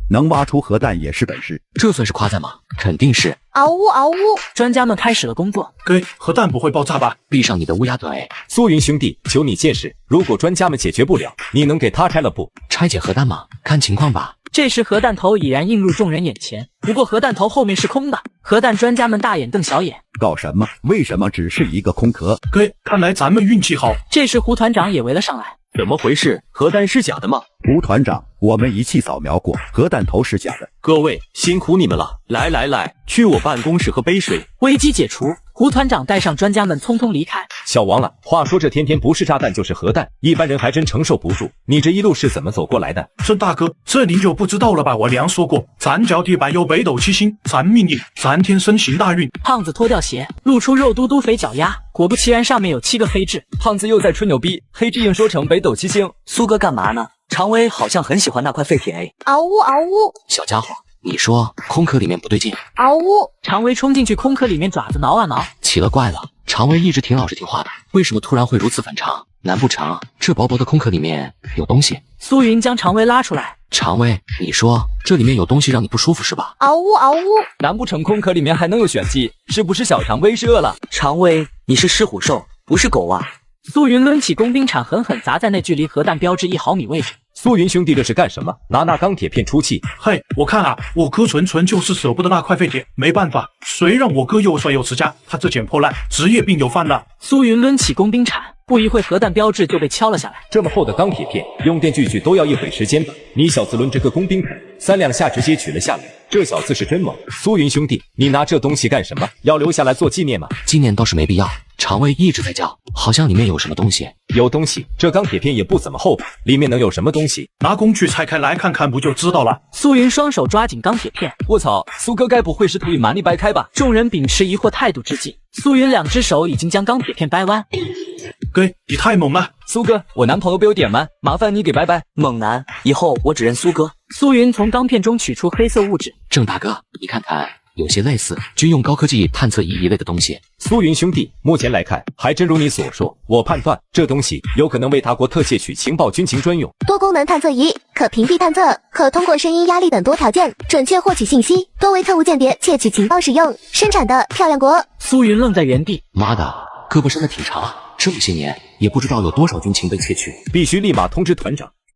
能挖出核弹也是本事，这算是夸赞吗？肯定是。嗷呜嗷呜！专家们开始了工作。哥，核弹不会爆炸吧？闭上你的乌鸦嘴！苏云兄弟，求你见识，如果专家们解决不了，你能给他拆了不？拆解核弹吗？看情况吧。这时核弹头已然映入众人眼前，不过核弹头后面是空的。核弹专家们大眼瞪小眼，搞什么？为什么只是一个空壳？哥，看来咱们运气好。这时胡团长也围了上来。怎么回事？核弹是假的吗？胡团长，我们仪器扫描过，核弹头是假的。各位辛苦你们了，来，去我办公室喝杯水。危机解除，胡团长带上专家们匆匆离开。小王了，话说这天天不是炸弹就是核弹，一般人还真承受不住。你这一路是怎么走过来的？郑大哥，这您就不知道了吧？我娘说过，咱脚底板有北斗七星，咱命硬，咱天生行大运。胖子脱掉鞋，露出肉嘟嘟肥脚丫，果不其然，上面有7个黑痣。胖子又在吹牛逼，黑痣硬说成北斗七星。苏哥干嘛呢？常威好像很喜欢那块废铁诶。嗷呜嗷呜！小家伙，你说空壳里面不对劲。嗷呜！常威冲进去空壳里面，爪子挠啊挠。奇了怪了，常威一直挺老实听话的，为什么突然会如此反常？难不成这薄薄的空壳里面有东西？苏云将常威拉出来。常威，你说这里面有东西让你不舒服是吧？嗷呜嗷呜！难不成空壳里面还能有玄机？是不是小常威是饿了？常威，你是狮虎兽，不是狗啊！苏云抡起工兵铲，狠狠砸在那距离核弹标志1毫米位置。苏云兄弟这是干什么？拿那钢铁片出气？嘿，我看啊，我哥纯纯就是舍不得那块废铁，没办法，谁让我哥又帅又持家，他这捡破烂，职业病又犯了。苏云抡起工兵铲，不一会核弹标志就被敲了下来。这么厚的钢铁片，用电锯都要一会时间吧？你小子抡这个工兵铲，3两下直接取了下来，这小子是真猛。苏云兄弟，你拿这东西干什么？要留下来做纪念吗？纪念倒是没必要，肠胃一直在叫，好像里面有什么东西。有东西？这钢铁片也不怎么厚吧？里面能有什么东西？拿工具拆开来看看不就知道了。苏云双手抓紧钢铁片，我操，苏哥该不会是图以蛮力掰开吧？众人秉持疑惑态度之际，苏云2只手已经将钢铁片掰弯。哥，你太猛了！苏哥，我男朋友被我点弯，麻烦你给掰掰。猛男，以后我只认苏哥。苏云从钢片中取出黑色物质，郑大哥，你看看，有些类似军用高科技探测仪一类的东西。苏云兄弟，目前来看，还真如你所说，我判断这东西有可能为他国特窃取情报军情专用。多功能探测仪，可屏蔽探测，可通过声音、压力等多条件准确获取信息，多为特务间谍窃取情报使用。生产的漂亮国。苏云愣在原地，妈的，胳膊伸得挺长，这么些年也不知道有多少军情被窃取。必须立马通知团长，